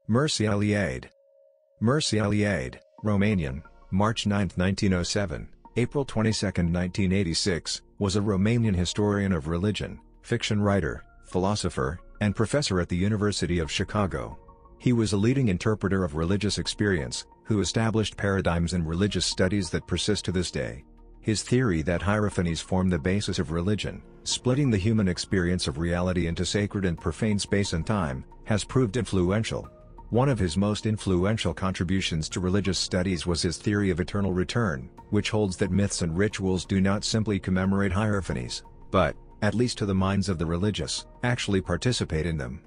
Mircea Eliade. Mircea Eliade, Romanian, March 9, 1907, April 22, 1986, was a Romanian historian of religion, fiction writer, philosopher, and professor at the University of Chicago. He was a leading interpreter of religious experience, who established paradigms in religious studies that persist to this day. His theory that hierophanies form the basis of religion, splitting the human experience of reality into sacred and profane space and time, has proved influential. One of his most influential contributions to religious studies was his theory of eternal return, which holds that myths and rituals do not simply commemorate hierophanies, but, at least to the minds of the religious, actually participate in them.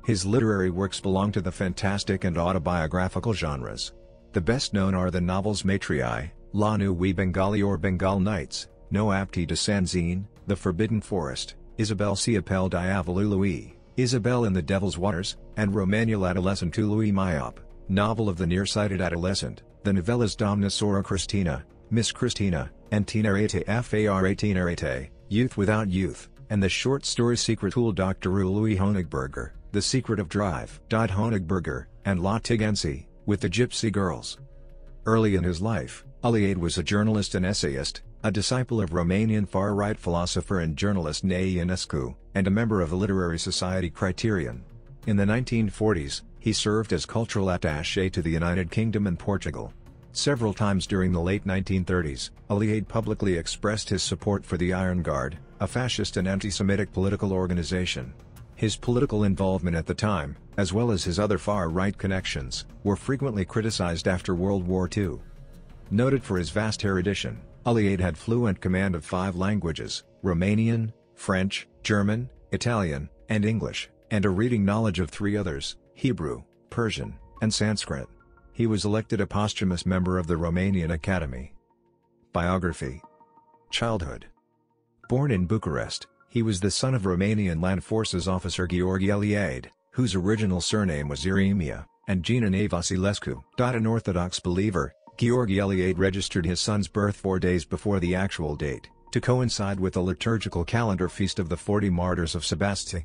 His literary works belong to the fantastic and autobiographical genres. The best known are the novels Maitreyi, La Nuit Bengali or Bengal Nights, No Apti de Sanzine, The Forbidden Forest, Isabelle Siapel Diavolului, Isabelle in the Devil's Waters, and Romanul Adolescentului Myop, novel of the nearsighted adolescent, the novellas Domna Sora Cristina, Miss Christina, and Tinerete Fara Tinerete, Youth Without Youth, and the short story Secretul Dr. Louis Honigberger, The Secret of Drive. Honigberger, and La Tigensi, with the Gypsy Girls. Early in his life, Eliade was a journalist and essayist, a disciple of Romanian far-right philosopher and journalist Nae Ionescu, and a member of the literary society Criterion. In the 1940s, he served as cultural attaché to the United Kingdom and Portugal. Several times during the late 1930s, Eliade publicly expressed his support for the Iron Guard, a fascist and anti-Semitic political organization. His political involvement at the time, as well as his other far-right connections, were frequently criticized after World War II. Noted for his vast erudition, Eliade had fluent command of 5 languages, Romanian, French, German, Italian, and English, and a reading knowledge of 3 others, Hebrew, Persian, and Sanskrit. He was elected a posthumous member of the Romanian Academy. Biography. Childhood. Born in Bucharest, he was the son of Romanian Land Forces officer Gheorghe Eliade, whose original surname was Iremia, and Gina Vasilescu. An Orthodox believer, Gheorghe Eliade registered his son's birth 4 days before the actual date, to coincide with the liturgical calendar feast of the 40 Martyrs of Sebastia.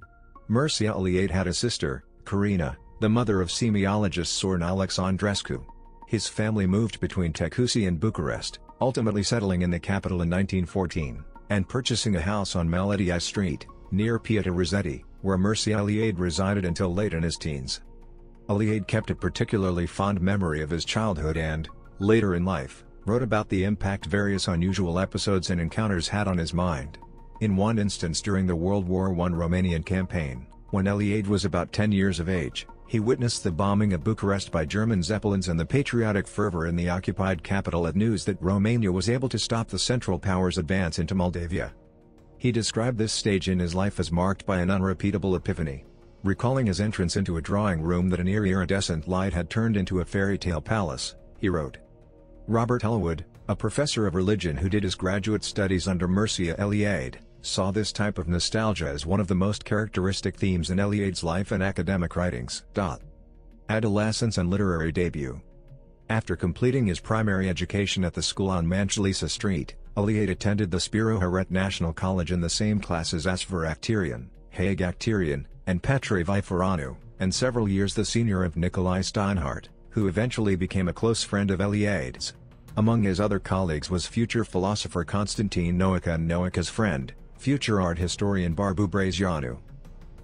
Mircea Eliade had a sister, Carina, the mother of semiologist Sorin Alexandrescu. His family moved between Tecuci and Bucharest, ultimately settling in the capital in 1914, and purchasing a house on Melodii Street, near Pieta Rossetti, where Mircea Eliade resided until late in his teens. Eliade kept a particularly fond memory of his childhood and, later in life, wrote about the impact various unusual episodes and encounters had on his mind. In one instance during the World War I Romanian campaign, when Eliade was about 10 years of age, he witnessed the bombing of Bucharest by German Zeppelins and the patriotic fervor in the occupied capital at news that Romania was able to stop the Central Powers' advance into Moldavia. He described this stage in his life as marked by an unrepeatable epiphany. Recalling his entrance into a drawing room that an iridescent light had turned into a fairy tale palace, he wrote. Robert Elwood, a professor of religion who did his graduate studies under Mircea Eliade, saw this type of nostalgia as one of the most characteristic themes in Eliade's life and academic writings. Adolescence and literary debut. After completing his primary education at the school on Manjalisa Street, Eliade attended the Spiro Haret National College in the same classes as Asfar Acterian, Haig Acterian, and Petre Viforanu, and several years the senior of Nicolae Steinhardt, who eventually became a close friend of Eliade's. Among his other colleagues was future philosopher Constantine Noica and Noica's friend, future art historian Barbu Brazianu.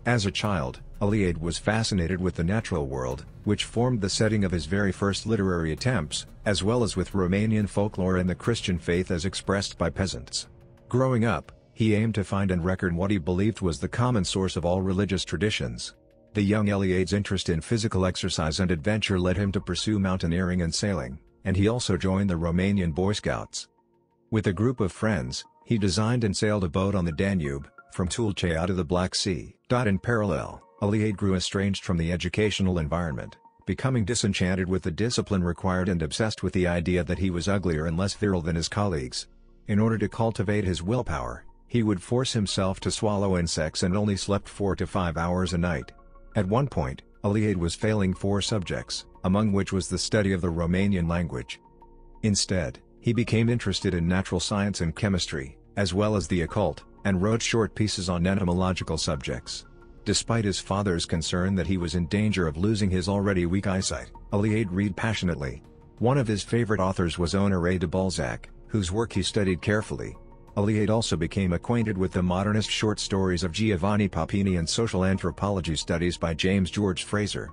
As a child, Eliade was fascinated with the natural world, which formed the setting of his very first literary attempts, as well as with Romanian folklore and the Christian faith as expressed by peasants. Growing up, he aimed to find and record what he believed was the common source of all religious traditions. The young Eliade's interest in physical exercise and adventure led him to pursue mountaineering and sailing, and he also joined the Romanian Boy Scouts. With a group of friends, he designed and sailed a boat on the Danube, from Tulcea to the Black Sea. In parallel, Eliade grew estranged from the educational environment, becoming disenchanted with the discipline required and obsessed with the idea that he was uglier and less virile than his colleagues. In order to cultivate his willpower, he would force himself to swallow insects and only slept 4 to 5 hours a night. At one point, Eliade was failing 4 subjects, among which was the study of the Romanian language. Instead, he became interested in natural science and chemistry, as well as the occult, and wrote short pieces on entomological subjects. Despite his father's concern that he was in danger of losing his already weak eyesight, Eliade read passionately. One of his favorite authors was Honoré de Balzac, whose work he studied carefully. Eliade also became acquainted with the modernist short stories of Giovanni Papini and social anthropology studies by James George Frazer.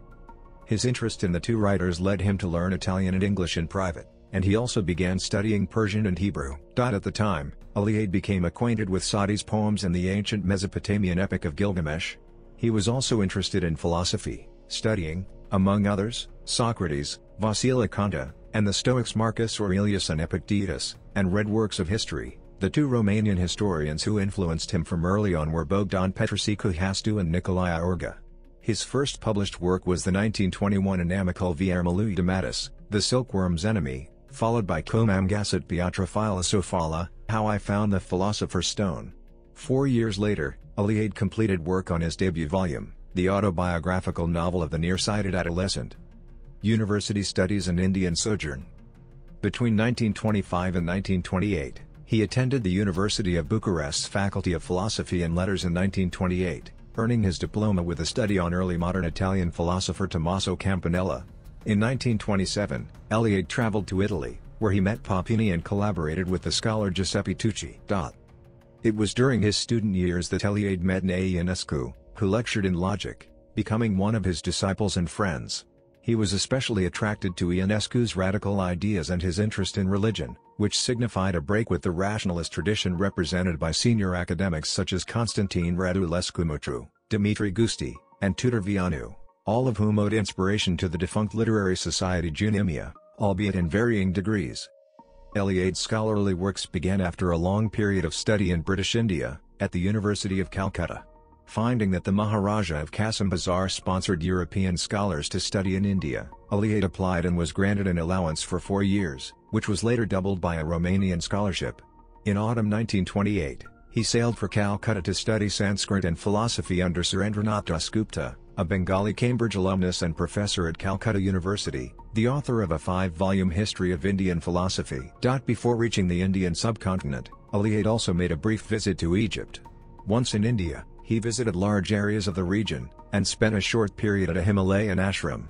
His interest in the two writers led him to learn Italian and English in private, and he also began studying Persian and Hebrew. At the time, Eliade became acquainted with Sa'di's poems and the ancient Mesopotamian epic of Gilgamesh. He was also interested in philosophy, studying, among others, Socrates, Vasilakanta, and the Stoics Marcus Aurelius and Epictetus, and read works of history. The two Romanian historians who influenced him from early on were Bogdan Petricicu Hastu and Nicolae Orga. His first published work was the 1921 Inamicul Vierme lui de Mattis, The Silkworm's Enemy, followed by Cum am Gasset Pietra Philosophala, How I Found the Philosopher's Stone. 4 years later, Eliade completed work on his debut volume, the autobiographical novel of the nearsighted adolescent. University studies and Indian sojourn. Between 1925 and 1928, he attended the University of Bucharest's Faculty of Philosophy and Letters in 1928, earning his diploma with a study on early modern Italian philosopher Tommaso Campanella. In 1927, Eliade traveled to Italy, where he met Papini and collaborated with the scholar Giuseppe Tucci. It was during his student years that Eliade met Ionescu, who lectured in logic, becoming one of his disciples and friends. He was especially attracted to Ionescu's radical ideas and his interest in religion, which signified a break with the rationalist tradition represented by senior academics such as Constantine Radulescu-Mutru, Dimitri Gusti, and Tudor Vianu, all of whom owed inspiration to the defunct literary society Junimia, albeit in varying degrees. Eliade's scholarly works began after a long period of study in British India, at the University of Calcutta. Finding that the Maharaja of Qasim Bazar sponsored European scholars to study in India, Eliade applied and was granted an allowance for 4 years, which was later doubled by a Romanian scholarship. In autumn 1928, he sailed for Calcutta to study Sanskrit and philosophy under Surendranath Dasgupta, a Bengali Cambridge alumnus and professor at Calcutta University, the author of a 5-volume history of Indian philosophy. Before reaching the Indian subcontinent, Eliade also made a brief visit to Egypt. Once in India, he visited large areas of the region, and spent a short period at a Himalayan ashram.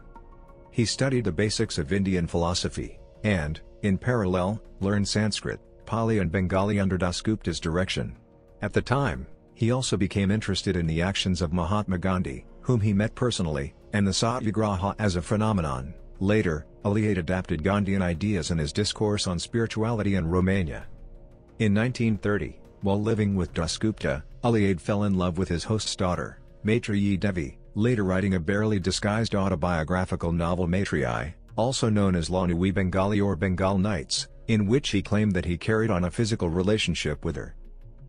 He studied the basics of Indian philosophy, and, in parallel, learned Sanskrit, Pali and Bengali under Dasgupta's direction. At the time, he also became interested in the actions of Mahatma Gandhi, whom he met personally, and the Satyagraha as a phenomenon. Later, Eliade adapted Gandhian ideas in his discourse on spirituality in Romania. In 1930, while living with Dasgupta, Eliade fell in love with his host's daughter, Maitreyi Devi, later writing a barely disguised autobiographical novel Maitreyi, also known as La Nuit Bengali or Bengal Nights, in which he claimed that he carried on a physical relationship with her.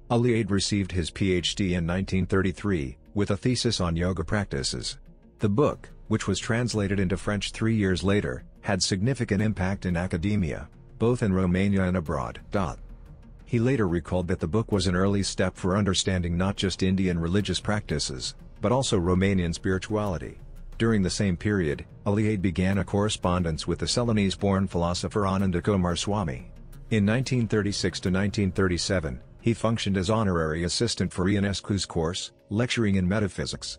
Eliade received his PhD in 1933, with a thesis on yoga practices. The book, which was translated into French 3 years later, had significant impact in academia, both in Romania and abroad. He later recalled that the book was an early step for understanding not just Indian religious practices, but also Romanian spirituality. During the same period, Eliade began a correspondence with the Ceylonese-born philosopher Ananda Kumarswamy. In 1936 to 1937, he functioned as honorary assistant for Ionescu's course, lecturing in metaphysics.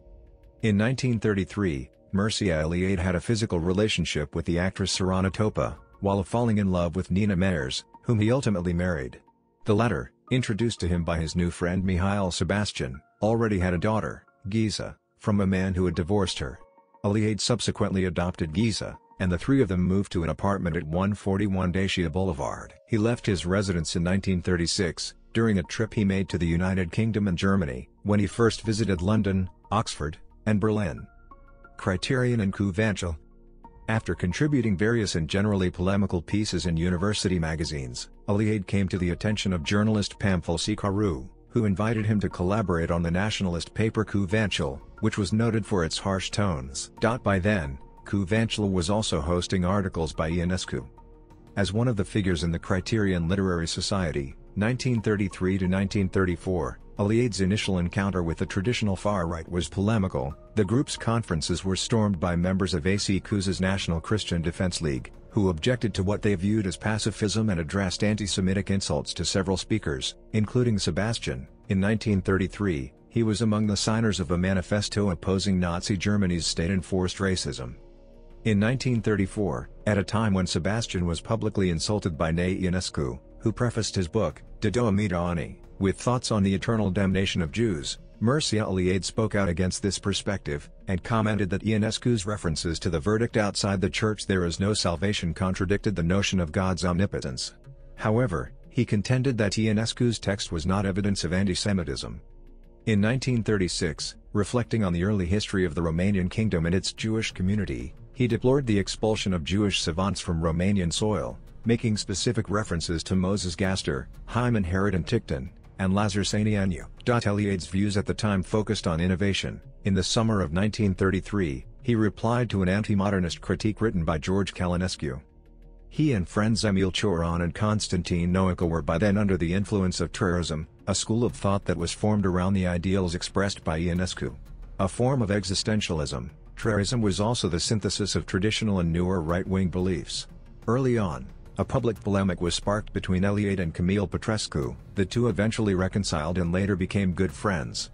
In 1933, Mircea Eliade had a physical relationship with the actress Sarana Topa, while falling in love with Nina Meyers, whom he ultimately married. The latter, introduced to him by his new friend Mihail Sebastian, already had a daughter, Giza, from a man who had divorced her. Eliade subsequently adopted Giza, and the three of them moved to an apartment at 141 Dacia Boulevard. He left his residence in 1936, during a trip he made to the United Kingdom and Germany, when he first visited London, Oxford, and Berlin. Criterion and Cuvântul. After contributing various and generally polemical pieces in university magazines, Eliade came to the attention of journalist Pamphil Sikaru, who invited him to collaborate on the nationalist paper Cuvântul, which was noted for its harsh tones. By then, Cuvântul was also hosting articles by Ionescu. As one of the figures in the Criterion Literary Society, 1933 to 1934, Eliade's initial encounter with the traditional far right was polemical. The group's conferences were stormed by members of A.C. Kuz's National Christian Defense League, who objected to what they viewed as pacifism and addressed anti-Semitic insults to several speakers, including Sebastian. In 1933, He was among the signers of a manifesto opposing Nazi Germany's state-enforced racism. In 1934, at a time when Sebastian was publicly insulted by Ionescu, who prefaced his book, De Doomidani, with thoughts on the eternal damnation of Jews, Mircea Eliade spoke out against this perspective, and commented that Ionescu's references to the verdict outside the church "there is no salvation" contradicted the notion of God's omnipotence. However, he contended that Ionescu's text was not evidence of anti-Semitism. In 1936, reflecting on the early history of the Romanian kingdom and its Jewish community, he deplored the expulsion of Jewish savants from Romanian soil, making specific references to Moses Gaster, Hymen Herod Antichton, and Lazar Sanianu. Eliade's views at the time focused on innovation. In the summer of 1933, he replied to an anti-modernist critique written by George Călinescu. He and friends Emil Cioran and Constantine Noacă were by then under the influence of Trărism, a school of thought that was formed around the ideals expressed by Ionescu. A form of existentialism, Trărism was also the synthesis of traditional and newer right-wing beliefs. Early on, a public polemic was sparked between Eliade and Camille Petrescu. The two eventually reconciled and later became good friends.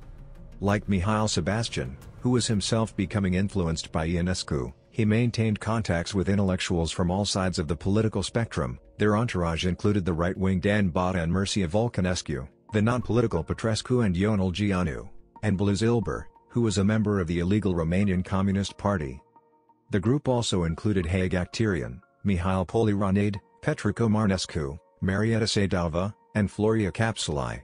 Like Mihail Sebastian, who was himself becoming influenced by Ionescu, he maintained contacts with intellectuals from all sides of the political spectrum. Their entourage included the right-wing Dan Bada and Mircea Vulcanescu, the non-political Petrescu and Ionel Gianu, and Bluz Ilber, who was a member of the illegal Romanian Communist Party. The group also included Haig Actarian, Mihail Poliranade, Petre Comarnescu, Marieta Sadova, and Floria Capsuli.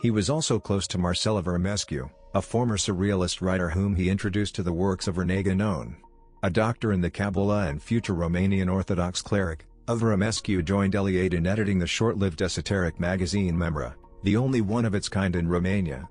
He was also close to Marcela Vermescu, a former surrealist writer whom he introduced to the works of René Guénon. A doctor in the Kabbalah and future Romanian Orthodox cleric, Vermescu joined Eliade in editing the short-lived esoteric magazine Memra, the only one of its kind in Romania.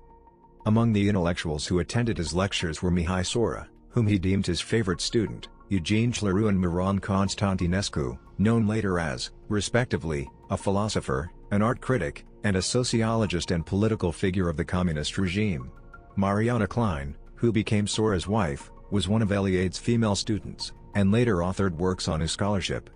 Among the intellectuals who attended his lectures were Mihai Sora, whom he deemed his favorite student, Eugene Cleru and Miron Constantinescu, known later as, respectively, a philosopher, an art critic, and a sociologist and political figure of the communist regime. Mariana Klein, who became Sora's wife, was one of Eliade's female students, and later authored works on his scholarship.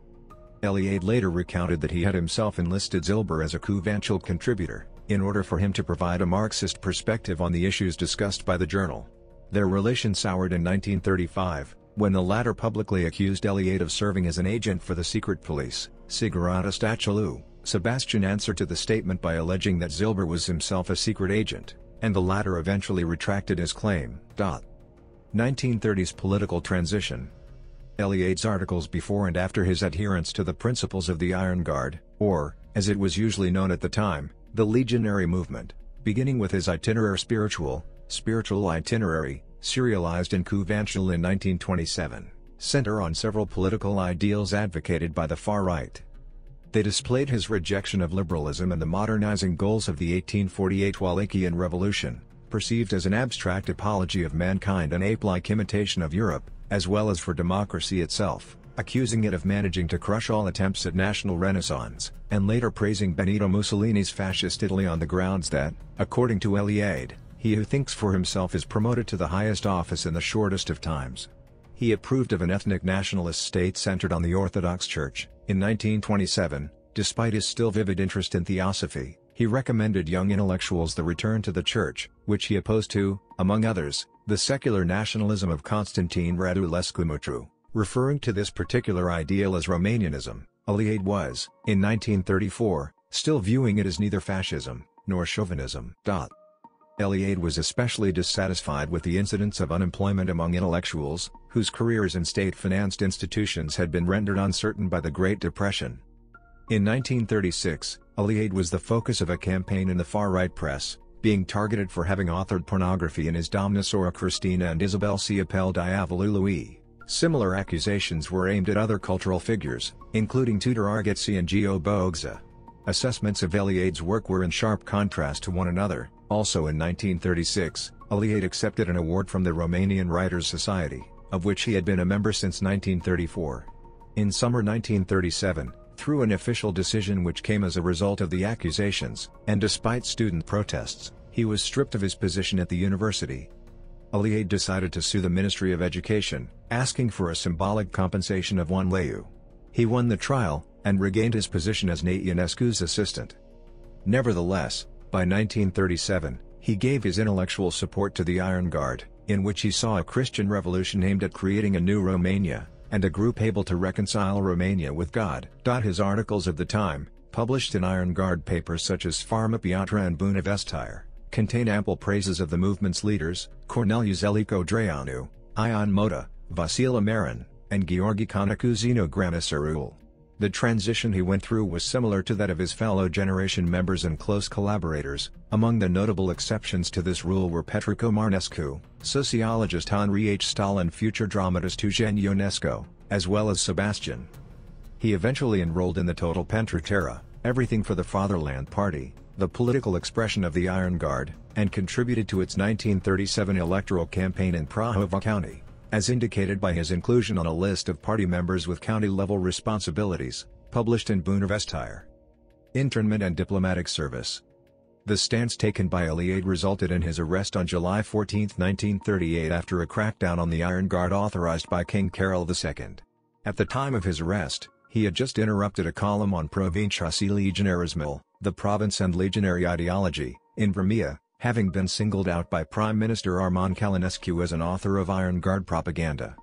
Eliade later recounted that he had himself enlisted Zilber as a cuvântul contributor, in order for him to provide a Marxist perspective on the issues discussed by the journal. Their relation soured in 1935, when the latter publicly accused Eliade of serving as an agent for the secret police, Sigurata Stachelu. Sebastian answered to the statement by alleging that Zilber was himself a secret agent, and the latter eventually retracted his claim. 1930s political transition. Eliade's articles before and after his adherence to the principles of the Iron Guard, or, as it was usually known at the time, the Legionary movement, beginning with his Itinerary Spiritual Itinerary, serialized in Cuvântul in 1927, center on several political ideals advocated by the far right. They displayed his rejection of liberalism and the modernizing goals of the 1848 Wallachian Revolution, perceived as an abstract apology of mankind and ape-like imitation of Europe, as well as for democracy itself, accusing it of managing to crush all attempts at national renaissance, and later praising Benito Mussolini's fascist Italy on the grounds that, according to Eliade, he who thinks for himself is promoted to the highest office in the shortest of times. He approved of an ethnic nationalist state centered on the Orthodox Church. In 1927, despite his still vivid interest in theosophy, he recommended young intellectuals the return to the Church, which he opposed to, among others, the secular nationalism of Constantine Radulescu Mutru. Referring to this particular ideal as Romanianism, Eliade was, in 1934, still viewing it as neither fascism, nor chauvinism. Eliade was especially dissatisfied with the incidence of unemployment among intellectuals, whose careers in state-financed institutions had been rendered uncertain by the Great Depression. In 1936, Eliade was the focus of a campaign in the far-right press, being targeted for having authored pornography in his Doamna Sora Cristina and Isabel Ciapel Diavolului. Similar accusations were aimed at other cultural figures, including Tudor Arghetsi and Geo Bogza. Assessments of Eliade's work were in sharp contrast to one another. Also in 1936, Eliade accepted an award from the Romanian Writers' Society, of which he had been a member since 1934. In summer 1937, through an official decision which came as a result of the accusations, and despite student protests, he was stripped of his position at the university. Eliade decided to sue the Ministry of Education, asking for a symbolic compensation of 1 leu. He won the trial, and regained his position as Ionescu's assistant. Nevertheless, by 1937, He gave his intellectual support to the Iron Guard, in which he saw a Christian revolution aimed at creating a new Romania, and a group able to reconcile Romania with God. His articles of the time, published in Iron Guard papers such as Pharma Piatra and Bunăvestire, contain ample praises of the movement's leaders, Corneliu Zelico Drăianu, Ion Mota, Vasile Marin, and Gheorghe Conacuzino Granicerul. The transition he went through was similar to that of his fellow generation members and close collaborators. Among the notable exceptions to this rule were Petru Comarnescu, sociologist Henri H. Stahl and future dramatist Eugen Ionesco, as well as Sebastian. He eventually enrolled in the Total Pentru Terra, Everything for the Fatherland Party, the political expression of the Iron Guard, and contributed to its 1937 electoral campaign in Prahova County, as indicated by his inclusion on a list of party members with county-level responsibilities, published in Bunăvestire. Internment and diplomatic service. The stance taken by Eliade resulted in his arrest on July 14, 1938 after a crackdown on the Iron Guard authorized by King Carol II. At the time of his arrest, he had just interrupted a column on Provincia și Legionarismul, the province and legionary ideology, in Vremea, having been singled out by Prime Minister Armand Călinescu as an author of Iron Guard propaganda.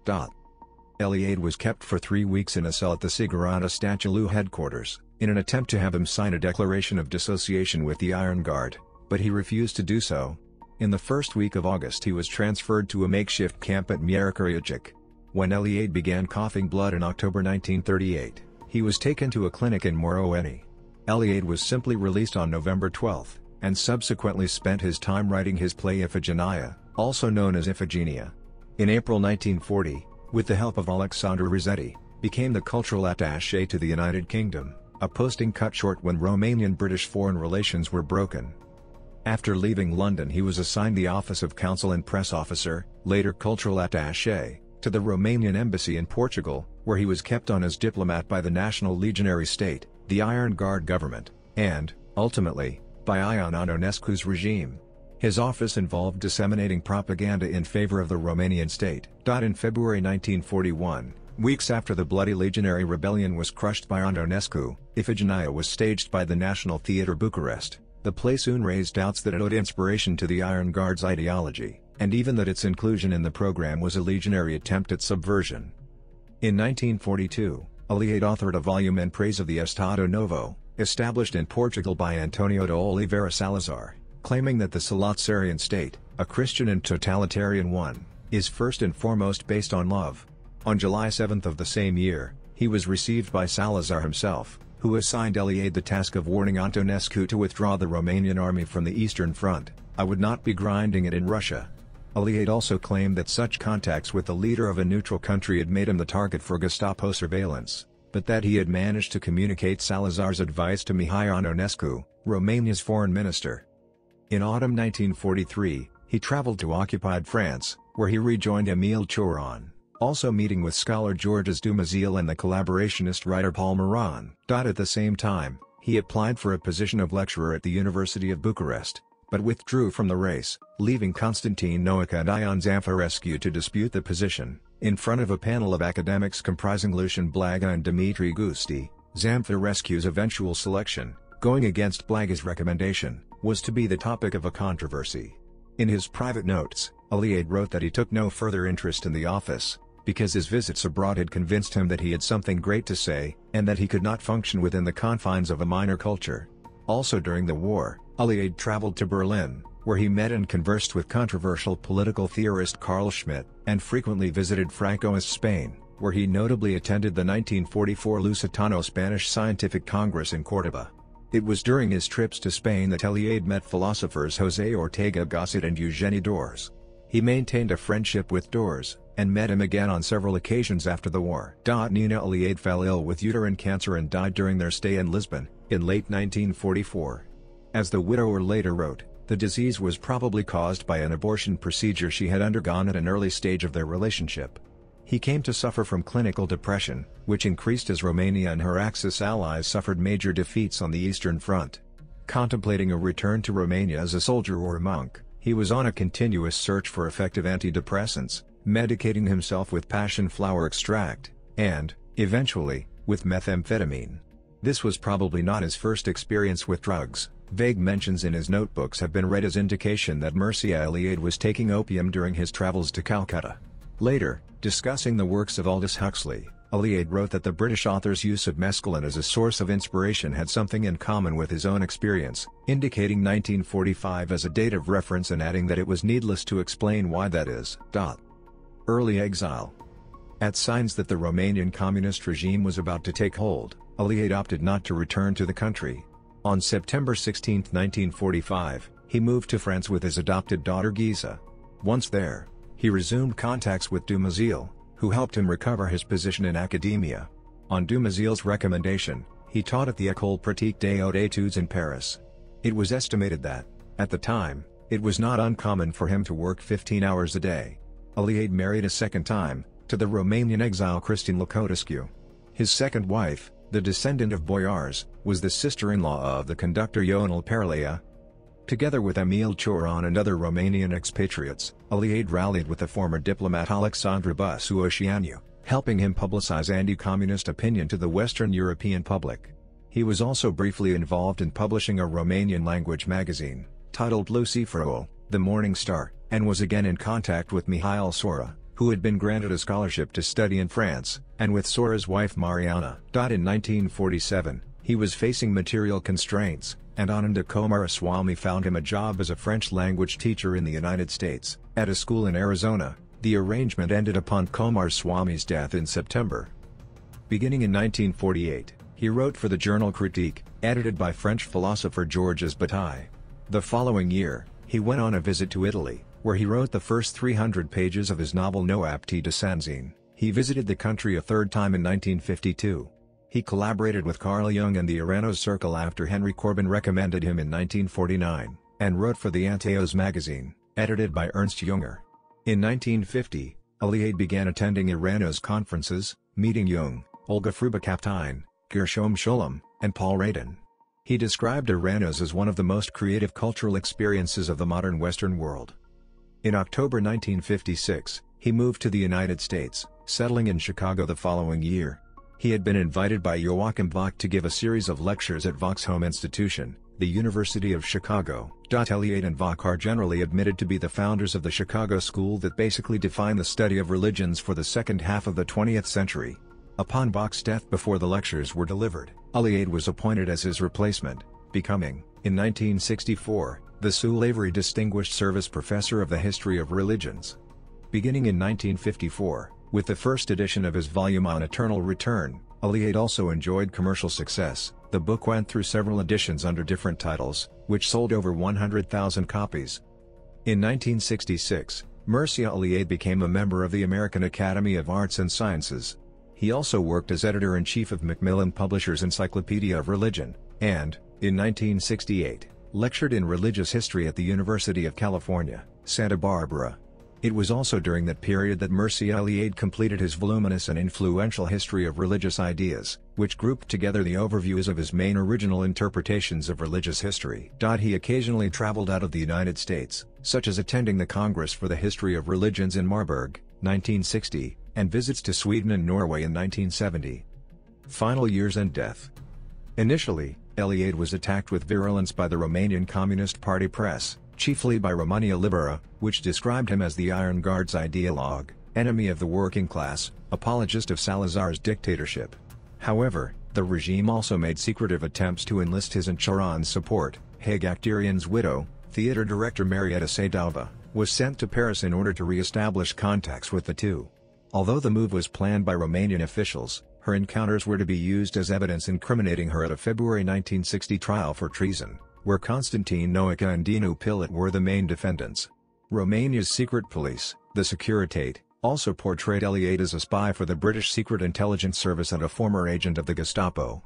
Eliade was kept for 3 weeks in a cell at the Sigurata Statulu headquarters, in an attempt to have him sign a declaration of dissociation with the Iron Guard, but he refused to do so. In the first week of August he was transferred to a makeshift camp at Miercuriacic. When Eliade began coughing blood in October 1938, he was taken to a clinic in Moroeni. Eliade was simply released on November 12, and subsequently spent his time writing his play Iphigenia, also known as Iphigenia. In April 1940, with the help of Alexandru Rossetti, became the cultural attaché to the United Kingdom, a posting cut short when Romanian-British foreign relations were broken. After leaving London he was assigned the office of Council and Press Officer, later Cultural Attaché, to the Romanian Embassy in Portugal, where he was kept on as diplomat by the National Legionary State, the Iron Guard government, and, ultimately, by Ion Antonescu's regime. His office involved disseminating propaganda in favor of the Romanian state. In February 1941, weeks after the bloody legionary rebellion was crushed by Antonescu, Iphigenia was staged by the National Theatre Bucharest. The play soon raised doubts that it owed inspiration to the Iron Guard's ideology, and even that its inclusion in the program was a legionary attempt at subversion. In 1942, Eliade authored a volume in praise of the Estado Novo, established in Portugal by Antonio de Oliveira Salazar, claiming that the Salazarian state, a Christian and totalitarian one, is first and foremost based on love. On July 7 of the same year, he was received by Salazar himself, who assigned Eliade the task of warning Antonescu to withdraw the Romanian army from the Eastern Front. "I would not be grinding it in Russia." Eliade also claimed that such contacts with the leader of a neutral country had made him the target for Gestapo surveillance, but that he had managed to communicate Salazar's advice to Mihai Antonescu, Romania's foreign minister. In autumn 1943, he traveled to occupied France, where he rejoined Émile Choron, also meeting with scholar Georges Dumézil and the collaborationist writer Paul Moran. At the same time, he applied for a position of lecturer at the University of Bucharest, but withdrew from the race, leaving Constantine Noica and Ion Zamfarescu to dispute the position. In front of a panel of academics comprising Lucian Blaga and Dimitri Gusti, Zamfarescu's eventual selection, going against Blaga's recommendation, was to be the topic of a controversy. In his private notes, Eliade wrote that he took no further interest in the office, because his visits abroad had convinced him that he had something great to say, and that he could not function within the confines of a minor culture. Also during the war, Eliade traveled to Berlin, where he met and conversed with controversial political theorist Carl Schmitt, and frequently visited Francoist Spain, where he notably attended the 1944 Lusitano Spanish Scientific Congress in Córdoba. It was during his trips to Spain that Eliade met philosophers José Ortega Gasset and Eugenie Dors. He maintained a friendship with Dors, and met him again on several occasions after the war. Nina Eliade fell ill with uterine cancer and died during their stay in Lisbon, in late 1944. As the widower later wrote, the disease was probably caused by an abortion procedure she had undergone at an early stage of their relationship. He came to suffer from clinical depression, which increased as Romania and her Axis allies suffered major defeats on the Eastern Front. Contemplating a return to Romania as a soldier or a monk, he was on a continuous search for effective antidepressants, medicating himself with passion flower extract, and, eventually, with methamphetamine. This was probably not his first experience with drugs. Vague mentions in his notebooks have been read as indication that Mircea Eliade was taking opium during his travels to Calcutta. Later, discussing the works of Aldous Huxley, Eliade wrote that the British author's use of mescaline as a source of inspiration had something in common with his own experience, indicating 1945 as a date of reference and adding that it was needless to explain why that is. Early exile. At signs that the Romanian communist regime was about to take hold, Eliade opted not to return to the country. On September 16, 1945, he moved to France with his adopted daughter Giza. Once there, he resumed contacts with Dumézil, who helped him recover his position in academia. On Dumézil's recommendation, he taught at the École Pratique des Hautes Études in Paris. It was estimated that, at the time, it was not uncommon for him to work 15 hours a day. Eliade married a second time, to the Romanian exile Christine Lăcotescu. His second wife, the descendant of boiars, was the sister-in-law of the conductor Ionel Perlea. Together with Emil Cioran and other Romanian expatriates, Eliade rallied with the former diplomat Alexandru Băsăoșianu, helping him publicize anti-communist opinion to the Western European public. He was also briefly involved in publishing a Romanian-language magazine, titled Luciferul, The Morning Star, and was again in contact with Mihail Sora, who had been granted a scholarship to study in France, and with Sora's wife Mariana. In 1947, he was facing material constraints, and Ananda Coomaraswamy found him a job as a French-language teacher in the United States, at a school in Arizona. The arrangement ended upon Coomaraswamy's death in September. Beginning in 1948, he wrote for the journal Critique, edited by French philosopher Georges Bataille. The following year, he went on a visit to Italy, where he wrote the first 300 pages of his novel No Apte de Sanzine. He visited the country a third time in 1952. He collaborated with Carl Jung and the Aranos Circle after Henry Corbin recommended him in 1949, and wrote for the Anteos magazine, edited by Ernst Junger. In 1950, Eliade began attending Aranos conferences, meeting Jung, Olga Fruba-Kaptein, Gershom Scholem, and Paul Radin. He described Aranos as one of the most creative cultural experiences of the modern Western world. In October 1956, he moved to the United States, settling in Chicago the following year. He had been invited by Joachim Vogt to give a series of lectures at Vogt's home institution, the University of Chicago. Eliade and Vogt are generally admitted to be the founders of the Chicago school that basically defined the study of religions for the second half of the 20th century. Upon Vogt's death before the lectures were delivered, Eliade was appointed as his replacement, becoming, in 1964, the Sue Lavery Distinguished Service Professor of the History of Religions. Beginning in 1954, with the first edition of his volume On Eternal Return, Eliade also enjoyed commercial success. The book went through several editions under different titles, which sold over 100,000 copies. In 1966, Mircea Eliade became a member of the American Academy of Arts and Sciences. He also worked as editor-in-chief of Macmillan Publishers' Encyclopedia of Religion, and, in 1968, lectured in religious history at the University of California, Santa Barbara. It was also during that period that Mircea Eliade completed his voluminous and influential History of Religious Ideas, which grouped together the overviews of his main original interpretations of religious history. He occasionally traveled out of the United States, such as attending the Congress for the History of Religions in Marburg, 1960, and visits to Sweden and Norway in 1970. Final years and death. Initially, Eliade was attacked with virulence by the Romanian Communist Party press, chiefly by Romania Libera, which described him as the Iron Guard's ideologue, enemy of the working class, apologist of Salazar's dictatorship. However, the regime also made secretive attempts to enlist his and Cioran's support. Hagakdirian's widow, theater director Marieta Sadova, was sent to Paris in order to re-establish contacts with the two. Although the move was planned by Romanian officials, her encounters were to be used as evidence incriminating her at a February 1960 trial for treason, where Constantine Noica and Dinu Pilat were the main defendants. Romania's secret police, the Securitate, also portrayed Eliade as a spy for the British Secret Intelligence Service and a former agent of the Gestapo.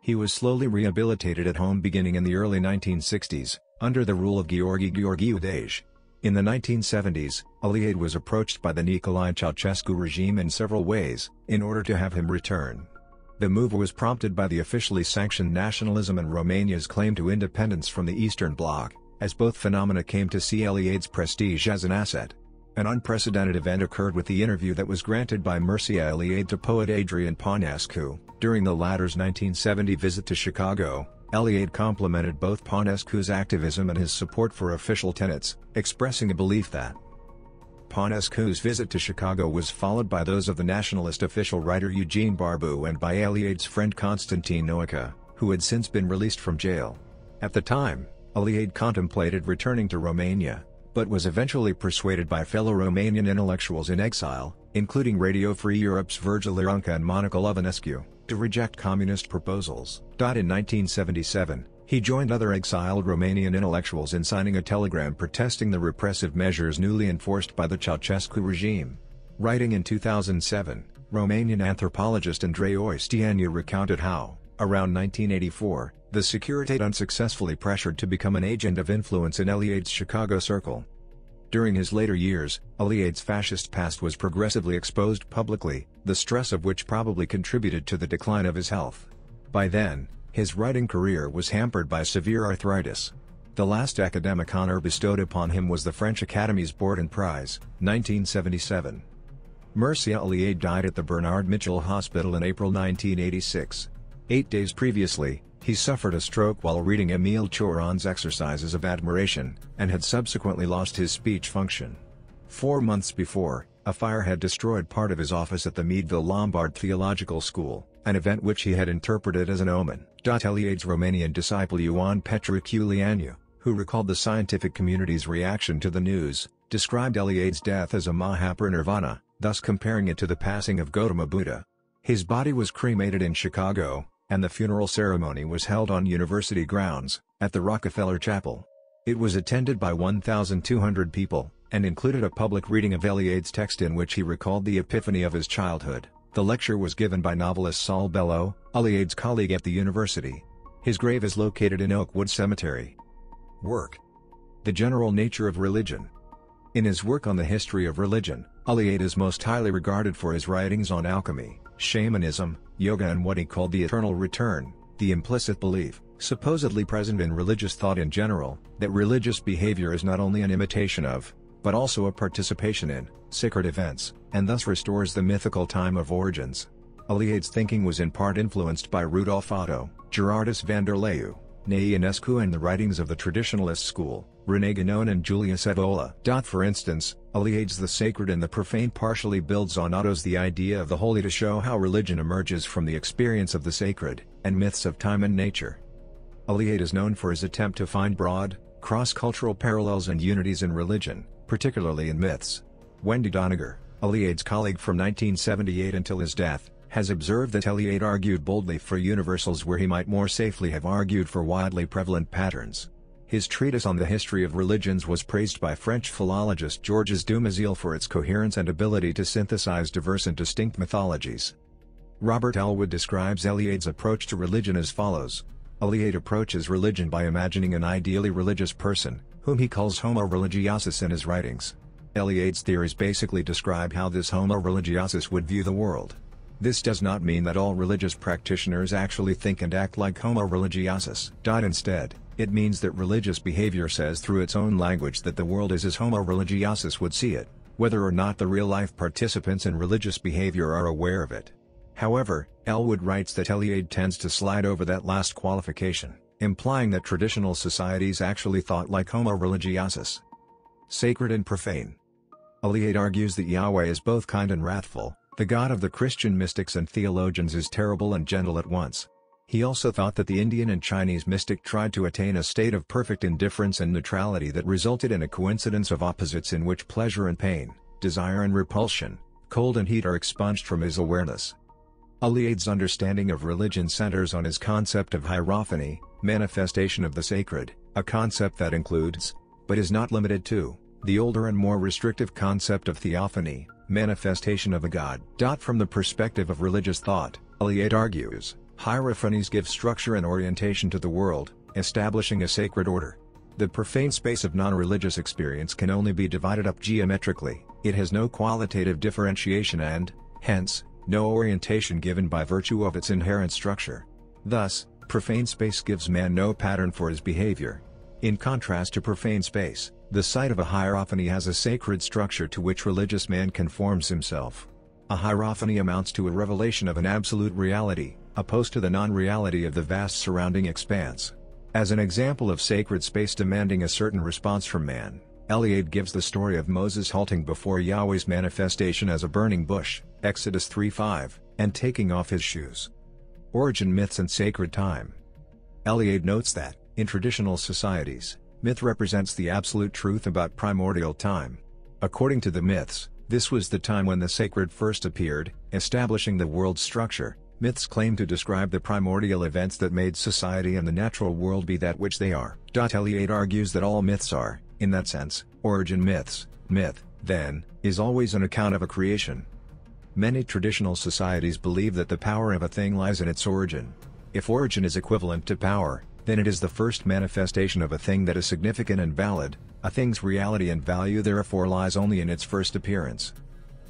He was slowly rehabilitated at home beginning in the early 1960s, under the rule of Gheorghe Gheorghiu. In the 1970s, Eliade was approached by the Nicolae Ceausescu regime in several ways, in order to have him return. The move was prompted by the officially sanctioned nationalism and Romania's claim to independence from the Eastern Bloc, as both phenomena came to see Eliade's prestige as an asset. An unprecedented event occurred with the interview that was granted by Mircea Eliade to poet Adrian Păunescu, during the latter's 1970 visit to Chicago. Eliade complimented both Ponescu's activism and his support for official tenets, expressing a belief that Ponescu's visit to Chicago was followed by those of the nationalist official writer Eugene Barbu and by Eliade's friend Constantine Noica, who had since been released from jail. At the time, Eliade contemplated returning to Romania, but was eventually persuaded by fellow Romanian intellectuals in exile, including Radio Free Europe's Virgil Irunca and Monica Lovinescu, to reject communist proposals. In 1977, he joined other exiled Romanian intellectuals in signing a telegram protesting the repressive measures newly enforced by the Ceausescu regime. Writing in 2007, Romanian anthropologist Andrei Oistianu recounted how, around 1984, the Securitate unsuccessfully pressured to become an agent of influence in Eliade's Chicago circle. During his later years, Eliade's fascist past was progressively exposed publicly, the stress of which probably contributed to the decline of his health. By then, his writing career was hampered by severe arthritis. The last academic honor bestowed upon him was the French Academy's Borden Prize, 1977. Mircea Eliade died at the Bernard Mitchell Hospital in April 1986. 8 days previously, he suffered a stroke while reading Émile Cioran's Exercises of Admiration, and had subsequently lost his speech function. 4 months before, a fire had destroyed part of his office at the Meadville Lombard Theological School, an event which he had interpreted as an omen. Eliade's Romanian disciple Ioan Petriculianu, who recalled the scientific community's reaction to the news, described Eliade's death as a Mahaparinirvana, thus comparing it to the passing of Gautama Buddha. His body was cremated in Chicago, and the funeral ceremony was held on university grounds, at the Rockefeller Chapel. It was attended by 1,200 people, and included a public reading of Eliade's text in which he recalled the epiphany of his childhood. The lecture was given by novelist Saul Bellow, Eliade's colleague at the university. His grave is located in Oakwood Cemetery. Work. The general nature of religion. In his work on the history of religion, Eliade is most highly regarded for his writings on alchemy, shamanism, yoga and what he called the eternal return, the implicit belief, supposedly present in religious thought in general, that religious behavior is not only an imitation of, but also a participation in, sacred events, and thus restores the mythical time of origins. Eliade's thinking was in part influenced by Rudolf Otto, Gerardus van der Leeuw, Ionescu and the writings of the traditionalist school, René Guénon and Julius Evola. For instance, Eliade's The Sacred and the Profane partially builds on Otto's The Idea of the Holy to show how religion emerges from the experience of the sacred, and myths of time and nature. Eliade is known for his attempt to find broad, cross-cultural parallels and unities in religion, particularly in myths. Wendy Doniger, Eliade's colleague from 1978 until his death, has observed that Eliade argued boldly for universals where he might more safely have argued for widely prevalent patterns. His treatise on the history of religions was praised by French philologist Georges Dumézil for its coherence and ability to synthesize diverse and distinct mythologies. Robert Elwood describes Eliade's approach to religion as follows. Eliade approaches religion by imagining an ideally religious person, whom he calls homo religiosus in his writings. Eliade's theories basically describe how this homo religiosus would view the world. This does not mean that all religious practitioners actually think and act like homo religiosus. Instead, it means that religious behavior says through its own language that the world is as homo religiosus would see it, whether or not the real-life participants in religious behavior are aware of it. However, Elwood writes that Eliade tends to slide over that last qualification, implying that traditional societies actually thought like homo religiosus. Sacred and profane. Eliade argues that Yahweh is both kind and wrathful. The God of the Christian mystics and theologians is terrible and gentle at once. He also thought that the Indian and Chinese mystic tried to attain a state of perfect indifference and neutrality that resulted in a coincidence of opposites in which pleasure and pain, desire and repulsion, cold and heat are expunged from his awareness. Eliade's understanding of religion centers on his concept of hierophany, manifestation of the sacred, a concept that includes, but is not limited to, the older and more restrictive concept of theophany, manifestation of a god. From the perspective of religious thought, Eliade argues, hierophanies give structure and orientation to the world, establishing a sacred order. The profane space of non-religious experience can only be divided up geometrically, it has no qualitative differentiation and, hence, no orientation given by virtue of its inherent structure. Thus, profane space gives man no pattern for his behavior. In contrast to profane space, the site of a hierophany has a sacred structure to which religious man conforms himself. A hierophany amounts to a revelation of an absolute reality, opposed to the non-reality of the vast surrounding expanse. As an example of sacred space demanding a certain response from man, Eliade gives the story of Moses halting before Yahweh's manifestation as a burning bush, Exodus 3:5, and taking off his shoes. Origin myths and sacred time. Eliade notes that, in traditional societies, myth represents the absolute truth about primordial time. According to the myths, this was the time when the sacred first appeared, establishing the world's structure. Myths claim to describe the primordial events that made society and the natural world be that which they are. Eliade argues that all myths are, in that sense, origin myths. Myth, then, is always an account of a creation. Many traditional societies believe that the power of a thing lies in its origin. If origin is equivalent to power, then it is the first manifestation of a thing that is significant and valid. A thing's reality and value therefore lies only in its first appearance.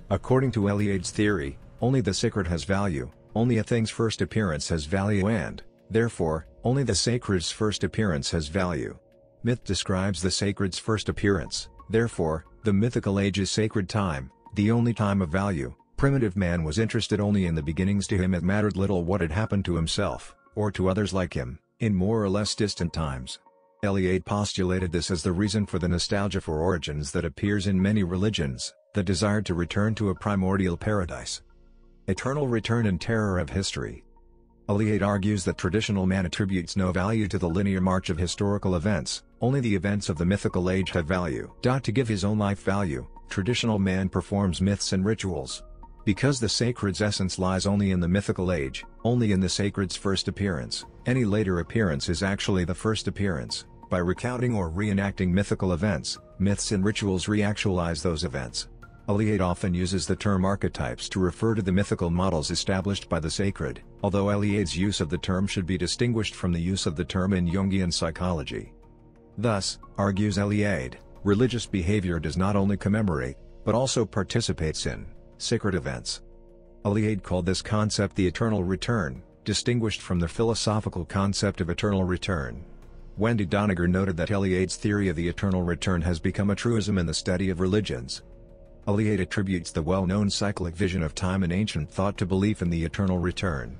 According to Eliade's theory, only the sacred has value, only a thing's first appearance has value and, therefore, only the sacred's first appearance has value. Myth describes the sacred's first appearance, therefore, the mythical age is sacred time, the only time of value. Primitive man was interested only in the beginnings. To him it mattered little what had happened to himself, or to others like him, in more or less distant times. Eliade postulated this as the reason for the nostalgia for origins that appears in many religions, the desire to return to a primordial paradise. Eternal return and terror of history. Eliade argues that traditional man attributes no value to the linear march of historical events, only the events of the mythical age have value. To give his own life value, traditional man performs myths and rituals. Because the sacred's essence lies only in the mythical age, only in the sacred's first appearance, any later appearance is actually the first appearance. By recounting or reenacting mythical events, myths and rituals reactualize those events. Eliade often uses the term archetypes to refer to the mythical models established by the sacred, although Eliade's use of the term should be distinguished from the use of the term in Jungian psychology. Thus, argues Eliade, religious behavior does not only commemorate, but also participates in sacred events. Eliade called this concept the eternal return, distinguished from the philosophical concept of eternal return. Wendy Doniger noted that Eliade's theory of the eternal return has become a truism in the study of religions. Eliade attributes the well-known cyclic vision of time in ancient thought to belief in the eternal return.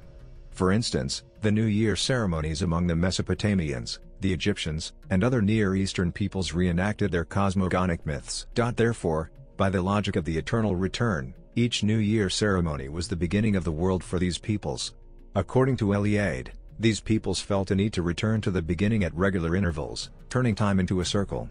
For instance, the New Year ceremonies among the Mesopotamians, the Egyptians, and other Near Eastern peoples reenacted their cosmogonic myths. Therefore, by the logic of the eternal return, each New Year ceremony was the beginning of the world for these peoples. According to Eliade, these peoples felt a need to return to the beginning at regular intervals, turning time into a circle.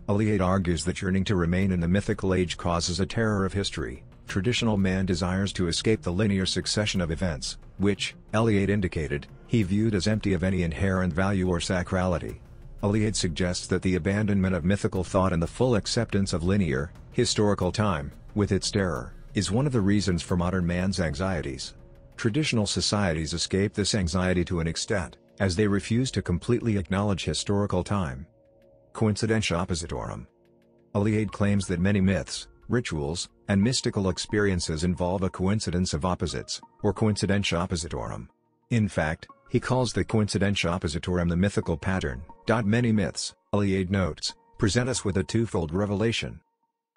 Eliade argues that yearning to remain in the mythical age causes a terror of history. Traditional man desires to escape the linear succession of events, which, Eliade indicated, he viewed as empty of any inherent value or sacrality. Eliade suggests that the abandonment of mythical thought and the full acceptance of linear, historical time, with its terror, is one of the reasons for modern man's anxieties. Traditional societies escape this anxiety to an extent, as they refuse to completely acknowledge historical time. Coincidentia oppositorum. Eliade claims that many myths, rituals, and mystical experiences involve a coincidence of opposites, or coincidentia oppositorum. In fact, he calls the coincidentia oppositorum the mythical pattern. Many myths, Eliade notes, present us with a twofold revelation.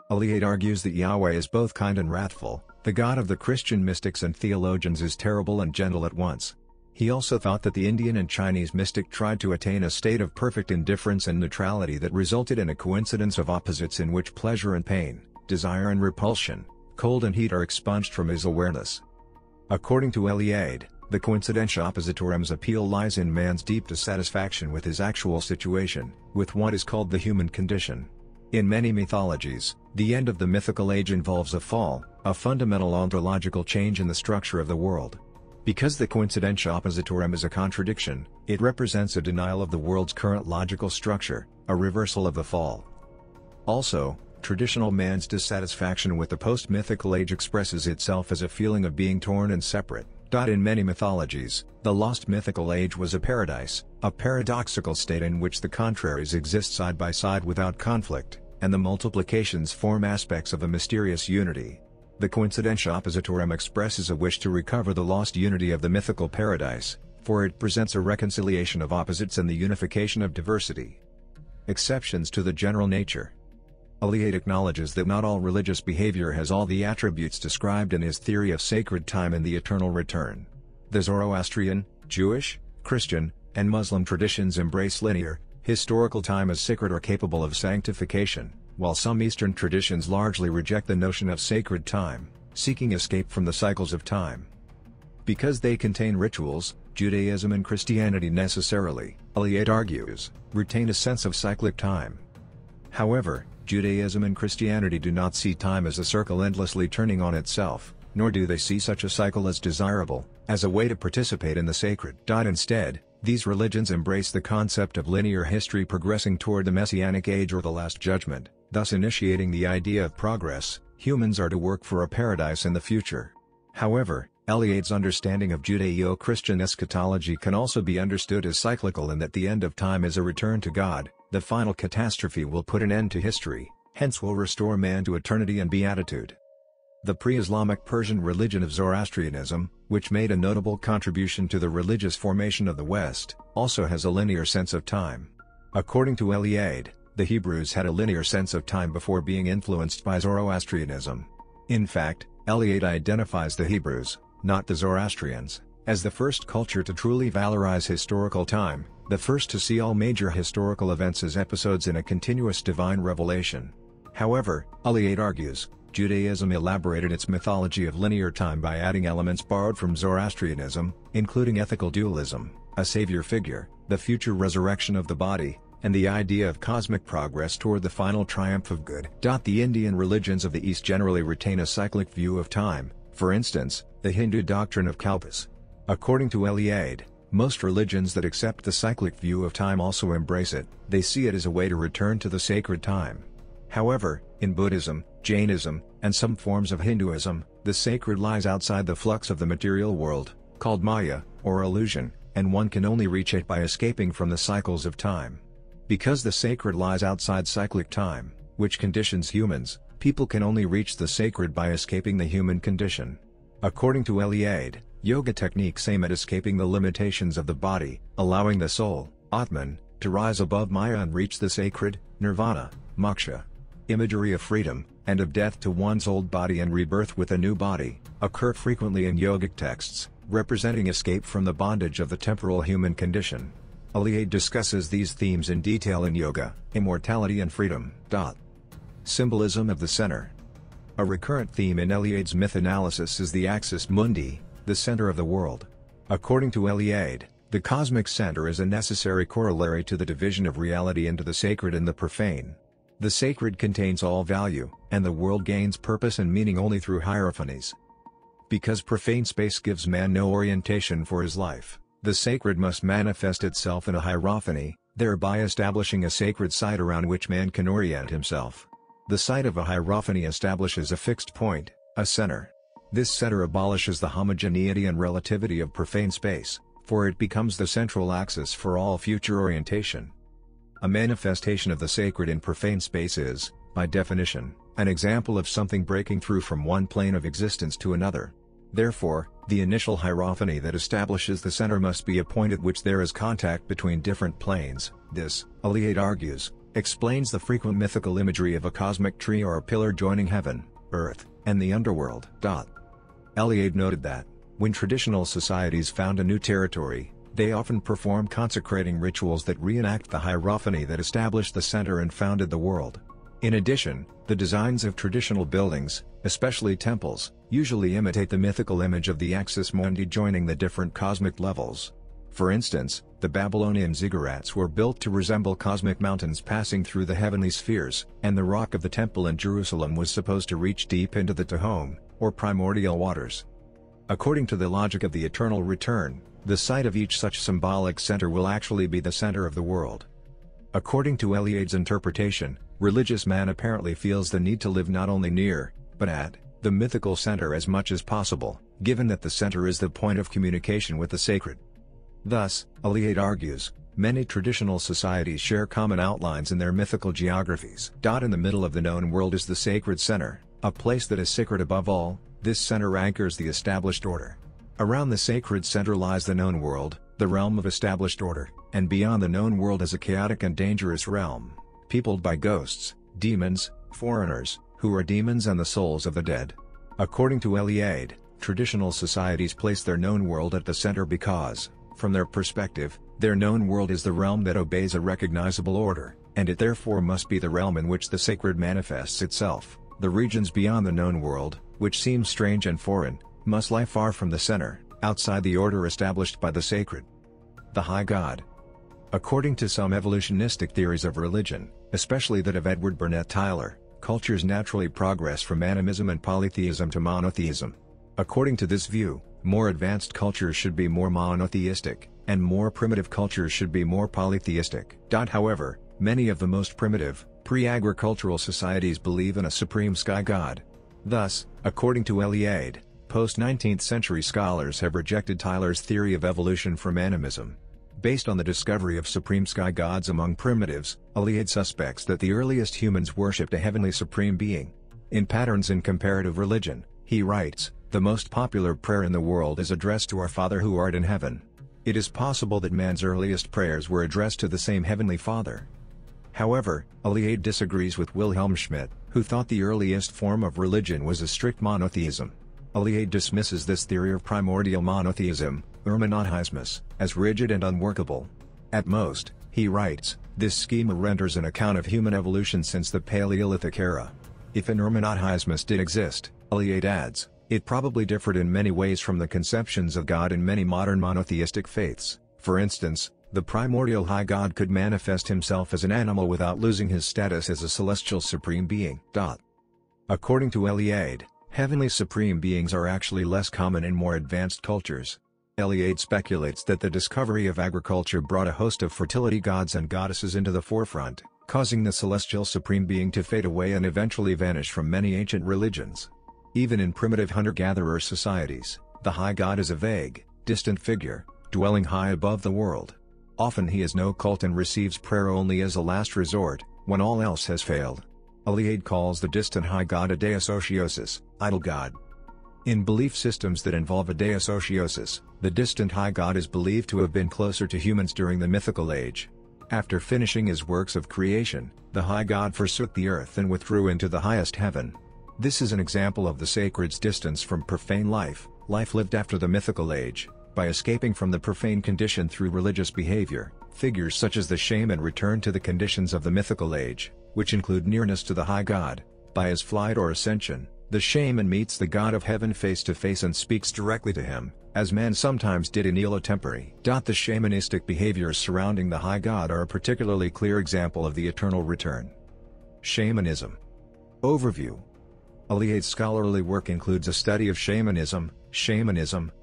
Eliade argues that Yahweh is both kind and wrathful. The God of the Christian mystics and theologians is terrible and gentle at once. He also thought that the Indian and Chinese mystic tried to attain a state of perfect indifference and neutrality that resulted in a coincidence of opposites in which pleasure and pain, desire and repulsion, cold and heat are expunged from his awareness. According to Eliade, the coincidentia oppositorum's appeal lies in man's deep dissatisfaction with his actual situation, with what is called the human condition. In many mythologies, the end of the mythical age involves a fall, a fundamental ontological change in the structure of the world. Because the coincidentia oppositorum is a contradiction, it represents a denial of the world's current logical structure, a reversal of the fall. Also, traditional man's dissatisfaction with the post-mythical age expresses itself as a feeling of being torn and separate. In many mythologies, the lost mythical age was a paradise, a paradoxical state in which the contraries exist side by side without conflict, and the multiplications form aspects of a mysterious unity. The coincidentia oppositorum expresses a wish to recover the lost unity of the mythical paradise, for it presents a reconciliation of opposites and the unification of diversity. Exceptions to the general nature. Eliade acknowledges that not all religious behavior has all the attributes described in his theory of sacred time and the eternal return. The Zoroastrian, Jewish, Christian, and Muslim traditions embrace linear, historical time as sacred or capable of sanctification, while some Eastern traditions largely reject the notion of sacred time, seeking escape from the cycles of time. Because they contain rituals, Judaism and Christianity necessarily, Eliade argues, retain a sense of cyclic time. However, Judaism and Christianity do not see time as a circle endlessly turning on itself, nor do they see such a cycle as desirable, as a way to participate in the sacred. Instead, these religions embrace the concept of linear history progressing toward the Messianic Age or the Last Judgment, thus initiating the idea of progress. Humans are to work for a paradise in the future. However, Eliade's understanding of Judeo-Christian eschatology can also be understood as cyclical in that the end of time is a return to God. The final catastrophe will put an end to history, hence will restore man to eternity and beatitude. The pre-Islamic Persian religion of Zoroastrianism, which made a notable contribution to the religious formation of the West, also has a linear sense of time. According to Eliade, the Hebrews had a linear sense of time before being influenced by Zoroastrianism. In fact, Eliade identifies the Hebrews, not the Zoroastrians, as the first culture to truly valorize historical time, the first to see all major historical events as episodes in a continuous divine revelation. However, Eliade argues, Judaism elaborated its mythology of linear time by adding elements borrowed from Zoroastrianism, including ethical dualism, a savior figure, the future resurrection of the body, and the idea of cosmic progress toward the final triumph of good. The Indian religions of the East generally retain a cyclic view of time, for instance, the Hindu doctrine of kalpas. According to Eliade, most religions that accept the cyclic view of time also embrace it. They see it as a way to return to the sacred time. However, in Buddhism, Jainism, and some forms of Hinduism, the sacred lies outside the flux of the material world, called Maya, or illusion, and one can only reach it by escaping from the cycles of time. Because the sacred lies outside cyclic time, which conditions humans, people can only reach the sacred by escaping the human condition. According to Eliade, yoga techniques aim at escaping the limitations of the body, allowing the soul, Atman, to rise above Maya and reach the sacred, nirvana, moksha. Imagery of freedom, and of death to one's old body and rebirth with a new body, occur frequently in yogic texts, representing escape from the bondage of the temporal human condition. Eliade discusses these themes in detail in Yoga, Immortality and Freedom. Symbolism of the center. A recurrent theme in Eliade's myth analysis is the axis mundi, the center of the world. According to Eliade, the cosmic center is a necessary corollary to the division of reality into the sacred and the profane. The sacred contains all value, and the world gains purpose and meaning only through hierophanies. Because profane space gives man no orientation for his life, the sacred must manifest itself in a hierophany, thereby establishing a sacred site around which man can orient himself. The site of a hierophany establishes a fixed point, a center. This center abolishes the homogeneity and relativity of profane space, for it becomes the central axis for all future orientation. A manifestation of the sacred in profane space is, by definition, an example of something breaking through from one plane of existence to another. Therefore, the initial hierophany that establishes the center must be a point at which there is contact between different planes. This, Eliade argues, explains the frequent mythical imagery of a cosmic tree or a pillar joining heaven, earth, and the underworld. Eliade noted that, when traditional societies found a new territory, they often perform consecrating rituals that reenact the hierophany that established the center and founded the world. In addition, the designs of traditional buildings, especially temples, usually imitate the mythical image of the axis mundi joining the different cosmic levels. For instance, the Babylonian ziggurats were built to resemble cosmic mountains passing through the heavenly spheres, and the rock of the temple in Jerusalem was supposed to reach deep into the Tehom, or primordial waters. According to the logic of the eternal return, the site of each such symbolic center will actually be the center of the world. According to Eliade's interpretation, religious man apparently feels the need to live not only near, but at, the mythical center as much as possible, given that the center is the point of communication with the sacred. Thus, Eliade argues, many traditional societies share common outlines in their mythical geographies. In the middle of the known world is the sacred center, a place that is sacred above all. This center anchors the established order. Around the sacred center lies the known world, the realm of established order, and beyond the known world is a chaotic and dangerous realm, peopled by ghosts, demons, foreigners, who are demons and the souls of the dead. According to Eliade, traditional societies place their known world at the center because, from their perspective, their known world is the realm that obeys a recognizable order, and it therefore must be the realm in which the sacred manifests itself. The regions beyond the known world, which seem strange and foreign, must lie far from the center, outside the order established by the sacred. The High God. According to some evolutionistic theories of religion, especially that of Edward Burnett Tylor, cultures naturally progress from animism and polytheism to monotheism. According to this view, more advanced cultures should be more monotheistic, and more primitive cultures should be more polytheistic. However, many of the most primitive, pre-agricultural societies believe in a supreme sky god. Thus, according to Eliade, post-19th century scholars have rejected Tylor's theory of evolution from animism. Based on the discovery of supreme sky gods among primitives, Eliade suspects that the earliest humans worshipped a heavenly supreme being. In Patterns in Comparative Religion, he writes, "The most popular prayer in the world is addressed to our Father who art in heaven. It is possible that man's earliest prayers were addressed to the same Heavenly Father." However, Eliade disagrees with Wilhelm Schmidt, who thought the earliest form of religion was a strict monotheism. Eliade dismisses this theory of primordial monotheism, monotheismus, as rigid and unworkable. At most, he writes, this schema renders an account of human evolution since the Paleolithic era. If an monotheismus did exist, Eliade adds, it probably differed in many ways from the conceptions of God in many modern monotheistic faiths. For instance, the primordial high God could manifest himself as an animal without losing his status as a celestial supreme being. According to Eliade, heavenly supreme beings are actually less common in more advanced cultures. Eliade speculates that the discovery of agriculture brought a host of fertility gods and goddesses into the forefront, causing the celestial supreme being to fade away and eventually vanish from many ancient religions. Even in primitive hunter-gatherer societies, the high god is a vague, distant figure, dwelling high above the world. Often he has no cult and receives prayer only as a last resort, when all else has failed. Eliade calls the distant high god a deus otiosus, idol god. In belief systems that involve a deus otiosus, the distant high god is believed to have been closer to humans during the mythical age. After finishing his works of creation, the high god forsook the earth and withdrew into the highest heaven. This is an example of the sacred's distance from profane life lived after the mythical age. By escaping from the profane condition through religious behavior, figures such as the shaman return to the conditions of the mythical age, which include nearness to the high god. By his flight or ascension, the shaman meets the god of heaven face to face and speaks directly to him, as man sometimes did in Ilo Tempore. The shamanistic behaviors surrounding the high god are a particularly clear example of the eternal return. Shamanism Overview. Eliade's scholarly work includes a study of shamanism,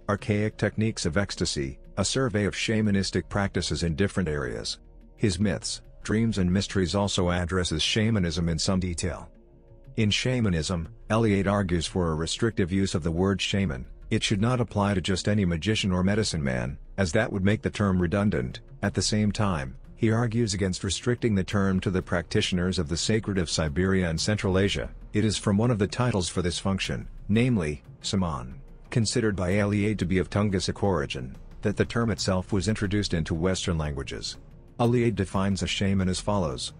archaic techniques of ecstasy, a survey of shamanistic practices in different areas. His Myths, Dreams and Mysteries also addresses shamanism in some detail. In shamanism, Eliade argues for a restrictive use of the word shaman. It should not apply to just any magician or medicine man, as that would make the term redundant. At the same time, he argues against restricting the term to the practitioners of the sacred of Siberia and Central Asia. It is from one of the titles for this function, namely, Shaman, considered by Eliade to be of Tungusic origin, that the term itself was introduced into Western languages. Eliade defines a shaman as follows.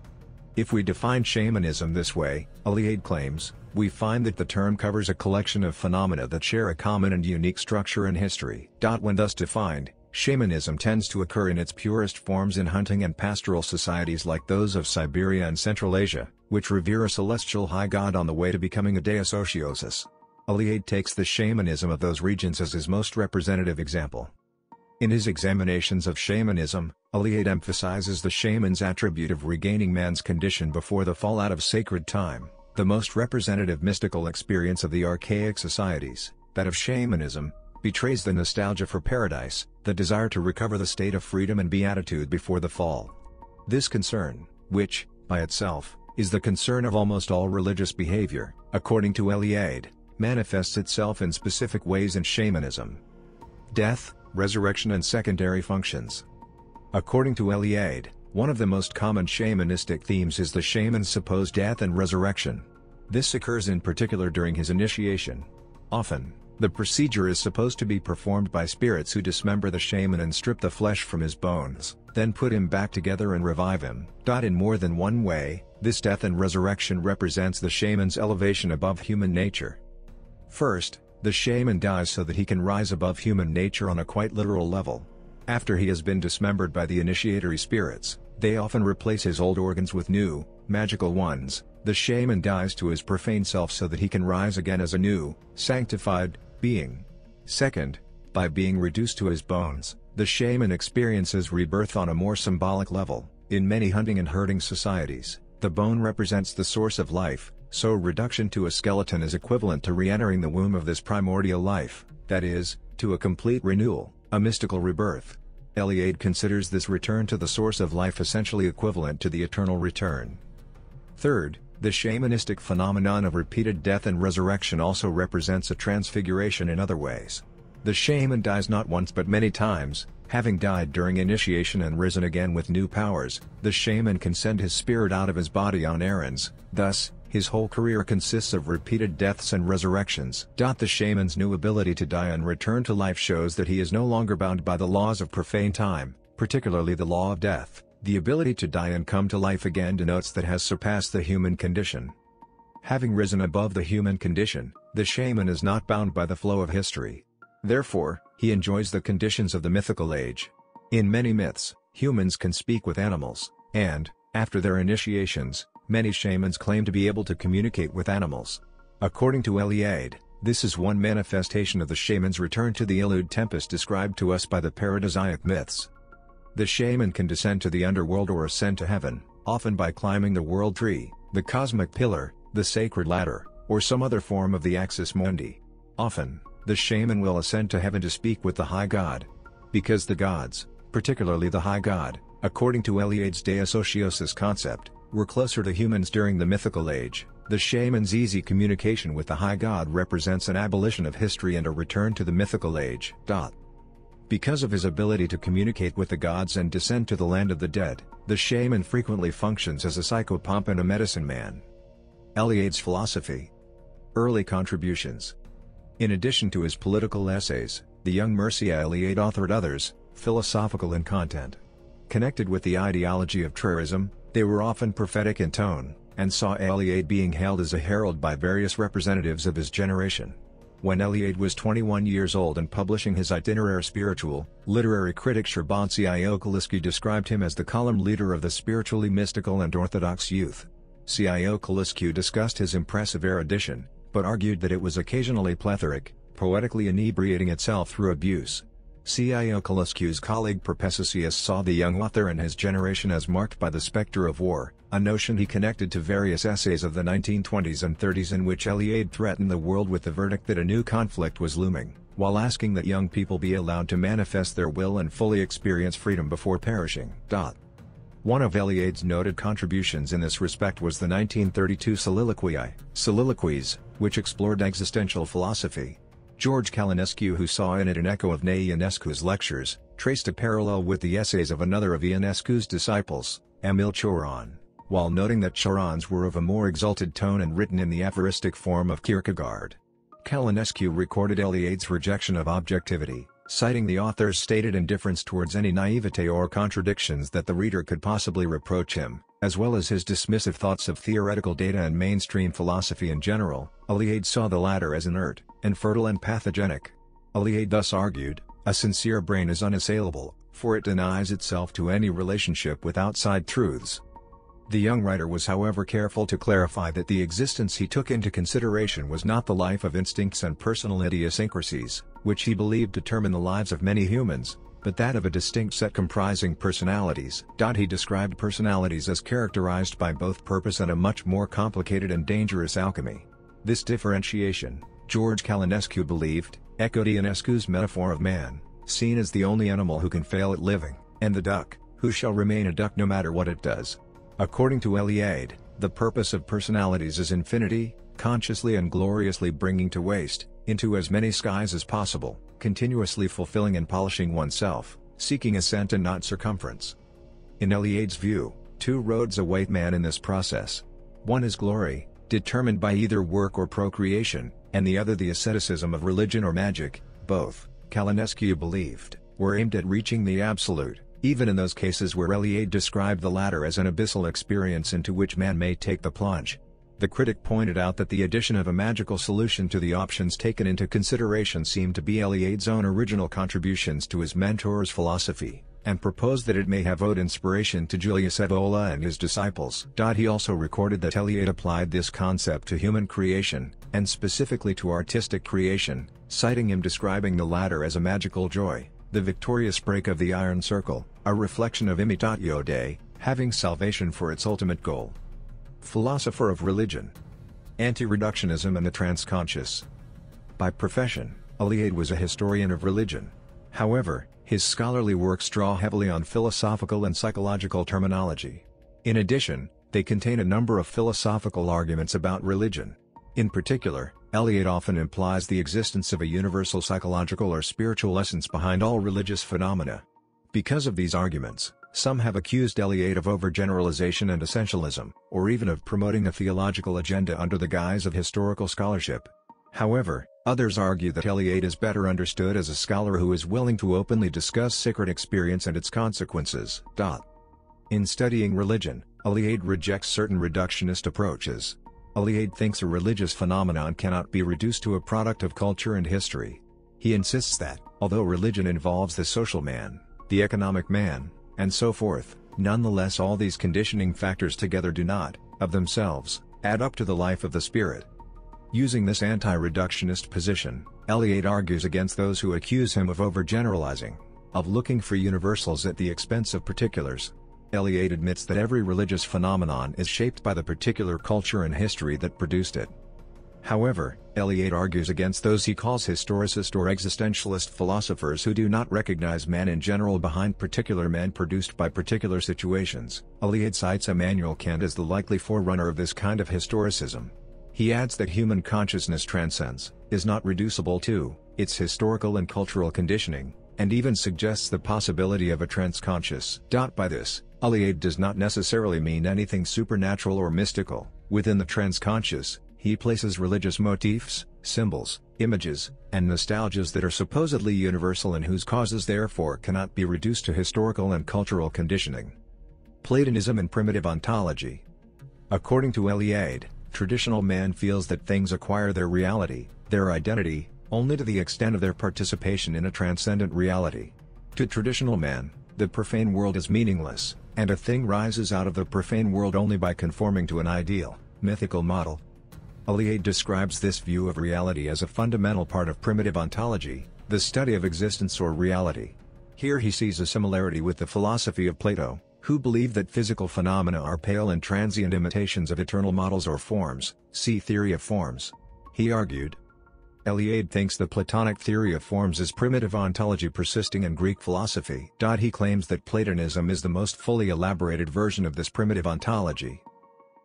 If we define shamanism this way, Eliade claims, we find that the term covers a collection of phenomena that share a common and unique structure and history. When thus defined, shamanism tends to occur in its purest forms in hunting and pastoral societies like those of Siberia and Central Asia, which revere a celestial high god on the way to becoming a deus otiosus. Eliade takes the shamanism of those regions as his most representative example. In his examinations of shamanism, Eliade emphasizes the shaman's attribute of regaining man's condition before the fall out of sacred time, the most representative mystical experience of the archaic societies, that of shamanism, betrays the nostalgia for paradise, the desire to recover the state of freedom and beatitude before the fall. This concern, which, by itself, is the concern of almost all religious behavior, according to Eliade, manifests itself in specific ways in shamanism. Death, resurrection and secondary functions. According to Eliade, one of the most common shamanistic themes is the shaman's supposed death and resurrection. This occurs in particular during his initiation. Often, the procedure is supposed to be performed by spirits who dismember the shaman and strip the flesh from his bones. then put him back together and revive him. In more than one way, this death and resurrection represents the shaman's elevation above human nature. First, the shaman dies so that he can rise above human nature on a quite literal level. After he has been dismembered by the initiatory spirits, they often replace his old organs with new, magical ones. The shaman dies to his profane self so that he can rise again as a new, sanctified being. Second, by being reduced to his bones, the shaman experiences rebirth on a more symbolic level. In many hunting and herding societies, the bone represents the source of life, so reduction to a skeleton is equivalent to re-entering the womb of this primordial life, that is, to a complete renewal, a mystical rebirth. Eliade considers this return to the source of life essentially equivalent to the eternal return. Third, the shamanistic phenomenon of repeated death and resurrection also represents a transfiguration in other ways. The shaman dies not once but many times. Having died during initiation and risen again with new powers, the shaman can send his spirit out of his body on errands. Thus, his whole career consists of repeated deaths and resurrections. The shaman's new ability to die and return to life shows that he is no longer bound by the laws of profane time, particularly the law of death. The ability to die and come to life again denotes that has surpassed the human condition. Having risen above the human condition, the shaman is not bound by the flow of history. Therefore, he enjoys the conditions of the mythical age. In many myths, humans can speak with animals, and, after their initiations, many shamans claim to be able to communicate with animals. According to Eliade, this is one manifestation of the shaman's return to the Iliad tempest described to us by the paradisiac myths. The shaman can descend to the underworld or ascend to heaven, often by climbing the world tree, the cosmic pillar, the sacred ladder, or some other form of the axis mundi. Often, the shaman will ascend to heaven to speak with the high god. Because the gods, particularly the high god, according to Eliade's Deus Otiosus concept, were closer to humans during the mythical age, the shaman's easy communication with the high god represents an abolition of history and a return to the mythical age. Because of his ability to communicate with the gods and descend to the land of the dead, the shaman frequently functions as a psychopomp and a medicine man. Eliade's philosophy. Early contributions. In addition to his political essays, the young Mircea Eliade authored others, philosophical in content. Connected with the ideology of Traorism, they were often prophetic in tone, and saw Eliade being hailed as a herald by various representatives of his generation. When Eliade was 21 years old and publishing his Itinéraire spirituel, literary critic Șerban Cioculescu described him as the column leader of the spiritually mystical and orthodox youth. Cioculescu discussed his impressive erudition, but argued that it was occasionally plethoric, poetically inebriating itself through abuse. Cioculescu's colleague Perpesicius saw the young author and his generation as marked by the specter of war, a notion he connected to various essays of the 1920s and 30s in which Eliade threatened the world with the verdict that a new conflict was looming, while asking that young people be allowed to manifest their will and fully experience freedom before perishing. One of Eliade's noted contributions in this respect was the 1932 Soliloquies, which explored existential philosophy. George Călinescu, who saw in it an echo of Ionescu's lectures, traced a parallel with the essays of another of Ionescu's disciples, Emil Cioran, while noting that Cioran's were of a more exalted tone and written in the aphoristic form of Kierkegaard. Călinescu recorded Eliade's rejection of objectivity, citing the author's stated indifference towards any naivete or contradictions that the reader could possibly reproach him, as well as his dismissive thoughts of theoretical data and mainstream philosophy in general. Eliade saw the latter as inert, infertile and pathogenic. Eliade thus argued, a sincere brain is unassailable, for it denies itself to any relationship with outside truths. The young writer was however careful to clarify that the existence he took into consideration was not the life of instincts and personal idiosyncrasies, which he believed determine the lives of many humans, but that of a distinct set comprising personalities. He described personalities as characterized by both purpose and a much more complicated and dangerous alchemy. This differentiation, George Călinescu believed, echoed Ionescu's metaphor of man, seen as the only animal who can fail at living, and the duck, who shall remain a duck no matter what it does. According to Eliade, the purpose of personalities is infinity, consciously and gloriously bringing to waste, into as many skies as possible, continuously fulfilling and polishing oneself, seeking ascent and not circumference. In Eliade's view, two roads await man in this process. One is glory, determined by either work or procreation, and the other the asceticism of religion or magic. Both, Călinescu believed, were aimed at reaching the absolute, even in those cases where Eliade described the latter as an abyssal experience into which man may take the plunge. The critic pointed out that the addition of a magical solution to the options taken into consideration seemed to be Eliade's own original contributions to his mentor's philosophy, and proposed that it may have owed inspiration to Julius Evola and his disciples. He also recorded that Eliade applied this concept to human creation, and specifically to artistic creation, citing him describing the latter as a magical joy, the victorious break of the iron circle, a reflection of imitatio Dei, having salvation for its ultimate goal. Philosopher of religion. Anti-reductionism and the transconscious. By profession, Eliade was a historian of religion. However, his scholarly works draw heavily on philosophical and psychological terminology. In addition, they contain a number of philosophical arguments about religion. In particular, Eliade often implies the existence of a universal psychological or spiritual essence behind all religious phenomena. Because of these arguments, some have accused Eliade of overgeneralization and essentialism, or even of promoting a theological agenda under the guise of historical scholarship. However, others argue that Eliade is better understood as a scholar who is willing to openly discuss sacred experience and its consequences. In studying religion, Eliade rejects certain reductionist approaches. Eliade thinks a religious phenomenon cannot be reduced to a product of culture and history. He insists that, although religion involves the social man, the economic man, and so forth, nonetheless all these conditioning factors together do not, of themselves, add up to the life of the spirit. Using this anti-reductionist position, Eliade argues against those who accuse him of overgeneralizing, of looking for universals at the expense of particulars. Eliade admits that every religious phenomenon is shaped by the particular culture and history that produced it. However, Eliade argues against those he calls historicist or existentialist philosophers who do not recognize man in general behind particular men produced by particular situations. Eliade cites Immanuel Kant as the likely forerunner of this kind of historicism. He adds that human consciousness transcends, is not reducible to, its historical and cultural conditioning, and even suggests the possibility of a transconscious. By this, Eliade does not necessarily mean anything supernatural or mystical. Within the transconscious, he places religious motifs, symbols, images, and nostalgias that are supposedly universal and whose causes therefore cannot be reduced to historical and cultural conditioning. Platonism and primitive ontology. According to Eliade, traditional man feels that things acquire their reality, their identity, only to the extent of their participation in a transcendent reality. To traditional man, the profane world is meaningless, and a thing rises out of the profane world only by conforming to an ideal, mythical model. Eliade describes this view of reality as a fundamental part of primitive ontology, the study of existence or reality. Here he sees a similarity with the philosophy of Plato, who believed that physical phenomena are pale and transient imitations of eternal models or forms, see theory of forms. He argued. Eliade thinks the Platonic theory of forms is primitive ontology persisting in Greek philosophy. He claims that Platonism is the most fully elaborated version of this primitive ontology.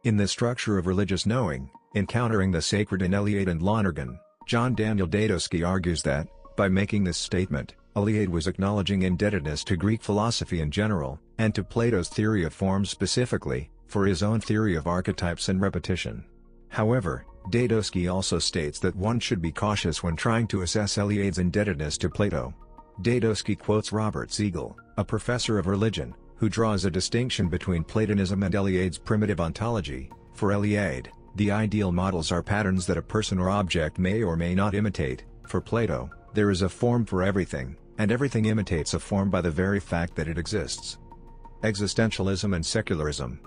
In the structure of religious knowing, Encountering the Sacred in Eliade and Lonergan, John Daniel Dadowski argues that, by making this statement, Eliade was acknowledging indebtedness to Greek philosophy in general, and to Plato's theory of forms specifically, for his own theory of archetypes and repetition. However, Dadowski also states that one should be cautious when trying to assess Eliade's indebtedness to Plato. Dadowski quotes Robert Siegel, a professor of religion, who draws a distinction between Platonism and Eliade's primitive ontology. For Eliade, the ideal models are patterns that a person or object may or may not imitate. For Plato, there is a form for everything, and everything imitates a form by the very fact that it exists. Existentialism and secularism.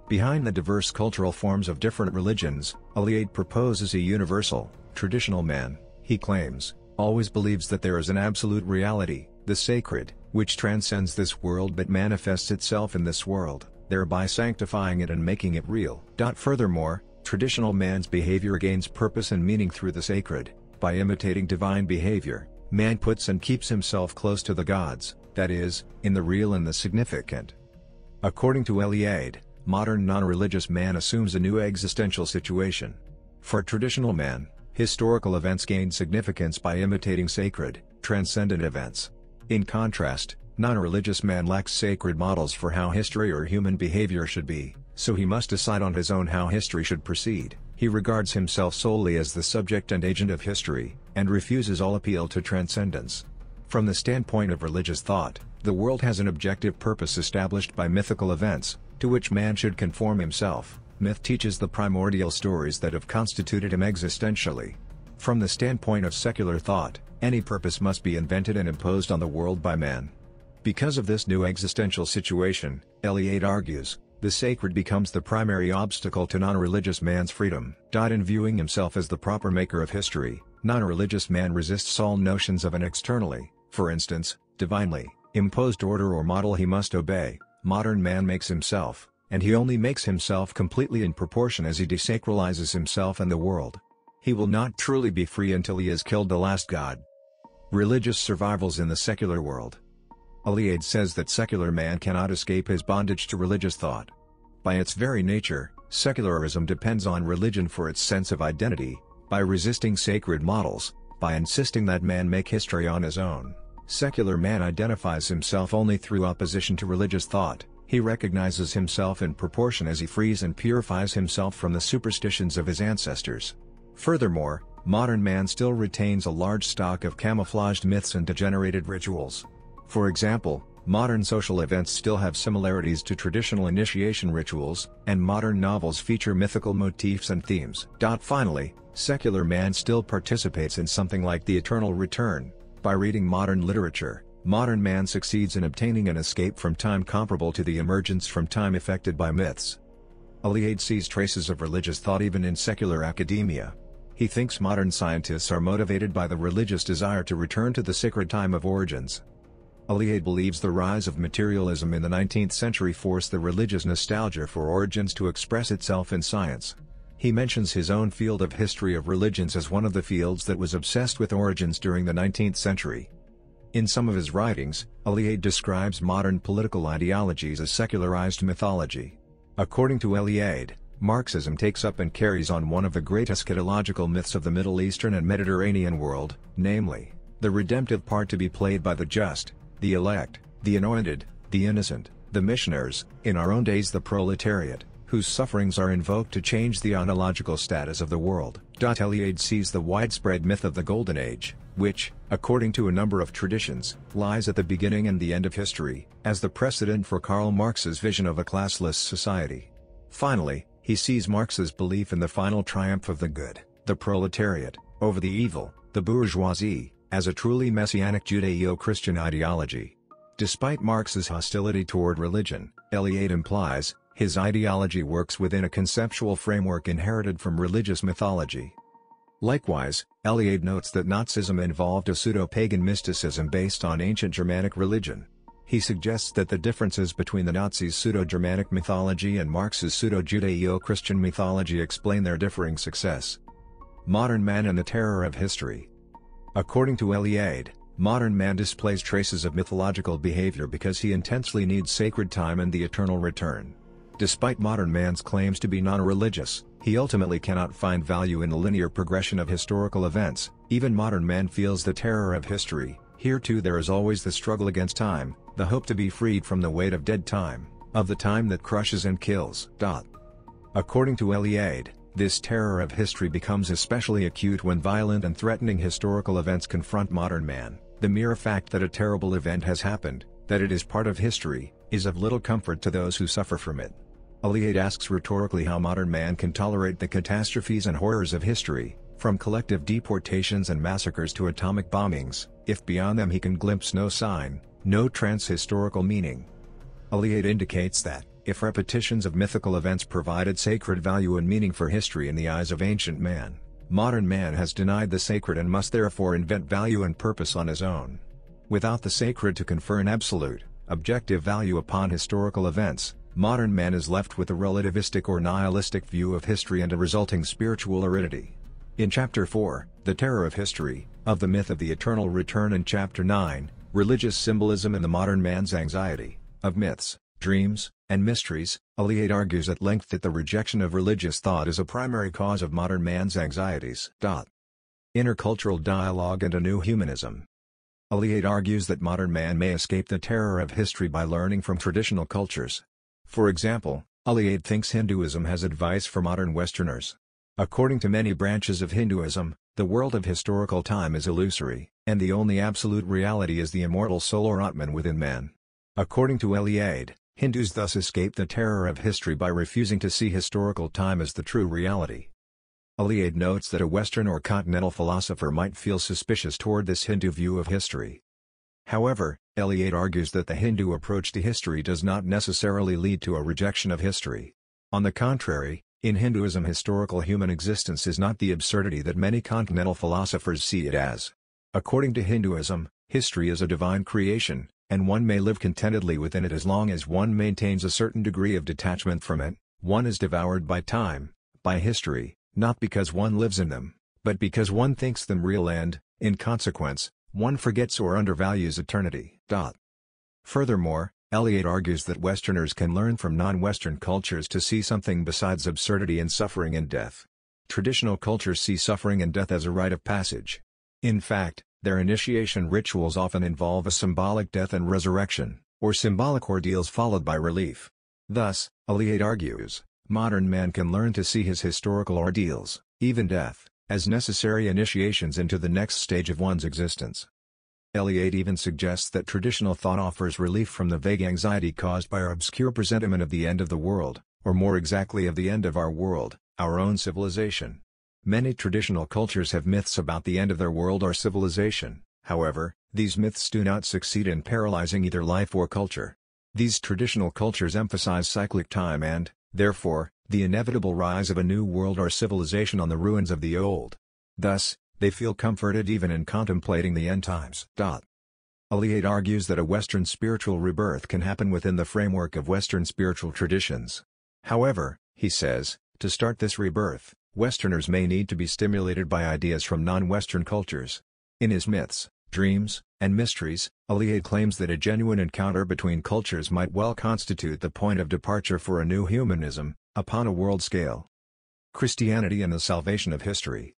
Behind the diverse cultural forms of different religions, Eliade proposes a universal, traditional man, he claims, always believes that there is an absolute reality, the sacred, which transcends this world but manifests itself in this world, thereby sanctifying it and making it real. Furthermore, traditional man's behavior gains purpose and meaning through the sacred. By imitating divine behavior, man puts and keeps himself close to the gods, that is, in the real and the significant. According to Eliade, modern non-religious man assumes a new existential situation. For traditional man, historical events gain significance by imitating sacred, transcendent events. In contrast, non-religious man lacks sacred models for how history or human behavior should be, so he must decide on his own how history should proceed. He regards himself solely as the subject and agent of history, and refuses all appeal to transcendence. From the standpoint of religious thought, the world has an objective purpose established by mythical events, to which man should conform himself. Myth teaches the primordial stories that have constituted him existentially. From the standpoint of secular thought, any purpose must be invented and imposed on the world by man. Because of this new existential situation, Eliade argues, the sacred becomes the primary obstacle to non-religious man's freedom. In viewing himself as the proper maker of history, non-religious man resists all notions of an externally, for instance, divinely, imposed order or model he must obey. Modern man makes himself, and he only makes himself completely in proportion as he desacralizes himself and the world. He will not truly be free until he has killed the last god. Religious survivals in the secular world. Eliade says that secular man cannot escape his bondage to religious thought. By its very nature, secularism depends on religion for its sense of identity, by resisting sacred models, by insisting that man make history on his own. Secular man identifies himself only through opposition to religious thought. He recognizes himself in proportion as he frees and purifies himself from the superstitions of his ancestors. Furthermore, modern man still retains a large stock of camouflaged myths and degenerated rituals. For example, modern social events still have similarities to traditional initiation rituals, and modern novels feature mythical motifs and themes. Finally, secular man still participates in something like the eternal return. By reading modern literature, modern man succeeds in obtaining an escape from time comparable to the emergence from time effected by myths. Eliade sees traces of religious thought even in secular academia. He thinks modern scientists are motivated by the religious desire to return to the sacred time of origins. Eliade believes the rise of materialism in the 19th century forced the religious nostalgia for origins to express itself in science. He mentions his own field of history of religions as one of the fields that was obsessed with origins during the 19th century. In some of his writings, Eliade describes modern political ideologies as secularized mythology. According to Eliade, Marxism takes up and carries on one of the great eschatological myths of the Middle Eastern and Mediterranean world, namely, the redemptive part to be played by the just, the elect, the anointed, the innocent, the missioners, in our own days the proletariat, whose sufferings are invoked to change the ontological status of the world. Eliade sees the widespread myth of the Golden Age, which, according to a number of traditions, lies at the beginning and the end of history, as the precedent for Karl Marx's vision of a classless society. Finally, he sees Marx's belief in the final triumph of the good, the proletariat, over the evil, the bourgeoisie, as a truly messianic Judeo-Christian ideology. Despite Marx's hostility toward religion, Eliade implies, his ideology works within a conceptual framework inherited from religious mythology. Likewise, Eliade notes that Nazism involved a pseudo-pagan mysticism based on ancient Germanic religion. He suggests that the differences between the Nazis' pseudo-Germanic mythology and Marx's pseudo-Judeo-Christian mythology explain their differing success. Modern man and the terror of history. According to Eliade, modern man displays traces of mythological behavior because he intensely needs sacred time and the eternal return. Despite modern man's claims to be non-religious, he ultimately cannot find value in the linear progression of historical events. Even modern man feels the terror of history. Here too there is always the struggle against time, the hope to be freed from the weight of dead time, of the time that crushes and kills. According to Eliade, this terror of history becomes especially acute when violent and threatening historical events confront modern man. The mere fact that a terrible event has happened, that it is part of history, is of little comfort to those who suffer from it. Eliade asks rhetorically how modern man can tolerate the catastrophes and horrors of history, from collective deportations and massacres to atomic bombings, if beyond them he can glimpse no sign, no trans-historical meaning. Eliade indicates that, if repetitions of mythical events provided sacred value and meaning for history in the eyes of ancient man, modern man has denied the sacred and must therefore invent value and purpose on his own. Without the sacred to confer an absolute, objective value upon historical events, modern man is left with a relativistic or nihilistic view of history and a resulting spiritual aridity. In Chapter 4, The Terror of History, of the Myth of the Eternal Return, and Chapter 9, Religious Symbolism and the Modern Man's Anxiety, of Myths, Dreams, and Mysteries, Eliade argues at length that the rejection of religious thought is a primary cause of modern man's anxieties. Intercultural dialogue and a new humanism. Eliade argues that modern man may escape the terror of history by learning from traditional cultures. For example, Eliade thinks Hinduism has advice for modern Westerners. According to many branches of Hinduism, The world of historical time is illusory, and the only absolute reality is the immortal soul or Atman within man. According to Eliade, Hindus thus escape the terror of history by refusing to see historical time as the true reality. Eliade notes that a Western or continental philosopher might feel suspicious toward this Hindu view of history. However, Eliade argues that the Hindu approach to history does not necessarily lead to a rejection of history. On the contrary, in Hinduism historical human existence is not the absurdity that many continental philosophers see it as. According to Hinduism, history is a divine creation, and one may live contentedly within it as long as one maintains a certain degree of detachment from it. One is devoured by time, by history, not because one lives in them, but because one thinks them real and, in consequence, one forgets or undervalues eternity. Furthermore, Eliade argues that Westerners can learn from non-Western cultures to see something besides absurdity in suffering and death. Traditional cultures see suffering and death as a rite of passage. In fact, their initiation rituals often involve a symbolic death and resurrection, or symbolic ordeals followed by relief. Thus, Eliade argues, modern man can learn to see his historical ordeals, even death, as necessary initiations into the next stage of one's existence. Eliade even suggests that traditional thought offers relief from the vague anxiety caused by our obscure presentiment of the end of the world, or more exactly of the end of our world, our own civilization. Many traditional cultures have myths about the end of their world or civilization. However, these myths do not succeed in paralyzing either life or culture. These traditional cultures emphasize cyclic time and, therefore, the inevitable rise of a new world or civilization on the ruins of the old. Thus, they feel comforted even in contemplating the end times. Eliade argues that a Western spiritual rebirth can happen within the framework of Western spiritual traditions. However, he says, to start this rebirth, Westerners may need to be stimulated by ideas from non-Western cultures. In his myths, dreams, and mysteries, Eliade claims that a genuine encounter between cultures might well constitute the point of departure for a new humanism, upon a world scale. Christianity and the salvation of history.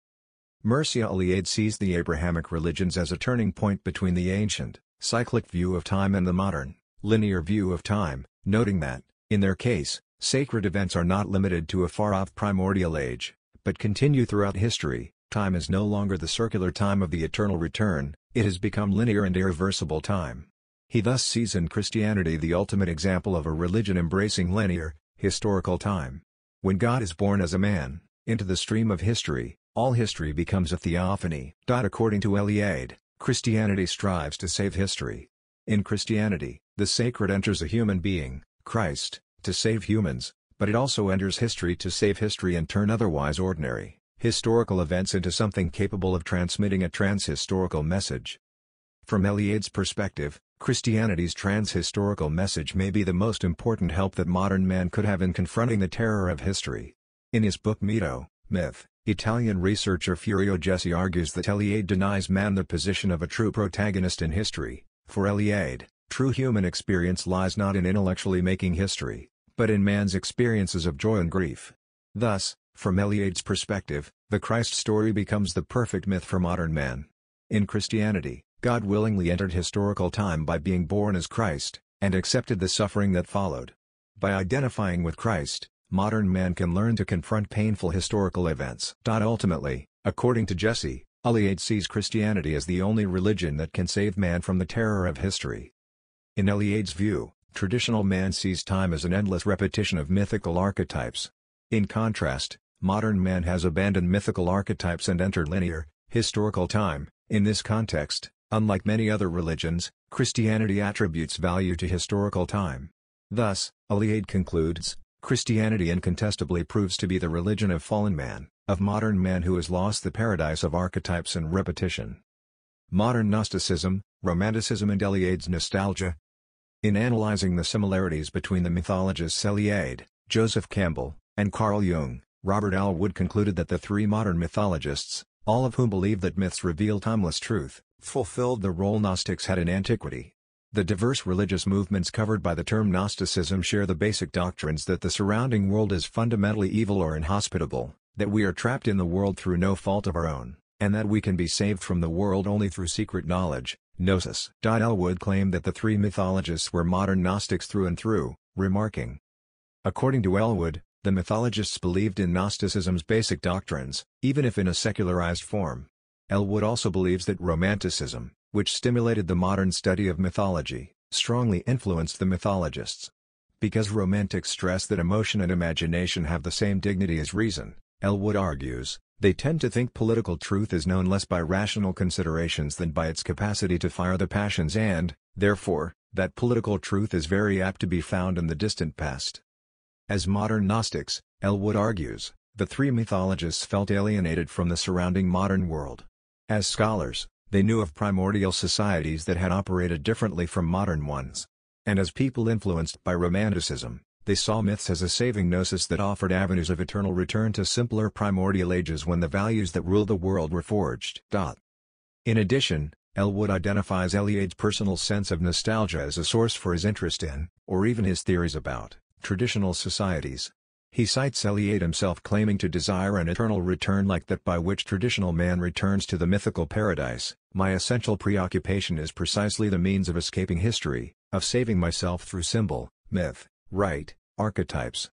Mircea Eliade sees the Abrahamic religions as a turning point between the ancient, cyclic view of time and the modern, linear view of time, noting that, in their case, sacred events are not limited to a far-off primordial age, but continue throughout history. Time is no longer the circular time of the eternal return, it has become linear and irreversible time. He thus sees in Christianity the ultimate example of a religion embracing linear, historical time. When God is born as a man, into the stream of history, all history becomes a theophany. According to Eliade, Christianity strives to save history. In Christianity, the sacred enters a human being, Christ, to save humans, but it also enters history to save history and turn otherwise ordinary, historical events into something capable of transmitting a trans-historical message. From Eliade's perspective, Christianity's trans-historical message may be the most important help that modern man could have in confronting the terror of history. In his book Mito, Myth, Italian researcher Furio Gessi argues that Eliade denies man the position of a true protagonist in history. For Eliade, true human experience lies not in intellectually making history, but in man's experiences of joy and grief. Thus, from Eliade's perspective, the Christ story becomes the perfect myth for modern man. In Christianity, God willingly entered historical time by being born as Christ, and accepted the suffering that followed. By identifying with Christ, modern man can learn to confront painful historical events. Ultimately, according to Gessi, Eliade sees Christianity as the only religion that can save man from the terror of history. In Eliade's view, traditional man sees time as an endless repetition of mythical archetypes. In contrast, modern man has abandoned mythical archetypes and entered linear, historical time. In this context, unlike many other religions, Christianity attributes value to historical time. Thus, Eliade concludes, Christianity incontestably proves to be the religion of fallen man, of modern man who has lost the paradise of archetypes and repetition. Modern Gnosticism, Romanticism and Eliade's nostalgia. In analyzing the similarities between the mythologists Eliade, Joseph Campbell, and Carl Jung, Robert Elwood concluded that the three modern mythologists, all of whom believe that myths reveal timeless truth, fulfilled the role Gnostics had in antiquity. The diverse religious movements covered by the term Gnosticism share the basic doctrines that the surrounding world is fundamentally evil or inhospitable, that we are trapped in the world through no fault of our own, and that we can be saved from the world only through secret knowledge, gnosis. Elwood claimed that the three mythologists were modern Gnostics through and through, remarking, according to Elwood, The mythologists believed in Gnosticism's basic doctrines, even if in a secularized form. Eliade also believes that Romanticism, which stimulated the modern study of mythology, strongly influenced the mythologists. Because Romantics stress that emotion and imagination have the same dignity as reason, Eliade argues, they tend to think political truth is known less by rational considerations than by its capacity to fire the passions and, therefore, that political truth is very apt to be found in the distant past. As modern Gnostics, Eliade argues, the three mythologists felt alienated from the surrounding modern world. As scholars, they knew of primordial societies that had operated differently from modern ones. And as people influenced by Romanticism, they saw myths as a saving gnosis that offered avenues of eternal return to simpler primordial ages when the values that ruled the world were forged. In addition, Eliade identifies Eliade's personal sense of nostalgia as a source for his interest in, or even his theories about, traditional societies. He cites Eliade himself claiming to desire an eternal return like that by which traditional man returns to the mythical paradise. My essential preoccupation is precisely the means of escaping history, of saving myself through symbol, myth, rite, archetypes.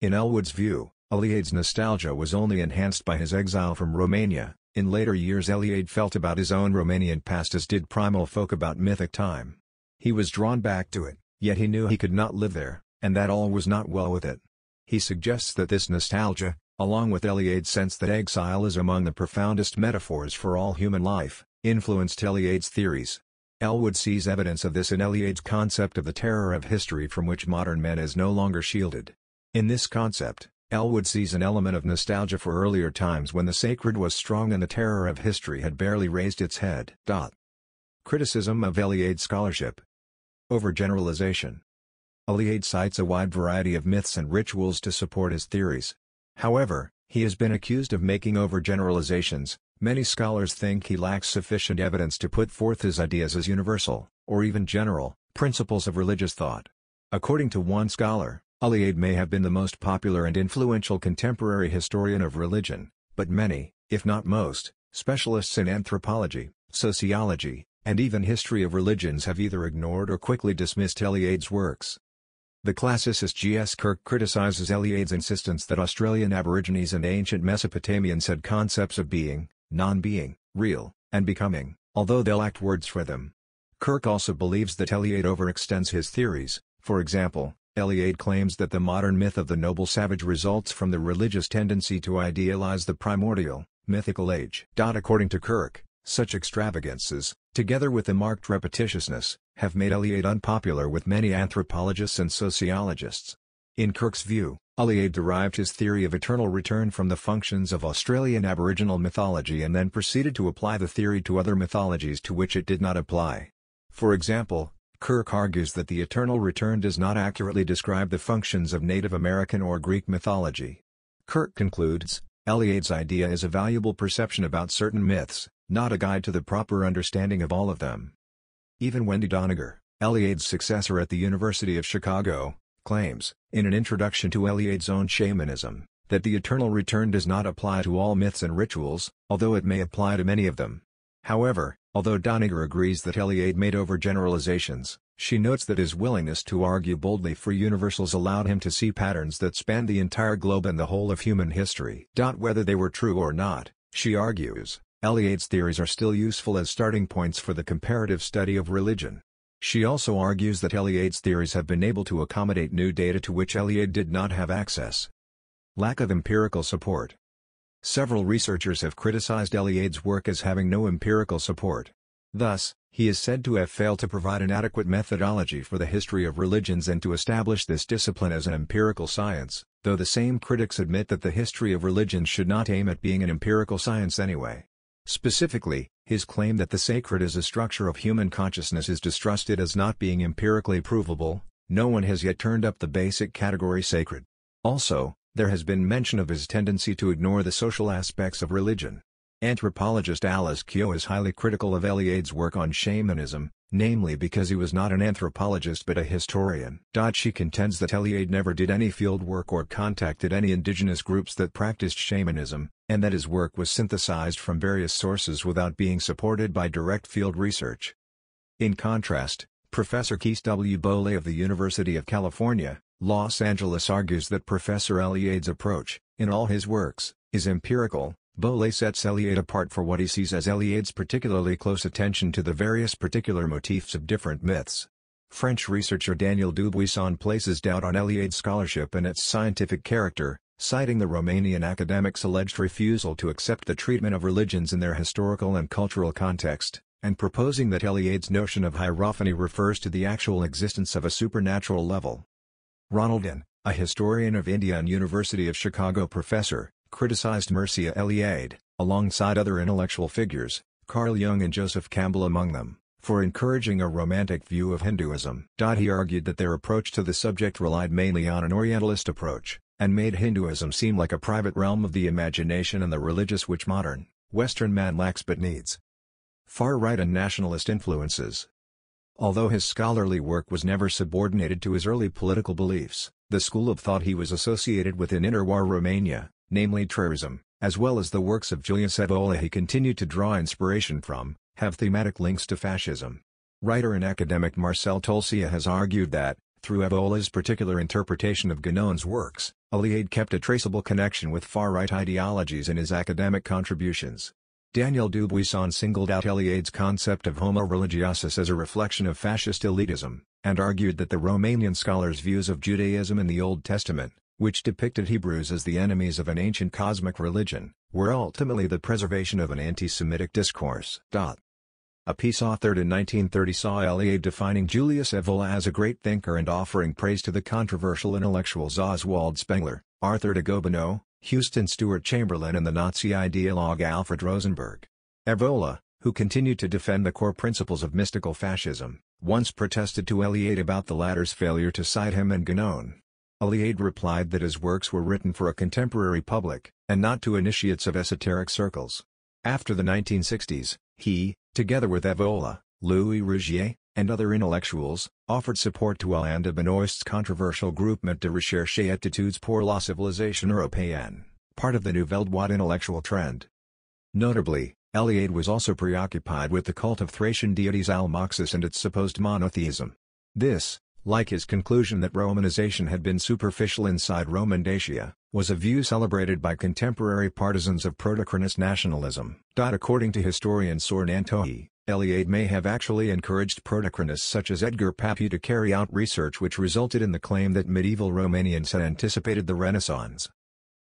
In Eliade's view, Eliade's nostalgia was only enhanced by his exile from Romania. In later years Eliade felt about his own Romanian past as did primal folk about mythic time. He was drawn back to it, yet he knew he could not live there, and that all was not well with it. He suggests that this nostalgia, along with Eliade's sense that exile is among the profoundest metaphors for all human life, influenced Eliade's theories. Eliade sees evidence of this in Eliade's concept of the terror of history from which modern man is no longer shielded. In this concept, Eliade sees an element of nostalgia for earlier times when the sacred was strong and the terror of history had barely raised its head. Criticism of Eliade's scholarship. Overgeneralization. Eliade cites a wide variety of myths and rituals to support his theories. However, he has been accused of making overgeneralizations. Many scholars think he lacks sufficient evidence to put forth his ideas as universal, or even general, principles of religious thought. According to one scholar, Eliade may have been the most popular and influential contemporary historian of religion, but many, if not most, specialists in anthropology, sociology, and even history of religions have either ignored or quickly dismissed Eliade's works. The classicist G.S. Kirk criticizes Eliade's insistence that Australian Aborigines and ancient Mesopotamians had concepts of being, non-being, real, and becoming, although they lacked words for them. Kirk also believes that Eliade overextends his theories. For example, Eliade claims that the modern myth of the noble savage results from the religious tendency to idealize the primordial, mythical age. According to Kirk, such extravagances, together with the marked repetitiousness, have made Eliade unpopular with many anthropologists and sociologists. In Kirk's view, Eliade derived his theory of eternal return from the functions of Australian Aboriginal mythology and then proceeded to apply the theory to other mythologies to which it did not apply. For example, Kirk argues that the eternal return does not accurately describe the functions of Native American or Greek mythology. Kirk concludes, Eliade's idea is a valuable perception about certain myths, not a guide to the proper understanding of all of them. Even Wendy Doniger, Eliade's successor at the University of Chicago, claims, in an introduction to Eliade's own Shamanism, that the eternal return does not apply to all myths and rituals, although it may apply to many of them. However, although Doniger agrees that Eliade made overgeneralizations, she notes that his willingness to argue boldly for universals allowed him to see patterns that spanned the entire globe and the whole of human history. Whether they were true or not, she argues, Eliade's theories are still useful as starting points for the comparative study of religion. She also argues that Eliade's theories have been able to accommodate new data to which Eliade did not have access. Lack of empirical support. Several researchers have criticized Eliade's work as having no empirical support. Thus, he is said to have failed to provide an adequate methodology for the history of religions and to establish this discipline as an empirical science, though the same critics admit that the history of religions should not aim at being an empirical science anyway. Specifically, his claim that the sacred is a structure of human consciousness is distrusted as not being empirically provable. No one has yet turned up the basic category sacred. Also, there has been mention of his tendency to ignore the social aspects of religion. Anthropologist Alice Keogh is highly critical of Eliade's work on shamanism, namely because he was not an anthropologist but a historian. She contends that Eliade never did any field work or contacted any indigenous groups that practiced shamanism, and that his work was synthesized from various sources without being supported by direct field research. In contrast, Professor Keith W. Boley of the University of California, Los Angeles argues that Professor Eliade's approach, in all his works, is empirical. Bolle sets Eliade apart for what he sees as Eliade's particularly close attention to the various particular motifs of different myths. French researcher Daniel Dubuisson places doubt on Eliade's scholarship and its scientific character, citing the Romanian academic's alleged refusal to accept the treatment of religions in their historical and cultural context, and proposing that Eliade's notion of hierophany refers to the actual existence of a supernatural level. Ronald N., a historian of India and University of Chicago professor, criticized Mircea Eliade, alongside other intellectual figures, Carl Jung and Joseph Campbell among them, for encouraging a romantic view of Hinduism. He argued that their approach to the subject relied mainly on an Orientalist approach, and made Hinduism seem like a private realm of the imagination and the religious which modern, Western man lacks but needs. Far-right and nationalist influences. Although his scholarly work was never subordinated to his early political beliefs, the school of thought he was associated with in interwar Romania, namely Traorism, as well as the works of Julius Evola he continued to draw inspiration from, have thematic links to fascism. Writer and academic Marcel Tolsia has argued that, through Evola's particular interpretation of Guénon's works, Eliade kept a traceable connection with far-right ideologies in his academic contributions. Daniel Dubuisson singled out Eliade's concept of homo religiosus as a reflection of fascist elitism, and argued that the Romanian scholar's views of Judaism in the Old Testament, which depicted Hebrews as the enemies of an ancient cosmic religion, were ultimately the preservation of an anti-Semitic discourse. A piece authored in 1930 saw Eliade defining Julius Evola as a great thinker and offering praise to the controversial intellectuals Oswald Spengler, Arthur de Gobineau, Houston Stewart Chamberlain and the Nazi ideologue Alfred Rosenberg. Evola, who continued to defend the core principles of mystical fascism, once protested to Eliade about the latter's failure to cite him and Guénon. Eliade replied that his works were written for a contemporary public, and not to initiates of esoteric circles. After the 1960s, he, together with Evola, Louis Rougier, and other intellectuals, offered support to Alain de Benoist's controversial groupement de recherche études pour la civilisation européenne, part of the Nouvelle Droite intellectual trend. Notably, Eliade was also preoccupied with the cult of Thracian deities Al-Moxis and its supposed monotheism. This, like his conclusion that Romanization had been superficial inside Roman Dacia, was a view celebrated by contemporary partisans of protochronist nationalism. According to historian Soren Antohi, Eliade may have actually encouraged protochronists such as Edgar Papu to carry out research which resulted in the claim that medieval Romanians had anticipated the Renaissance.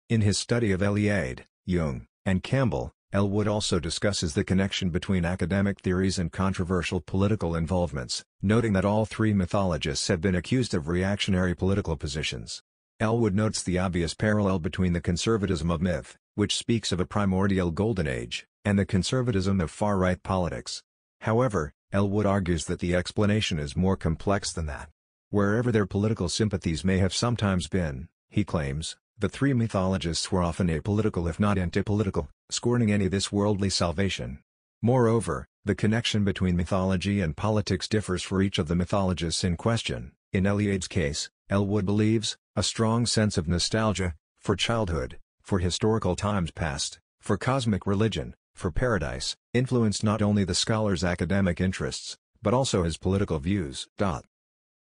In his study of Eliade, Jung, and Campbell, Elwood also discusses the connection between academic theories and controversial political involvements, noting that all three mythologists have been accused of reactionary political positions. Elwood notes the obvious parallel between the conservatism of myth, which speaks of a primordial golden age, and the conservatism of far-right politics. However, Elwood argues that the explanation is more complex than that. Wherever their political sympathies may have sometimes been, he claims, the three mythologists were often apolitical if not antipolitical, scorning any this worldly salvation. Moreover, the connection between mythology and politics differs for each of the mythologists in question. In Eliade's case, Elwood believes, a strong sense of nostalgia, for childhood, for historical times past, for cosmic religion, for paradise, influenced not only the scholar's academic interests, but also his political views.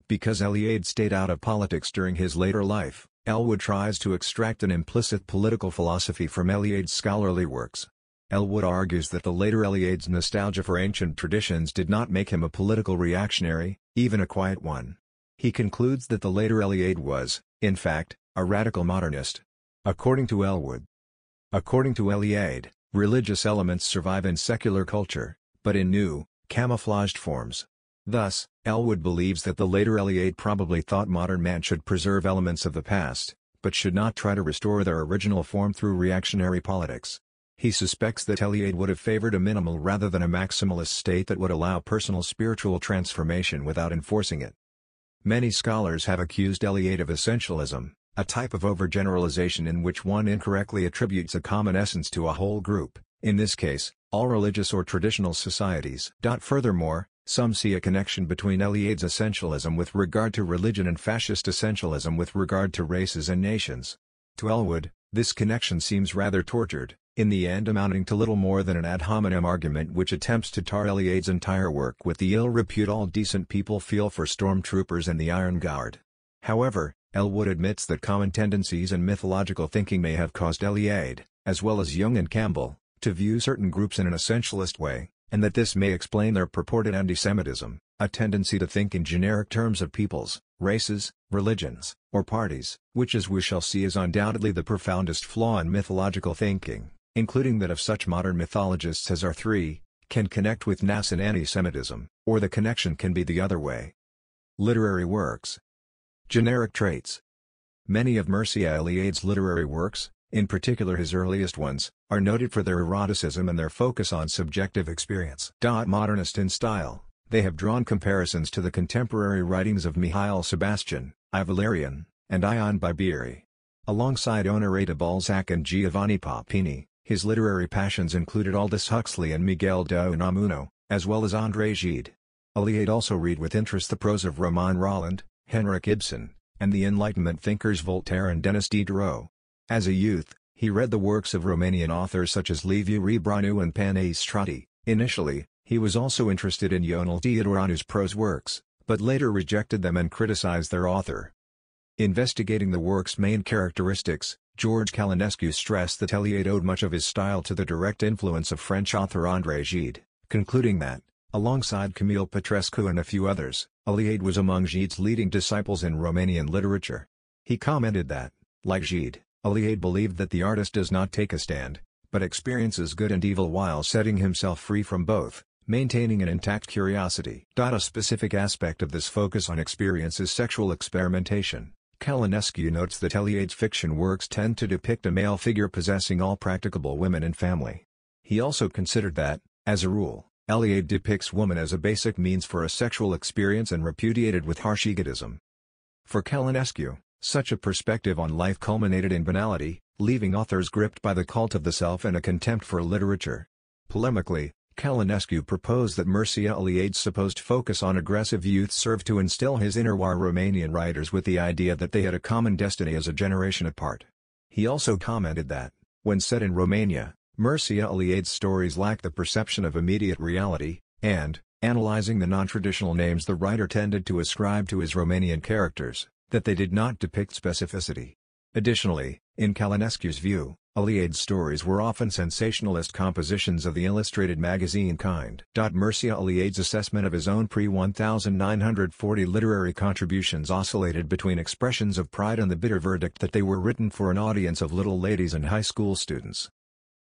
Because Eliade stayed out of politics during his later life, Elwood tries to extract an implicit political philosophy from Eliade's scholarly works. Elwood argues that the later Eliade's nostalgia for ancient traditions did not make him a political reactionary, even a quiet one. He concludes that the later Eliade was, in fact, a radical modernist. According to Eliade, religious elements survive in secular culture, but in new, camouflaged forms. Thus, Elwood believes that the later Eliade probably thought modern man should preserve elements of the past, but should not try to restore their original form through reactionary politics. He suspects that Eliade would have favored a minimal rather than a maximalist state that would allow personal spiritual transformation without enforcing it. Many scholars have accused Eliade of essentialism, a type of overgeneralization in which one incorrectly attributes a common essence to a whole group, in this case, all religious or traditional societies. Furthermore, some see a connection between Eliade's essentialism with regard to religion and fascist essentialism with regard to races and nations. To Elwood, this connection seems rather tortured, in the end amounting to little more than an ad hominem argument which attempts to tar Eliade's entire work with the ill repute all decent people feel for stormtroopers and the Iron Guard. However, Elwood admits that common tendencies and mythological thinking may have caused Eliade, as well as Jung and Campbell, to view certain groups in an essentialist way, and that this may explain their purported antisemitism, a tendency to think in generic terms of peoples, races, religions, or parties, which as we shall see is undoubtedly the profoundest flaw in mythological thinking, including that of such modern mythologists as R3, can connect with nascent anti-Semitism, or the connection can be the other way. Literary works. Generic traits. Many of Mircea Eliade's literary works, in particular his earliest ones, are noted for their eroticism and their focus on subjective experience. Modernist in style, they have drawn comparisons to the contemporary writings of Mihail Sebastian, I. Valerian, and Ion Biberi. Alongside Honoré de Balzac and Giovanni Papini, his literary passions included Aldous Huxley and Miguel de Unamuno, as well as André Gide. Eliade also read with interest the prose of Romain Rolland, Henrik Ibsen, and the Enlightenment thinkers Voltaire and Denis Diderot. As a youth, he read the works of Romanian authors such as Liviu Rebreanu and Panay Strati. Initially, he was also interested in Ionel Teodoranu's prose works, but later rejected them and criticized their author. Investigating the work's main characteristics, George Călinescu stressed that Eliade owed much of his style to the direct influence of French author André Gide, concluding that, alongside Camille Petrescu and a few others, Eliade was among Gide's leading disciples in Romanian literature. He commented that, like Gide, Eliade believed that the artist does not take a stand, but experiences good and evil while setting himself free from both, maintaining an intact curiosity. A specific aspect of this focus on experience is sexual experimentation. Călinescu notes that Eliade's fiction works tend to depict a male figure possessing all practicable women and family. He also considered that, as a rule, Eliade depicts woman as a basic means for a sexual experience and repudiated with harsh egotism. For Călinescu, such a perspective on life culminated in banality, leaving authors gripped by the cult of the self and a contempt for literature. Polemically, Călinescu proposed that Mircea Eliade's supposed focus on aggressive youth served to instill his inner war Romanian writers with the idea that they had a common destiny as a generation apart. He also commented that, when set in Romania, Mircea Eliade's stories lacked the perception of immediate reality, and, analyzing the non-traditional names the writer tended to ascribe to his Romanian characters, that they did not depict specificity. Additionally, in Călinescu's view, Eliade's stories were often sensationalist compositions of the illustrated magazine kind. Mircea Eliade's assessment of his own pre-1940 literary contributions oscillated between expressions of pride and the bitter verdict that they were written for an audience of little ladies and high school students.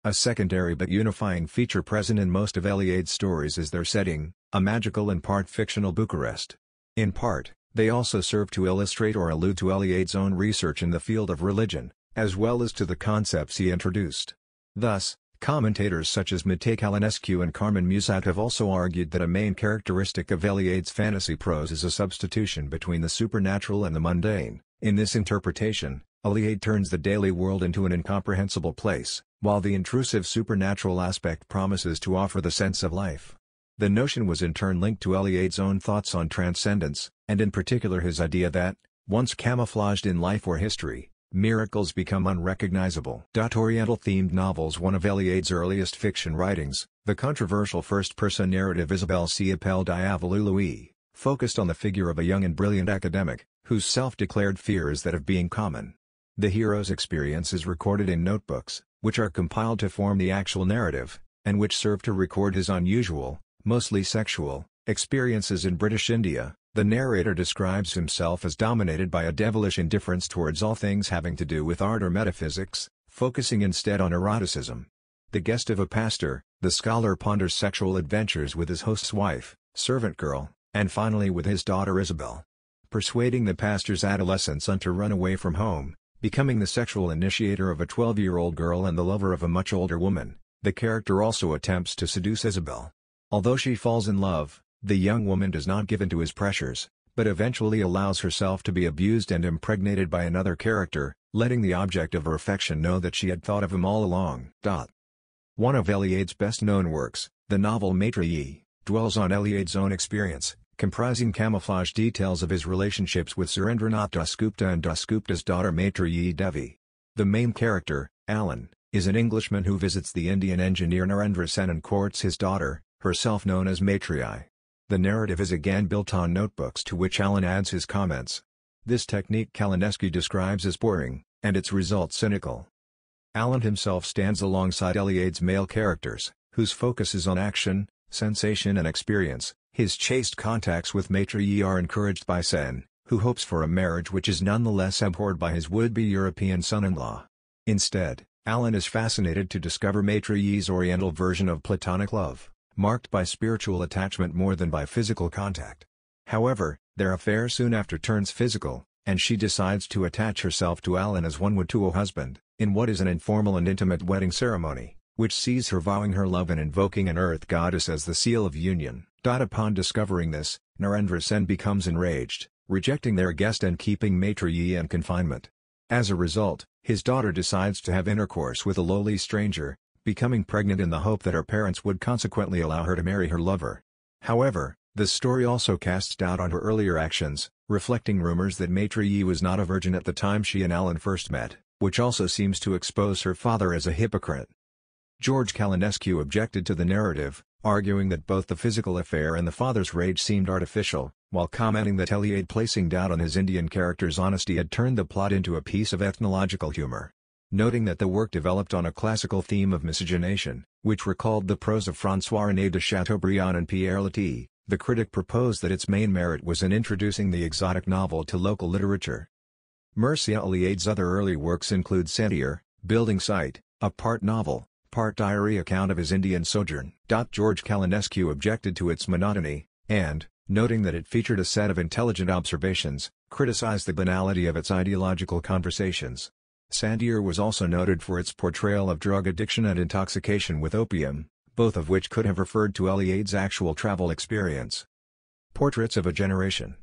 A secondary but unifying feature present in most of Eliade's stories is their setting, a magical and part fictional Bucharest. In part, they also serve to illustrate or allude to Eliade's own research in the field of religion, as well as to the concepts he introduced. Thus, commentators such as Matei Călinescu and Carmen Musat have also argued that a main characteristic of Eliade's fantasy prose is a substitution between the supernatural and the mundane. In this interpretation, Eliade turns the daily world into an incomprehensible place, while the intrusive supernatural aspect promises to offer the sense of life. The notion was in turn linked to Eliade's own thoughts on transcendence, and in particular his idea that, once camouflaged in life or history, miracles become unrecognizable. Oriental-Themed Novels. One of Eliade's earliest fiction writings, the controversial first-person narrative Isabelle s'appelle Diavolului, focused on the figure of a young and brilliant academic, whose self-declared fear is that of being common. The hero's experience is recorded in notebooks, which are compiled to form the actual narrative, and which serve to record his unusual, mostly sexual, experiences in British India. The narrator describes himself as dominated by a devilish indifference towards all things having to do with art or metaphysics, focusing instead on eroticism. The guest of a pastor, the scholar ponders sexual adventures with his host's wife, servant girl, and finally with his daughter Isabel. Persuading the pastor's adolescent son to run away from home, becoming the sexual initiator of a 12-year-old girl and the lover of a much older woman, the character also attempts to seduce Isabel. Although she falls in love, the young woman does not give in to his pressures, but eventually allows herself to be abused and impregnated by another character, letting the object of her affection know that she had thought of him all along. One of Eliade's best-known works, the novel Maitreyi, dwells on Eliade's own experience, comprising camouflage details of his relationships with Surendranath Dasgupta and Dasgupta's daughter Maitreyi Devi. The main character, Alan, is an Englishman who visits the Indian engineer Narendra Sen and courts his daughter, herself known as Maitreyi. The narrative is again built on notebooks to which Alan adds his comments. This technique Calinescu describes as boring, and its results cynical. Alan himself stands alongside Eliade's male characters, whose focus is on action, sensation and experience. His chaste contacts with Maitre Yi are encouraged by Sen, who hopes for a marriage which is nonetheless abhorred by his would-be European son-in-law. Instead, Alan is fascinated to discover Maitre Yi's Oriental version of platonic love, marked by spiritual attachment more than by physical contact. However, their affair soon after turns physical, and she decides to attach herself to Alan as one would to a husband, in what is an informal and intimate wedding ceremony, which sees her vowing her love and invoking an earth goddess as the seal of union. Upon discovering this, Narendra Sen becomes enraged, rejecting their guest and keeping Maitre Yi in confinement. As a result, his daughter decides to have intercourse with a lowly stranger, becoming pregnant in the hope that her parents would consequently allow her to marry her lover. However, the story also casts doubt on her earlier actions, reflecting rumors that Maitre Yi was not a virgin at the time she and Alan first met, which also seems to expose her father as a hypocrite. George Calinescu objected to the narrative, arguing that both the physical affair and the father's rage seemed artificial, while commenting that Eliade placing doubt on his Indian character's honesty had turned the plot into a piece of ethnological humor. Noting that the work developed on a classical theme of miscegenation, which recalled the prose of François-René de Chateaubriand and Pierre Loti, the critic proposed that its main merit was in introducing the exotic novel to local literature. Mircea Eliade's other early works include Sentier, Building Site, a part novel, part diary account of his Indian sojourn. George Calinescu objected to its monotony, and, noting that it featured a set of intelligent observations, criticized the banality of its ideological conversations. Sentier was also noted for its portrayal of drug addiction and intoxication with opium, both of which could have referred to Eliade's actual travel experience. Portraits of a Generation.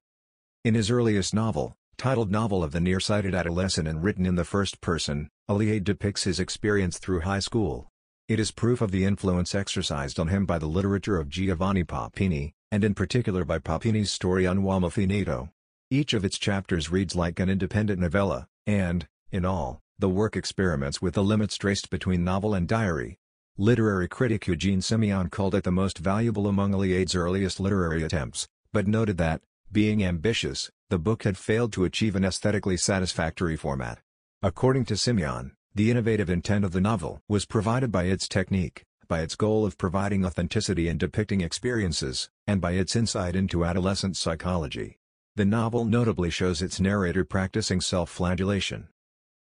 In his earliest novel, titled Novel of the Nearsighted Adolescent and written in the first person, Eliade depicts his experience through high school. It is proof of the influence exercised on him by the literature of Giovanni Papini, and in particular by Papini's story Un Uomo Finito. Each of its chapters reads like an independent novella, and, in all, the work experiments with the limits traced between novel and diary. Literary critic Eugene Simeon called it the most valuable among Eliade's earliest literary attempts, but noted that, being ambitious, the book had failed to achieve an aesthetically satisfactory format. According to Simeon, the innovative intent of the novel was provided by its technique, by its goal of providing authenticity in depicting experiences, and by its insight into adolescent psychology. The novel notably shows its narrator practicing self-flagellation.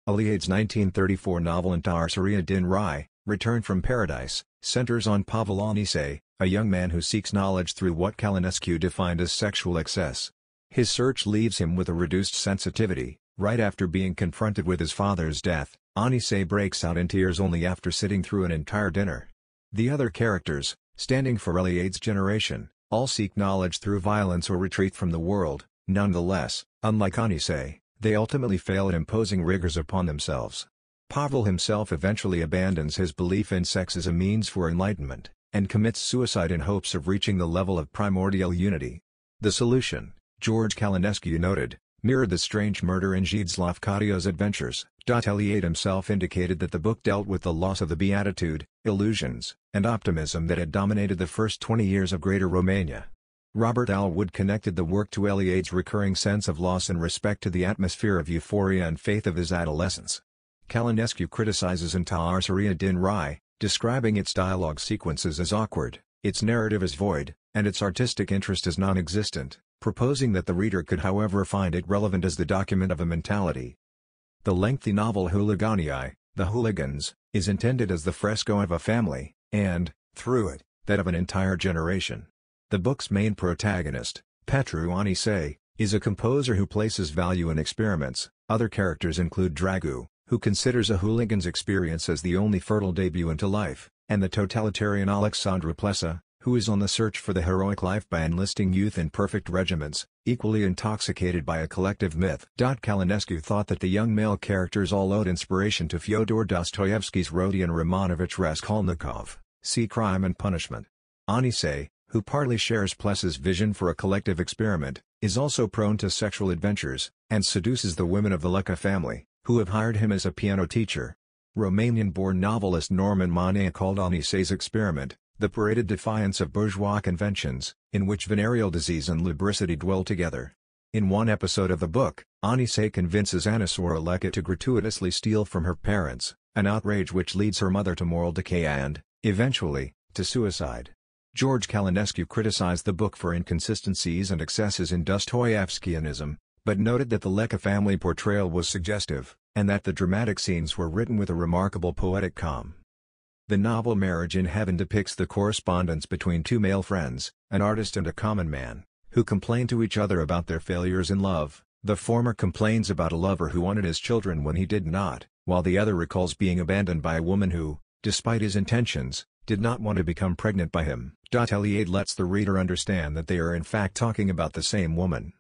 Eliade's 1934 novel Intarsaria din Rai, Return from Paradise, centers on Pavel Onise, a young man who seeks knowledge through what Calinescu defined as sexual excess. His search leaves him with a reduced sensitivity. Right after being confronted with his father's death, Onise breaks out in tears only after sitting through an entire dinner. The other characters, standing for Eliade's generation, all seek knowledge through violence or retreat from the world. Nonetheless, unlike Onise, they ultimately fail at imposing rigors upon themselves. Pavel himself eventually abandons his belief in sex as a means for enlightenment, and commits suicide in hopes of reaching the level of primordial unity. The solution, George Calinescu noted, mirrored the strange murder in Gilles Lafcatio's adventures. Eliade himself indicated that the book dealt with the loss of the beatitude, illusions, and optimism that had dominated the first 20 years of Greater Romania. Robert Alwood connected the work to Eliade's recurring sense of loss in respect to the atmosphere of euphoria and faith of his adolescence. Calinescu criticizes Intarsaria din Rai, describing its dialogue sequences as awkward, its narrative as void, and its artistic interest as non-existent, proposing that the reader could however find it relevant as the document of a mentality. The lengthy novel Hooliganii, The Hooligans, is intended as the fresco of a family, and, through it, that of an entire generation. The book's main protagonist, Petru Onise, is a composer who places value in experiments. Other characters include Dragu, who considers a hooligan's experience as the only fertile debut into life, and the totalitarian Alexandru Plesa, who is on the search for the heroic life by enlisting youth in perfect regiments, equally intoxicated by a collective myth. Calinescu thought that the young male characters all owed inspiration to Fyodor Dostoevsky's Rodion Romanovich Raskolnikov, see Crime and Punishment. Onise, who partly shares Plesa's vision for a collective experiment, is also prone to sexual adventures, and seduces the women of the Leca family, who have hired him as a piano teacher. Romanian-born novelist Norman Manea called Onise's experiment, the paraded defiance of bourgeois conventions, in which venereal disease and lubricity dwell together. In one episode of the book, Anise convinces Anasaur Aleka to gratuitously steal from her parents, an outrage which leads her mother to moral decay and, eventually, to suicide. George Kalinescu criticized the book for inconsistencies and excesses in Dostoevskianism, but noted that the Leka family portrayal was suggestive, and that the dramatic scenes were written with a remarkable poetic calm. The novel Marriage in Heaven depicts the correspondence between two male friends, an artist and a common man, who complain to each other about their failures in love. The former complains about a lover who wanted his children when he did not, while the other recalls being abandoned by a woman who, despite his intentions, did not want to become pregnant by him. Eliade lets the reader understand that they are in fact talking about the same woman.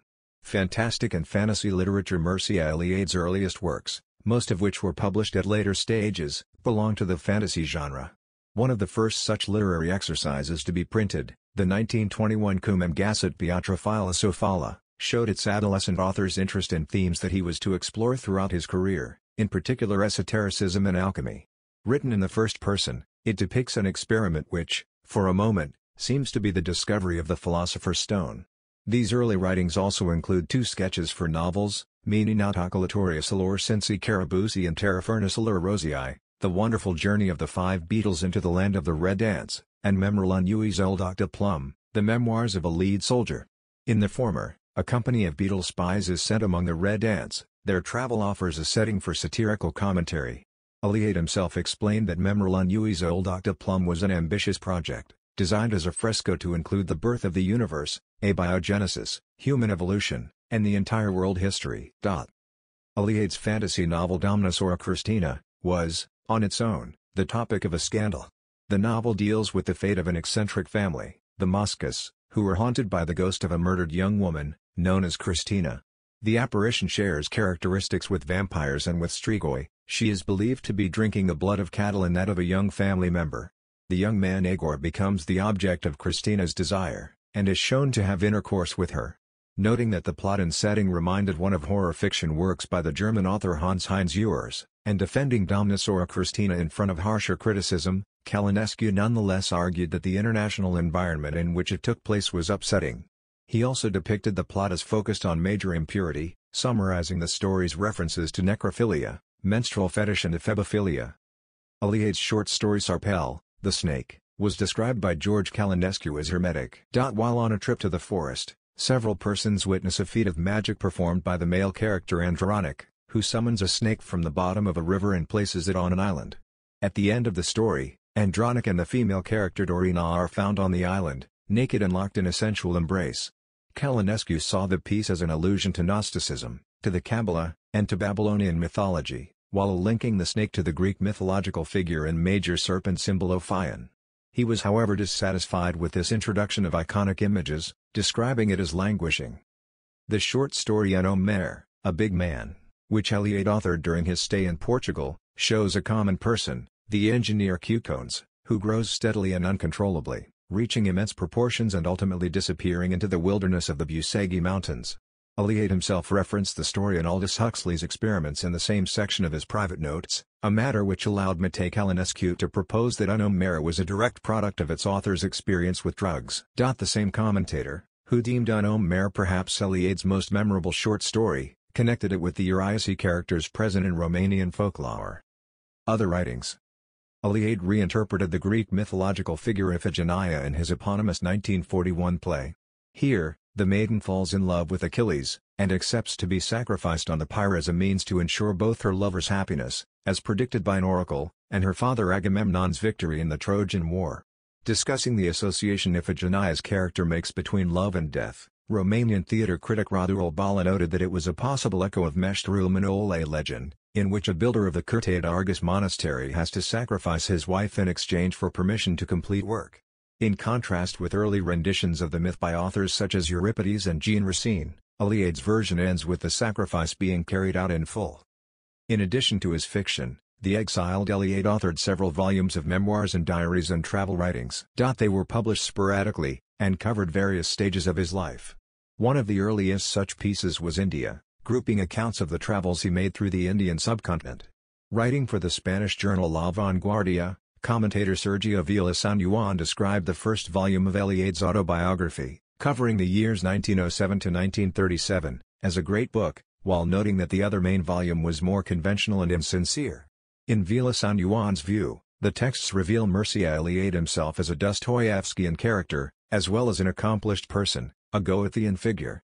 Fantastic and fantasy literature. Mircea Eliade's earliest works, most of which were published at later stages, belong to the fantasy genre. One of the first such literary exercises to be printed, the 1921 Commemorate Beatra Philosophala, showed its adolescent author's interest in themes that he was to explore throughout his career, in particular esotericism and alchemy. Written in the first person, it depicts an experiment which, for a moment, seems to be the discovery of the philosopher's stone. These early writings also include two sketches for novels, Mini Nautoculatorius Allure Sensi Carabusi and Terra Furnace Allure Rosii, The Wonderful Journey of the Five Beatles into the Land of the Red Ants, and Memorul Nuis Old Octa Plum, The Memoirs of a Lead Soldier. In the former, a company of beetle spies is sent among the Red Ants. Their travel offers a setting for satirical commentary. Eliade himself explained that Memorul Nuis Old Octa Plum was an ambitious project, designed as a fresco to include the birth of the universe, abiogenesis, human evolution, and the entire world history. Eliade's fantasy novel Domnisaura Christina was, on its own, the topic of a scandal. The novel deals with the fate of an eccentric family, the Moscas, who were haunted by the ghost of a murdered young woman, known as Christina. The apparition shares characteristics with vampires and with strigoi. She is believed to be drinking the blood of cattle and that of a young family member. The young man Egor becomes the object of Christina's desire, and is shown to have intercourse with her. Noting that the plot and setting reminded one of horror fiction works by the German author Hans-Heinz Ewers, and defending Domnisaura Christina in front of harsher criticism, Kalinescu nonetheless argued that the international environment in which it took place was upsetting. He also depicted the plot as focused on major impurity, summarizing the story's references to necrophilia, menstrual fetish and ephebophilia. Eliade's short story Sarpel, the Snake, was described by George Kalinescu as hermetic. While on a trip to the forest, several persons witness a feat of magic performed by the male character Andronic, who summons a snake from the bottom of a river and places it on an island. At the end of the story, Andronic and the female character Dorina are found on the island, naked and locked in a sensual embrace. Kalinescu saw the piece as an allusion to Gnosticism, to the Kabbalah, and to Babylonian mythology, while linking the snake to the Greek mythological figure and major serpent Symbolophion. He was however dissatisfied with this introduction of iconic images, describing it as languishing. The short story Un homme mer, a big man, which Eliade authored during his stay in Portugal, shows a common person, the engineer Cucones, who grows steadily and uncontrollably, reaching immense proportions and ultimately disappearing into the wilderness of the Busegi Mountains. Eliade himself referenced the story in Aldous Huxley's Experiments in the same section of his private notes, a matter which allowed Mircea Eliade to propose that Un homme mer was a direct product of its author's experience with drugs. The same commentator, who deemed Un homme mer perhaps Eliade's most memorable short story, connected it with the Uriasy characters present in Romanian folklore. Other writings. Eliade reinterpreted the Greek mythological figure Iphigenia in his eponymous 1941 play. Here, the maiden falls in love with Achilles, and accepts to be sacrificed on the pyre as a means to ensure both her lover's happiness, as predicted by an oracle, and her father Agamemnon's victory in the Trojan War. Discussing the association Iphigenia's character makes between love and death, Romanian theatre critic Radu Bala noted that it was a possible echo of Meșterul Manole legend, in which a builder of the Curtea de Argus monastery has to sacrifice his wife in exchange for permission to complete work. In contrast with early renditions of the myth by authors such as Euripides and Jean Racine, Eliade's version ends with the sacrifice being carried out in full. In addition to his fiction, the exiled Eliade authored several volumes of memoirs and diaries and travel writings. They were published sporadically, and covered various stages of his life. One of the earliest such pieces was India, grouping accounts of the travels he made through the Indian subcontinent. Writing for the Spanish journal La Vanguardia, commentator Sergio Vila San Juan described the first volume of Eliade's autobiography, covering the years 1907 to 1937, as a great book, while noting that the other main volume was more conventional and insincere. In Vila San Juan's view, the texts reveal Mircea Eliade himself as a Dostoevskian character, as well as an accomplished person, a Goethean figure.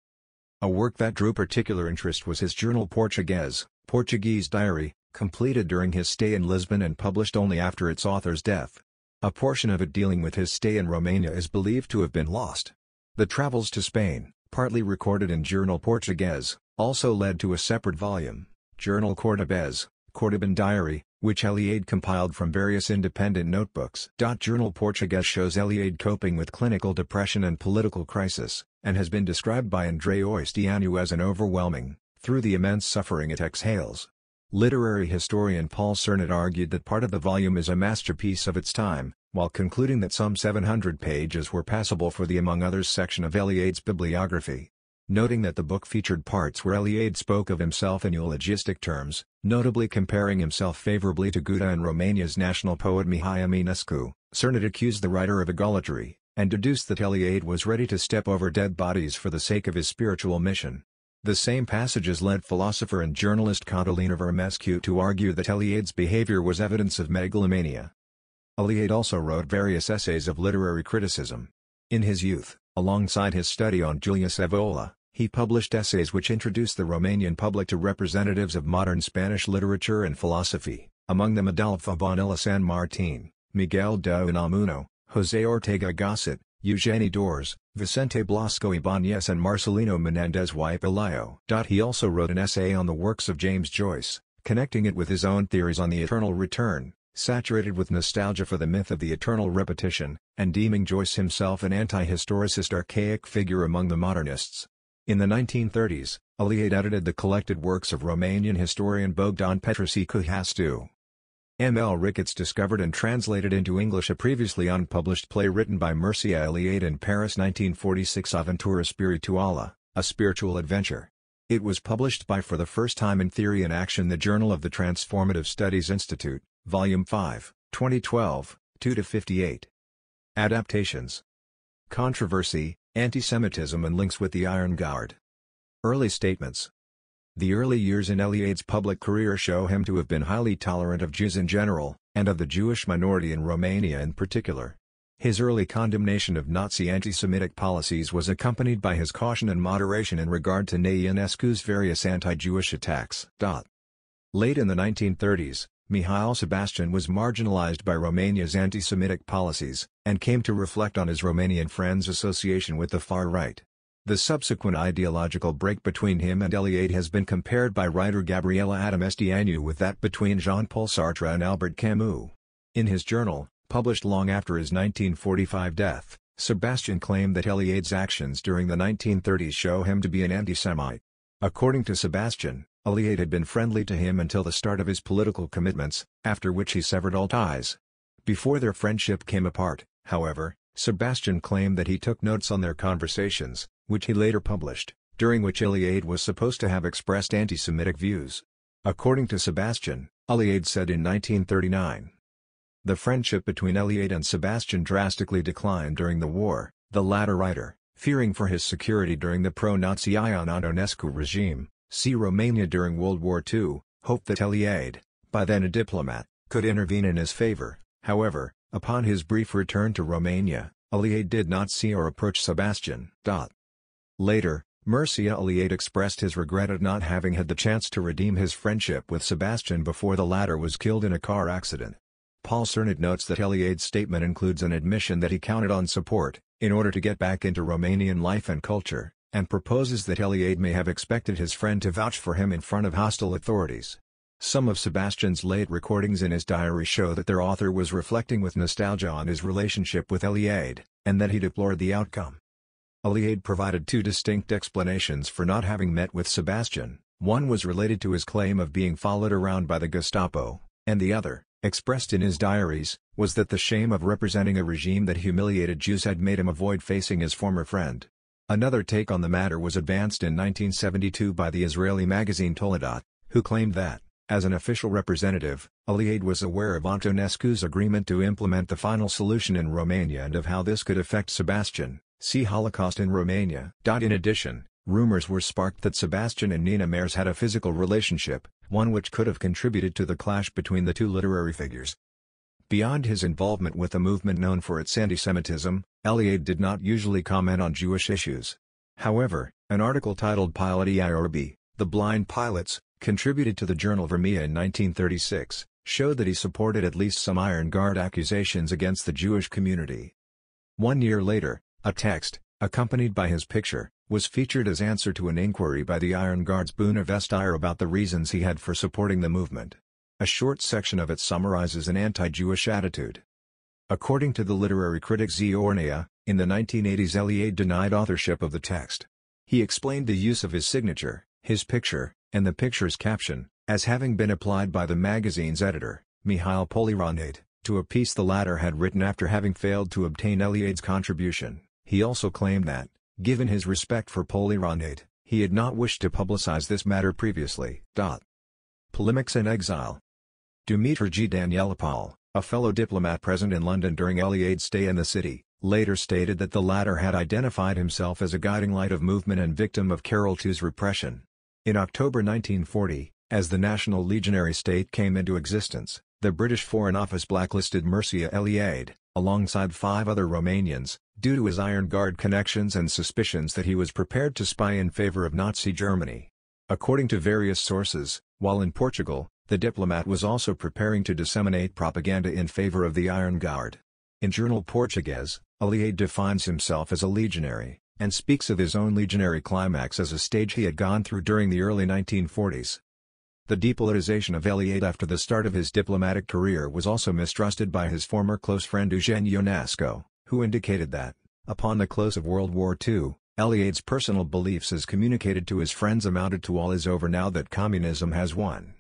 A work that drew particular interest was his journal Portuguese diary, completed during his stay in Lisbon and published only after its author's death. A portion of it dealing with his stay in Romania is believed to have been lost. The travels to Spain, partly recorded in Journal Português, also led to a separate volume, Journal Cordobés, Cordoban Diary, which Eliade compiled from various independent notebooks. Journal Português shows Eliade coping with clinical depression and political crisis, and has been described by André Oistianu as an overwhelming, through the immense suffering it exhales. Literary historian Paul Cernat argued that part of the volume is a masterpiece of its time, while concluding that some 700 pages were passable for the among others section of Eliade's bibliography. Noting that the book featured parts where Eliade spoke of himself in eulogistic terms, notably comparing himself favorably to Goethe and Romania's national poet Mihai Eminescu, Cernat accused the writer of egolatry, and deduced that Eliade was ready to step over dead bodies for the sake of his spiritual mission. The same passages led philosopher and journalist Catalina Vermescu to argue that Eliade's behavior was evidence of megalomania. Eliade also wrote various essays of literary criticism. In his youth, alongside his study on Julius Evola, he published essays which introduced the Romanian public to representatives of modern Spanish literature and philosophy, among them Adolfo Bonilla San Martin, Miguel de Unamuno, José Ortega Gasset, Eugeni Dors, Vicente Blasco Ibáñez and Marcelino Menéndez y Pelayo. He also wrote an essay on the works of James Joyce, connecting it with his own theories on the eternal return, saturated with nostalgia for the myth of the eternal repetition, and deeming Joyce himself an anti-historicist archaic figure among the modernists. In the 1930s, Eliade edited the collected works of Romanian historian Bogdan Petrasicu Hastu. M. L. Ricketts discovered and translated into English a previously unpublished play written by Mircea Eliade in Paris 1946, Aventura Spirituala, a spiritual adventure. It was published by For the First Time in Theory and Action, the Journal of the Transformative Studies Institute, Volume 5, 2012, 2-58. Adaptations. Controversy, Anti-Semitism and links with the Iron Guard. Early statements. The early years in Eliade's public career show him to have been highly tolerant of Jews in general, and of the Jewish minority in Romania in particular. His early condemnation of Nazi anti-Semitic policies was accompanied by his caution and moderation in regard to Ionescu's various anti-Jewish attacks. Late in the 1930s, Mihail Sebastian was marginalized by Romania's anti-Semitic policies, and came to reflect on his Romanian friends' association with the far right. The subsequent ideological break between him and Eliade has been compared by writer Gabriela Adamestianu with that between Jean-Paul Sartre and Albert Camus. In his journal, published long after his 1945 death, Sebastian claimed that Eliade's actions during the 1930s show him to be an anti-Semite. According to Sebastian, Eliade had been friendly to him until the start of his political commitments, after which he severed all ties. Before their friendship came apart, however, Sebastian claimed that he took notes on their conversations, which he later published, during which Eliade was supposed to have expressed anti-Semitic views. According to Sebastian, Eliade said in 1939, "The friendship between Eliade and Sebastian drastically declined during the war. The latter writer, fearing for his security during the pro-Nazi Ion Antonescu regime, see Romania during World War II, hoped that Eliade, by then a diplomat, could intervene in his favor." However, upon his brief return to Romania, Eliade did not see or approach Sebastian. Later, Mircea Eliade expressed his regret at not having had the chance to redeem his friendship with Sebastian before the latter was killed in a car accident. Paul Cernat notes that Eliade's statement includes an admission that he counted on support, in order to get back into Romanian life and culture, and proposes that Eliade may have expected his friend to vouch for him in front of hostile authorities. Some of Sebastian's late recordings in his diary show that their author was reflecting with nostalgia on his relationship with Eliade, and that he deplored the outcome. Eliade provided two distinct explanations for not having met with Sebastian. One was related to his claim of being followed around by the Gestapo, and the other, expressed in his diaries, was that the shame of representing a regime that humiliated Jews had made him avoid facing his former friend. Another take on the matter was advanced in 1972 by the Israeli magazine Toledot, who claimed that, as an official representative, Eliade was aware of Antonescu's agreement to implement the final solution in Romania and of how this could affect Sebastian. See Holocaust in Romania. In addition, Rumors were sparked that Sebastian and Nina Mears had a physical relationship, one which could have contributed to the clash between the two literary figures. Beyond his involvement with a movement known for its antisemitism, Eliade did not usually comment on Jewish issues. However, an article titled Piloti IRB, The Blind Pilots, contributed to the journal Vermia in 1936, showed that he supported at least some Iron Guard accusations against the Jewish community. 1 year later, a text, accompanied by his picture, was featured as answer to an inquiry by the Iron Guard's Buna Vestir about the reasons he had for supporting the movement. A short section of it summarizes an anti-Jewish attitude. According to the literary critic Ziornia, in the 1980s Eliade denied authorship of the text. He explained the use of his signature, his picture, and the picture's caption, as having been applied by the magazine's editor, Mihail Polironid, to a piece the latter had written after having failed to obtain Eliade's contribution. He also claimed that, given his respect for Polironid, he had not wished to publicize this matter previously. Polemics and exile. Dumitru G. Danielopol, a fellow diplomat present in London during Eliade's stay in the city, later stated that the latter had identified himself as a guiding light of movement and victim of Carol II's repression. In October 1940, as the National Legionary State came into existence, the British Foreign Office blacklisted Mircea Eliade, alongside 5 other Romanians, due to his Iron Guard connections and suspicions that he was prepared to spy in favor of Nazi Germany. According to various sources, while in Portugal, the diplomat was also preparing to disseminate propaganda in favor of the Iron Guard. In Journal Português, Eliade defines himself as a legionary, and speaks of his own legionary climax as a stage he had gone through during the early 1940s. The depoliticization of Eliade after the start of his diplomatic career was also mistrusted by his former close friend Eugene Ionesco, who indicated that, upon the close of World War II, Eliade's personal beliefs as communicated to his friends amounted to all is over now that communism has won.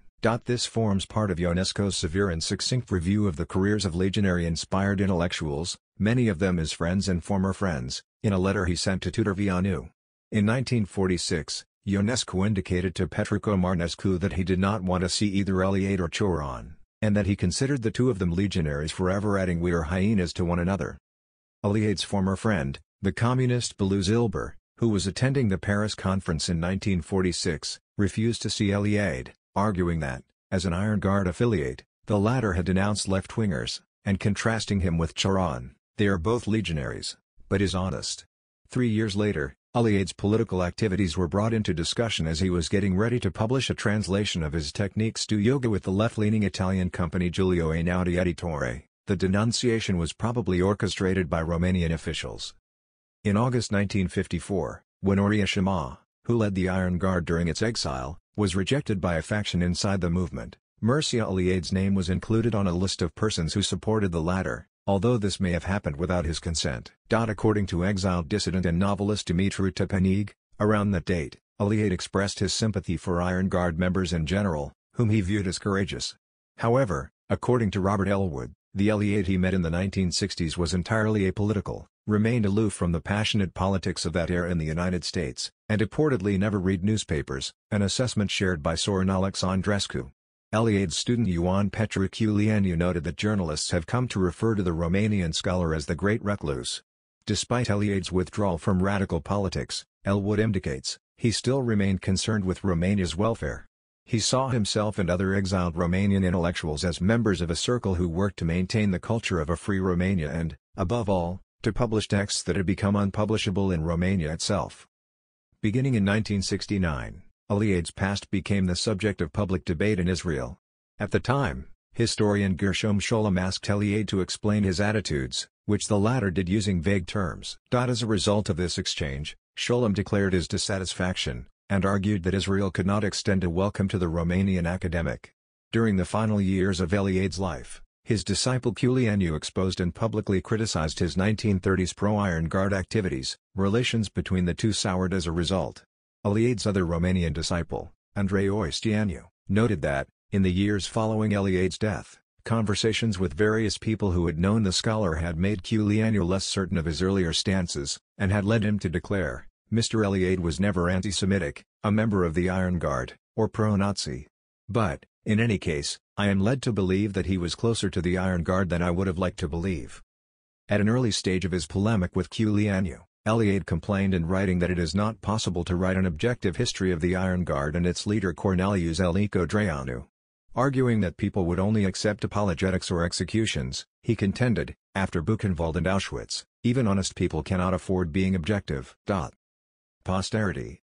This forms part of Ionesco's severe and succinct review of the careers of legionary-inspired intellectuals, many of them his friends and former friends, in a letter he sent to Tudor Vianu. In 1946, Ionescu indicated to Petruco Marnescu that he did not want to see either Eliade or Choron, and that he considered the two of them legionaries forever, adding "we are hyenas" to one another. Eliade's former friend, the communist Belou Zilber, who was attending the Paris conference in 1946, refused to see Eliade, arguing that, as an Iron Guard affiliate, the latter had denounced left-wingers, and contrasting him with Choron, "They are both legionaries, but is honest." 3 years later, Eliade's political activities were brought into discussion as he was getting ready to publish a translation of his Techniques du Yoga with the left-leaning Italian company Giulio Einaudi Editore. The denunciation was probably orchestrated by Romanian officials. In August 1954, when Horia Shama, who led the Iron Guard during its exile, was rejected by a faction inside the movement, Mircea Eliade's name was included on a list of persons who supported the latter, although this may have happened without his consent. According to exiled dissident and novelist Dumitru Tepenig, around that date, Eliade expressed his sympathy for Iron Guard members in general, whom he viewed as courageous. However, according to Robert Elwood, the Eliade he met in the 1960s was entirely apolitical, remained aloof from the passionate politics of that era in the United States, and reportedly never read newspapers, an assessment shared by Sorin Alexandrescu. Eliade's student Ioan Petru Culianu noted that journalists have come to refer to the Romanian scholar as the Great Recluse. Despite Eliade's withdrawal from radical politics, Elwood indicates, he still remained concerned with Romania's welfare. He saw himself and other exiled Romanian intellectuals as members of a circle who worked to maintain the culture of a free Romania and, above all, to publish texts that had become unpublishable in Romania itself. Beginning in 1969, Eliade's past became the subject of public debate in Israel. At the time, historian Gershom Scholem asked Eliade to explain his attitudes, which the latter did using vague terms. As a result of this exchange, Scholem declared his dissatisfaction, and argued that Israel could not extend a welcome to the Romanian academic. During the final years of Eliade's life, his disciple Culianu exposed and publicly criticized his 1930s pro-Iron Guard activities. Relations between the two soured as a result. Eliade's other Romanian disciple, Andrei Oisteanu, noted that, in the years following Eliade's death, conversations with various people who had known the scholar had made Culianu less certain of his earlier stances, and had led him to declare, Mr. Eliade was never anti-Semitic, a member of the Iron Guard, or pro-Nazi. But, in any case, I am led to believe that he was closer to the Iron Guard than I would have liked to believe. At an early stage of his polemic with Culianu, Eliade complained in writing that it is not possible to write an objective history of the Iron Guard and its leader Cornelius Elnico Drăianu. Arguing that people would only accept apologetics or executions, he contended, after Buchenwald and Auschwitz, even honest people cannot afford being objective. Posterity.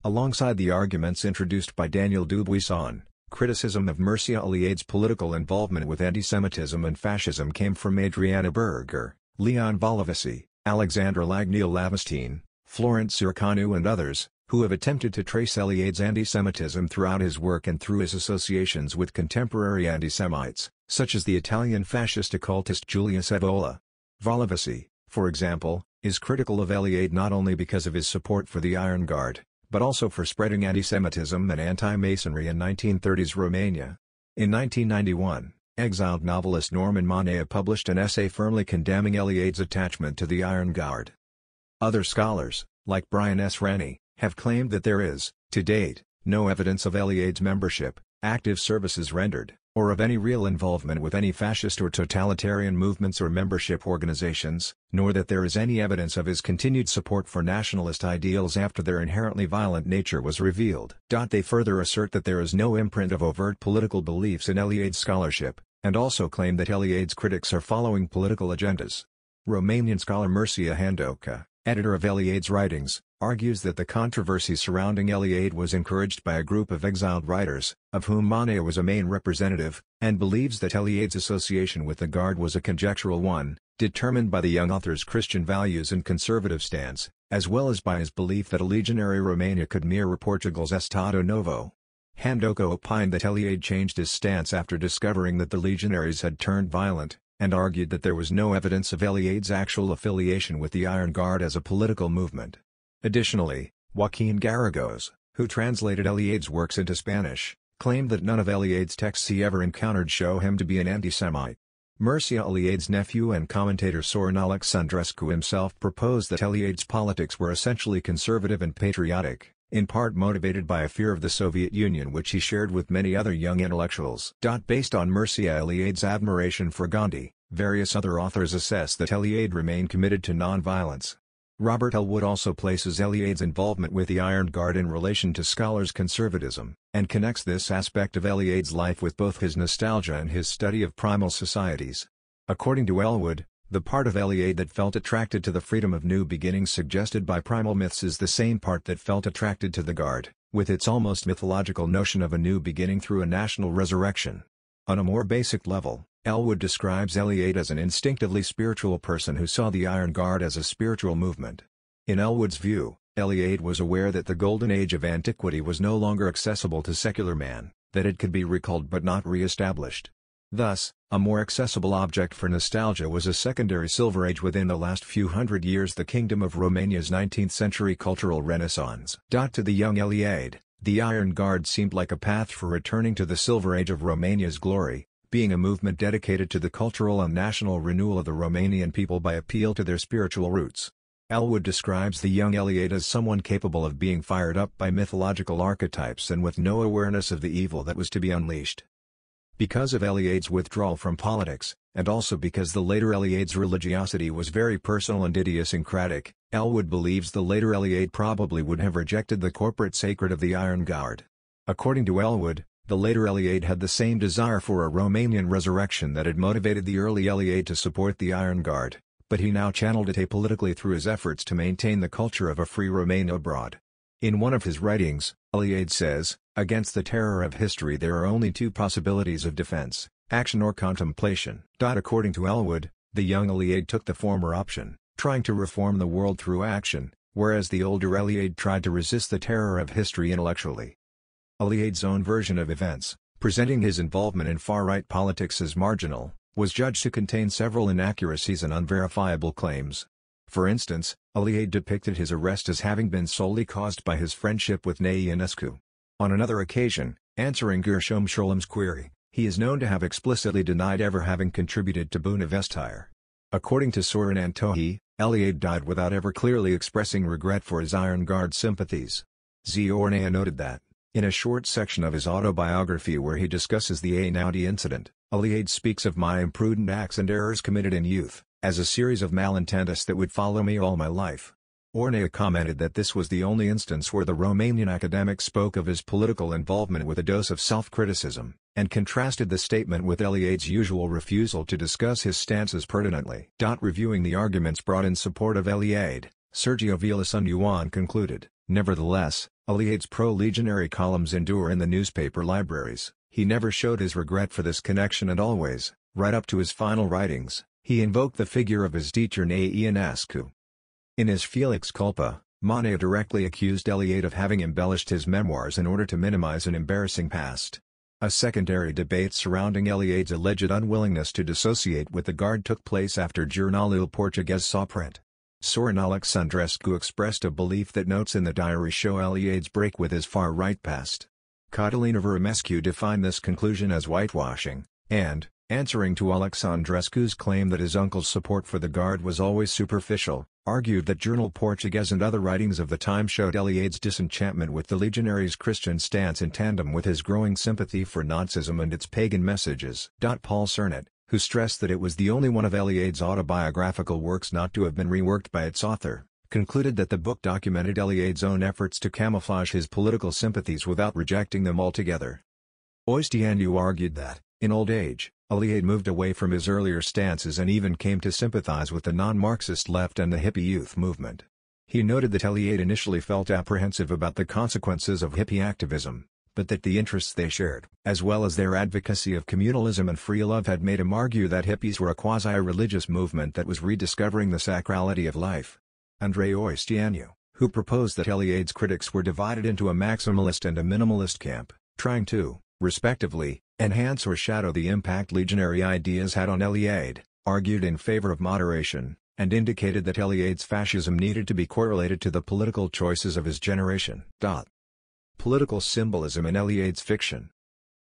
Alongside the arguments introduced by Daniel Dubuisson, criticism of Mircea Eliade's political involvement with antisemitism and fascism came from Adriana Berger, Leon Volovisi, Alexandra Lagniel-Lavestine, Florence Circanu and others, who have attempted to trace Eliade's antisemitism throughout his work and through his associations with contemporary antisemites, such as the Italian fascist occultist Julius Evola. Volovisi, for example, is critical of Eliade not only because of his support for the Iron Guard, but also for spreading antisemitism and anti-Masonry in 1930s Romania. In 1991, exiled novelist Norman Manea published an essay firmly condemning Eliade's attachment to the Iron Guard. Other scholars, like Brian S. Rennie, have claimed that there is, to date, no evidence of Eliade's membership, active services rendered, or of any real involvement with any fascist or totalitarian movements or membership organizations, nor that there is any evidence of his continued support for nationalist ideals after their inherently violent nature was revealed. They further assert that there is no imprint of overt political beliefs in Eliade's scholarship, and also claim that Eliade's critics are following political agendas. Romanian scholar Mircea Handoca, editor of Eliade's writings, argues that the controversy surrounding Eliade was encouraged by a group of exiled writers, of whom Manea was a main representative, and believes that Eliade's association with the Guard was a conjectural one, determined by the young author's Christian values and conservative stance, as well as by his belief that a legionary Romania could mirror Portugal's Estado Novo. Handoca opined that Eliade changed his stance after discovering that the legionaries had turned violent, and argued that there was no evidence of Eliade's actual affiliation with the Iron Guard as a political movement. Additionally, Joaquin Garrigos, who translated Eliade's works into Spanish, claimed that none of Eliade's texts he ever encountered show him to be an anti-Semite. Mircea Eliade's nephew and commentator Sorin Alexandrescu himself proposed that Eliade's politics were essentially conservative and patriotic, in part motivated by a fear of the Soviet Union which he shared with many other young intellectuals. Based on Mircea Eliade's admiration for Gandhi, various other authors assess that Eliade remained committed to non-violence. Robert Elwood also places Eliade's involvement with the Iron Guard in relation to scholars' conservatism, and connects this aspect of Eliade's life with both his nostalgia and his study of primal societies. According to Elwood, the part of Eliade that felt attracted to the freedom of new beginnings suggested by primal myths is the same part that felt attracted to the Guard, with its almost mythological notion of a new beginning through a national resurrection. On a more basic level, Elwood describes Eliade as an instinctively spiritual person who saw the Iron Guard as a spiritual movement. In Elwood's view, Eliade was aware that the golden age of antiquity was no longer accessible to secular man, that it could be recalled but not re-established. Thus, a more accessible object for nostalgia was a secondary Silver Age within the last few hundred years, the kingdom of Romania's 19th-century cultural renaissance. To the young Eliade, the Iron Guard seemed like a path for returning to the Silver Age of Romania's glory, being a movement dedicated to the cultural and national renewal of the Romanian people by appeal to their spiritual roots. Elwood describes the young Eliade as someone capable of being fired up by mythological archetypes and with no awareness of the evil that was to be unleashed. Because of Eliade's withdrawal from politics, and also because the later Eliade's religiosity was very personal and idiosyncratic, Elwood believes the later Eliade probably would have rejected the corporate sacred of the Iron Guard. According to Elwood, the later Eliade had the same desire for a Romanian resurrection that had motivated the early Eliade to support the Iron Guard, but he now channeled it apolitically through his efforts to maintain the culture of a free Romania abroad. In one of his writings, Eliade says, "Against the terror of history there are only two possibilities of defense, action or contemplation." According to Elwood, the young Eliade took the former option, trying to reform the world through action, whereas the older Eliade tried to resist the terror of history intellectually. Eliade's own version of events, presenting his involvement in far-right politics as marginal, was judged to contain several inaccuracies and unverifiable claims. For instance, Eliade depicted his arrest as having been solely caused by his friendship with Nae Ionescu. On another occasion, answering Gershom Sholom's query, he is known to have explicitly denied ever having contributed to Bunăvestire. According to Sorin Antohi, Eliade died without ever clearly expressing regret for his Iron Guard sympathies. Ziornea noted that, in a short section of his autobiography where he discusses the Einaudi incident, Eliade speaks of my imprudent acts and errors committed in youth, as a series of malentendus that would follow me all my life. Ornea commented that this was the only instance where the Romanian academic spoke of his political involvement with a dose of self-criticism, and contrasted the statement with Eliade's usual refusal to discuss his stances pertinently. Reviewing the arguments brought in support of Eliade, Sergio Villaseñor concluded, "Nevertheless, Eliade's pro-legionary columns endure in the newspaper libraries. He never showed his regret for this connection and always, right up to his final writings, he invoked the figure of his teacher Ionescu." In his Felix Culpa, Manet directly accused Eliade of having embellished his memoirs in order to minimize an embarrassing past. A secondary debate surrounding Eliade's alleged unwillingness to dissociate with the Guard took place after Jornalul Português saw print. Sorin Alexandrescu expressed a belief that notes in the diary show Eliade's break with his far-right past. Catalina Veremescu defined this conclusion as whitewashing, and, answering to Alexandrescu's claim that his uncle's support for the Guard was always superficial, argued that Journal Português and other writings of the time showed Eliade's disenchantment with the legionaries' Christian stance in tandem with his growing sympathy for Nazism and its pagan messages. Paul Cernet, who stressed that it was the only one of Eliade's autobiographical works not to have been reworked by its author, concluded that the book documented Eliade's own efforts to camouflage his political sympathies without rejecting them altogether. Oisteanu argued that, in old age, Eliade moved away from his earlier stances and even came to sympathize with the non-Marxist left and the hippie youth movement. He noted that Eliade initially felt apprehensive about the consequences of hippie activism, but that the interests they shared, as well as their advocacy of communalism and free love, had made him argue that hippies were a quasi-religious movement that was rediscovering the sacrality of life. Andrei Oisteanu, who proposed that Eliade's critics were divided into a maximalist and a minimalist camp, trying to, respectively, enhance or shadow the impact legionary ideas had on Eliade, argued in favor of moderation, and indicated that Eliade's fascism needed to be correlated to the political choices of his generation. Political symbolism in Eliade's fiction.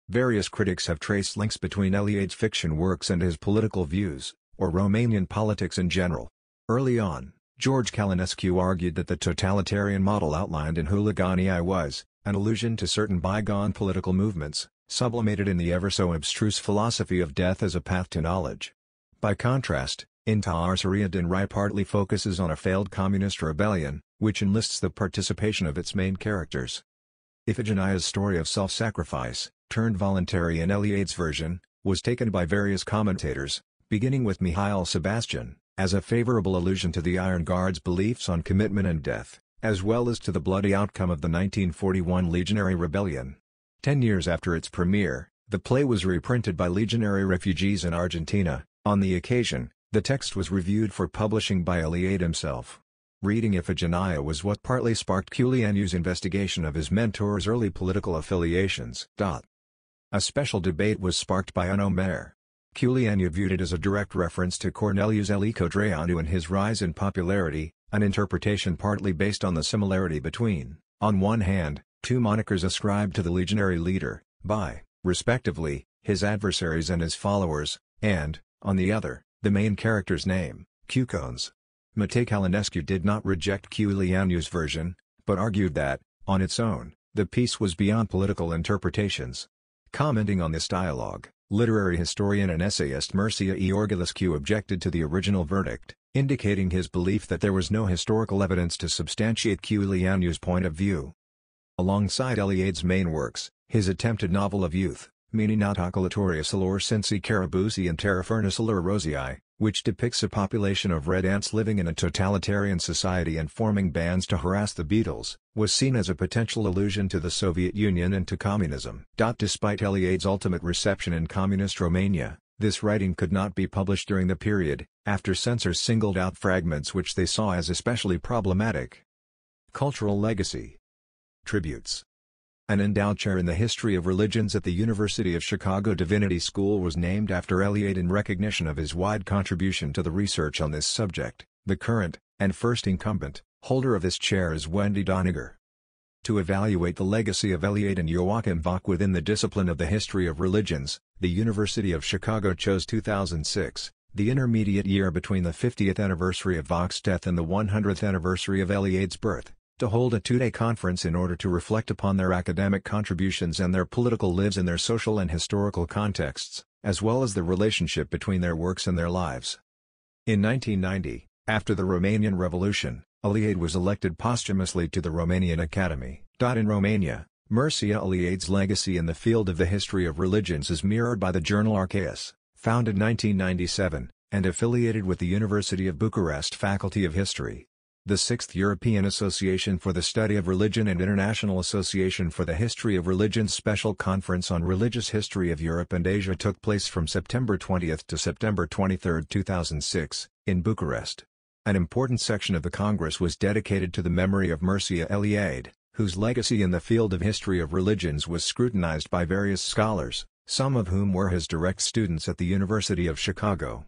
Various critics have traced links between Eliade's fiction works and his political views, or Romanian politics in general. Early on, George Calinescu argued that the totalitarian model outlined in Huliganii was an allusion to certain bygone political movements, sublimated in the ever-so-abstruse philosophy of death as a path to knowledge. By contrast, Inta din Rai partly focuses on a failed communist rebellion, which enlists the participation of its main characters. Iphigenia's story of self-sacrifice, turned voluntary in Eliade's version, was taken by various commentators, beginning with Mihail Sebastian, as a favorable allusion to the Iron Guard's beliefs on commitment and death, as well as to the bloody outcome of the 1941 Legionary Rebellion. 10 years after its premiere, the play was reprinted by legionary refugees in Argentina. On the occasion, the text was reviewed for publishing by Eliade himself. Reading Iphigenia was what partly sparked Culianu's investigation of his mentor's early political affiliations. A special debate was sparked by Uno Mare. Culianu viewed it as a direct reference to Cornelius Elicodraianu and his rise in popularity, an interpretation partly based on the similarity between, on one hand, two monikers ascribed to the legionary leader, by, respectively, his adversaries and his followers, and, on the other, the main character's name, Cucones. Matei Calinescu did not reject Culianu's version, but argued that, on its own, the piece was beyond political interpretations. Commenting on this dialogue, literary historian and essayist Mircea Eliade objected to the original verdict, indicating his belief that there was no historical evidence to substantiate Culianu's point of view. Alongside Eliade's main works, his attempted novel of youth, Mininautaculatoria Salor Sensi Carabusi and Terra Furnicilla Rosii, which depicts a population of red ants living in a totalitarian society and forming bands to harass the beetles, was seen as a potential allusion to the Soviet Union and to communism. Despite Eliade's ultimate reception in communist Romania, this writing could not be published during the period, after censors singled out fragments which they saw as especially problematic. Cultural legacy. Tributes. An endowed chair in the history of religions at the University of Chicago Divinity School was named after Eliade in recognition of his wide contribution to the research on this subject. The current, and first incumbent, holder of this chair is Wendy Doniger. To evaluate the legacy of Eliade and Joachim Vogt within the discipline of the history of religions, the University of Chicago chose 2006, the intermediate year between the 50th anniversary of Vogt's death and the 100th anniversary of Eliade's birth, to hold a two-day conference in order to reflect upon their academic contributions and their political lives in their social and historical contexts, as well as the relationship between their works and their lives. In 1990, after the Romanian Revolution, Eliade was elected posthumously to the Romanian Academy. In Romania, Mircea Eliade's legacy in the field of the history of religions is mirrored by the journal Archaeus, founded 1997, and affiliated with the University of Bucharest Faculty of History. The 6th European Association for the Study of Religion and International Association for the History of Religion's Special Conference on Religious History of Europe and Asia took place from September 20 to September 23, 2006, in Bucharest. An important section of the Congress was dedicated to the memory of Mircea Eliade, whose legacy in the field of history of religions was scrutinized by various scholars, some of whom were his direct students at the University of Chicago.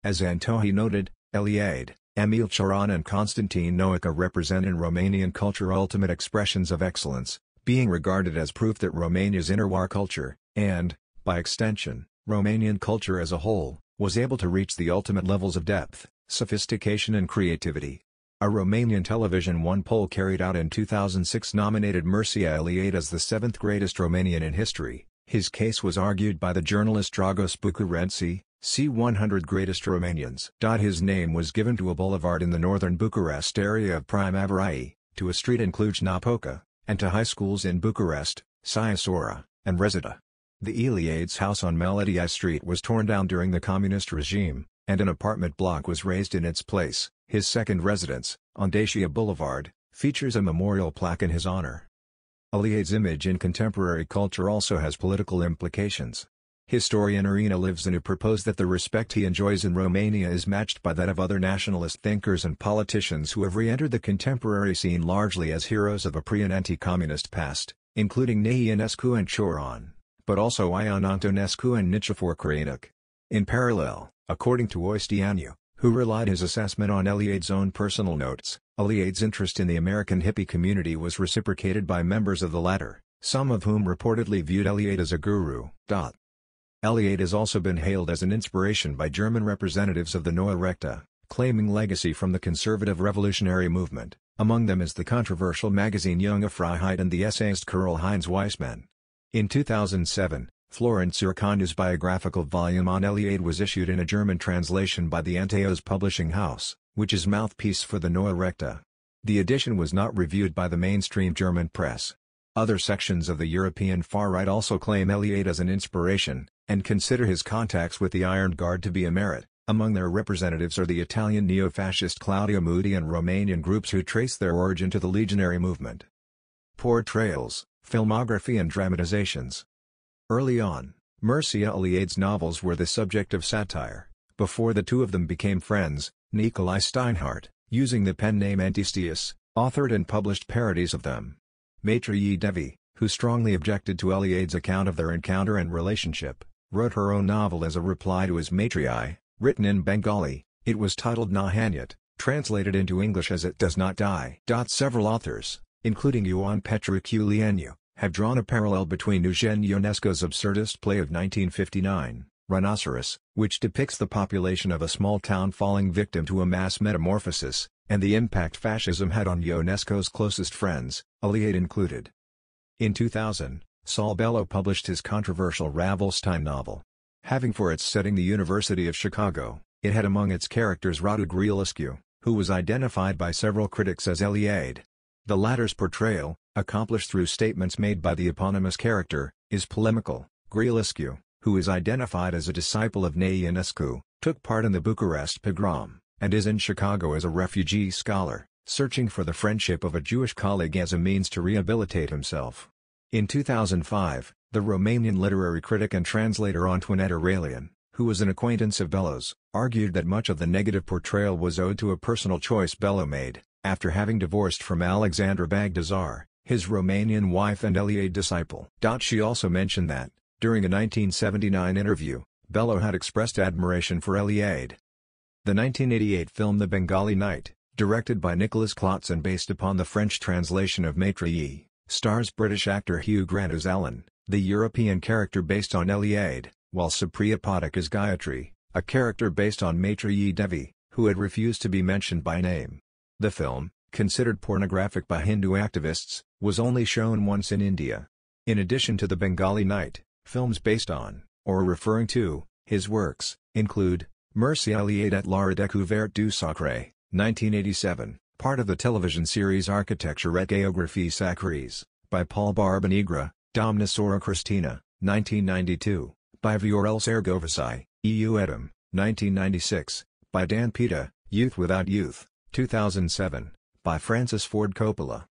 As Antohi noted, Eliade, Emil Cioran and Constantine Noica represent in Romanian culture ultimate expressions of excellence, being regarded as proof that Romania's interwar culture, and, by extension, Romanian culture as a whole, was able to reach the ultimate levels of depth, sophistication and creativity. A Romanian Television One poll carried out in 2006 nominated Mircea Eliade as the 7th greatest Romanian in history. His case was argued by the journalist Dragos Bucurenți, see 100 Greatest Romanians. His name was given to a boulevard in the northern Bucharest area of Primăverii, to a street in Cluj-Napoca, and to high schools in Bucharest, Sighișoara, and Rezida. The Ineliates house on Melody Street was torn down during the communist regime, and an apartment block was raised in its place. His second residence, on Dacia Boulevard, features a memorial plaque in his honor. Eliade's image in contemporary culture also has political implications. Historian Irina Livzanu proposed that the respect he enjoys in Romania is matched by that of other nationalist thinkers and politicians who have re-entered the contemporary scene largely as heroes of a pre- and anti-communist past, including Ionescu and Cioran, but also Ion Antonescu and Nicefor Craiuc. In parallel, according to Oisteanu, who relied his assessment on Eliade's own personal notes, Eliade's interest in the American hippie community was reciprocated by members of the latter, some of whom reportedly viewed Eliade as a guru. Eliade has also been hailed as an inspiration by German representatives of the Neue Rechte, claiming legacy from the conservative revolutionary movement. Among them is the controversial magazine Junge Freiheit and the essayist Karl-Heinz Weissmann. In 2007, Florence Urkandu's biographical volume on Eliade was issued in a German translation by the Antaeus publishing house, which is mouthpiece for the Neue Rechte. The edition was not reviewed by the mainstream German press. Other sections of the European far-right also claim Eliade as an inspiration, and consider his contacts with the Iron Guard to be a merit. Among their representatives are the Italian neo-fascist Claudio Muti and Romanian groups who trace their origin to the legionary movement. Portrayals, filmography and dramatizations. Early on, Mircea Eliade's novels were the subject of satire. Before the two of them became friends, Nicolae Steinhardt, using the pen name Antistius, authored and published parodies of them. Maitreyi Devi, who strongly objected to Eliade's account of their encounter and relationship, wrote her own novel as a reply to his Maitreyi, written in Bengali. It was titled Nahanyat, translated into English as It Does Not Die. Several authors, including Ioan Petriculianu, have drawn a parallel between Eugen Ionesco's absurdist play of 1959, Rhinoceros, which depicts the population of a small town falling victim to a mass metamorphosis, and the impact fascism had on Ionesco's closest friends, Eliade included. In 2000, Saul Bellow published his controversial Ravelstein novel. Having for its setting the University of Chicago, it had among its characters Radu Griulescu, who was identified by several critics as Eliade. The latter's portrayal, accomplished through statements made by the eponymous character, is polemical. Griulescu, who is identified as a disciple of Ionescu, took part in the Bucharest pogrom, and is in Chicago as a refugee scholar, searching for the friendship of a Jewish colleague as a means to rehabilitate himself. In 2005, the Romanian literary critic and translator Antoinette Aurelian, who was an acquaintance of Bellow's, argued that much of the negative portrayal was owed to a personal choice Bellow made, after having divorced from Alexandra Bagdasar, his Romanian wife and Eliade disciple. She also mentioned that, during a 1979 interview, Bellow had expressed admiration for Eliade. The 1988 film The Bengali Night, directed by Nicholas Klotz and based upon the French translation of Maitreyi, stars British actor Hugh Grant as Alan, the European character based on Eliade, while Supriya Pathak is Gayatri, a character based on Maitreyi Devi, who had refused to be mentioned by name. The film, considered pornographic by Hindu activists, was only shown once in India. In addition to The Bengali Night, films based on, or referring to, his works, include Mircea Eliade at la Redécouverte du Sacré, 1987, Part of the television series Architecture et Géographie Sacrées, by Paul Barbanegra, Domnisora Christina, 1992, by Viorel Sergovicai, EU Edom, 1996, by Dan Pita, Youth Without Youth, 2007, by Francis Ford Coppola.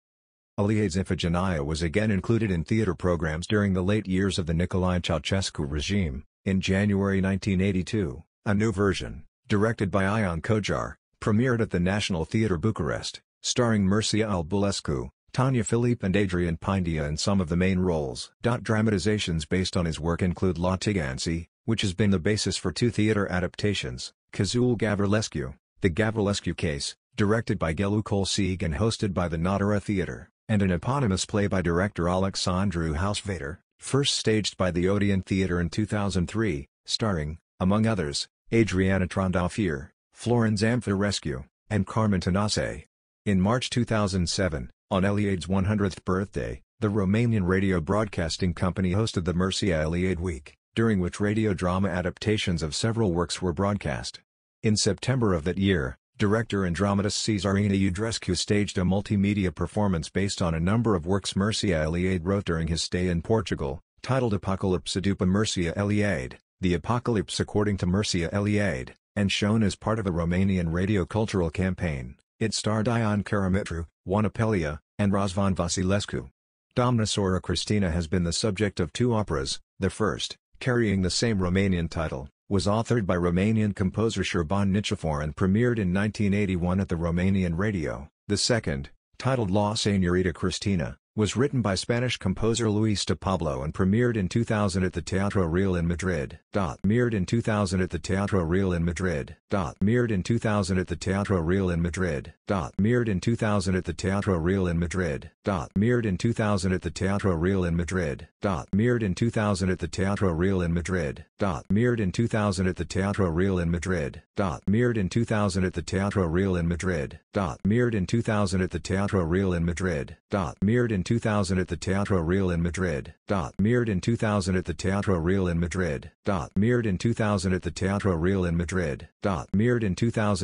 Eliade's Iphigenia was again included in theater programs during the late years of the Nicolae Ceausescu regime. In January 1982, a new version, directed by Ion Kojar, premiered at the National Theatre Bucharest, starring Mircea Eliade, Tanya Philippe and Adrian Pindia in some of the main roles. Dramatizations based on his work include La Tigansi, which has been the basis for 2 theatre adaptations, Cazul Gavrilescu, The Gavrilescu Case, directed by Gelu Kolsig and hosted by the Notara Theatre, and an eponymous play by director Alexandru Hausvater, first staged by the Odeon Theatre in 2003, starring, among others, Adriana Trandafir, Florin Zamfirescu, and Carmen Tanase. In March 2007, on Eliade's 100th birthday, the Romanian Radio Broadcasting Company hosted the Mircea Eliade Week, during which radio drama adaptations of several works were broadcast. In September of that year, director and dramatist Cezarina Udrescu staged a multimedia performance based on a number of works Mircea Eliade wrote during his stay in Portugal, titled Apocalypse după Mircea Eliade, The Apocalypse According to Mircea Eliade, and shown as part of a Romanian radio cultural campaign. It starred Ion Karamitru, Oana Pelia, and Răzvan Vasilescu. Domnisora Christina has been the subject of 2 operas. The first, carrying the same Romanian title, was authored by Romanian composer Șerban Nicefor and premiered in 1981 at the Romanian radio. The second, titled La Señorita Cristina, was written by Spanish composer Luis de Pablo and premiered in 2000 at the Teatro Real in Madrid. Premiered in 2000 at the Teatro Real in Madrid. Premiered in 2000 at the Teatro Real in Madrid. Premiered in 2000 at the Teatro Real in Madrid. Premiered in 2000 at the Teatro Real in Madrid. Premiered in 2000 at the Teatro Real in Madrid. Premiered in 2000 at the Teatro Real in Madrid. Premiered in 2000 at the Teatro Real in Madrid. Premiered in 2000 at the Teatro Real in Madrid. Premiered in 2000 at the Teatro Real in Madrid. Premiered in 2000 at the Teatro Real in Madrid. Premiered in 2000 at the Teatro Real in Madrid. Premiered in 2000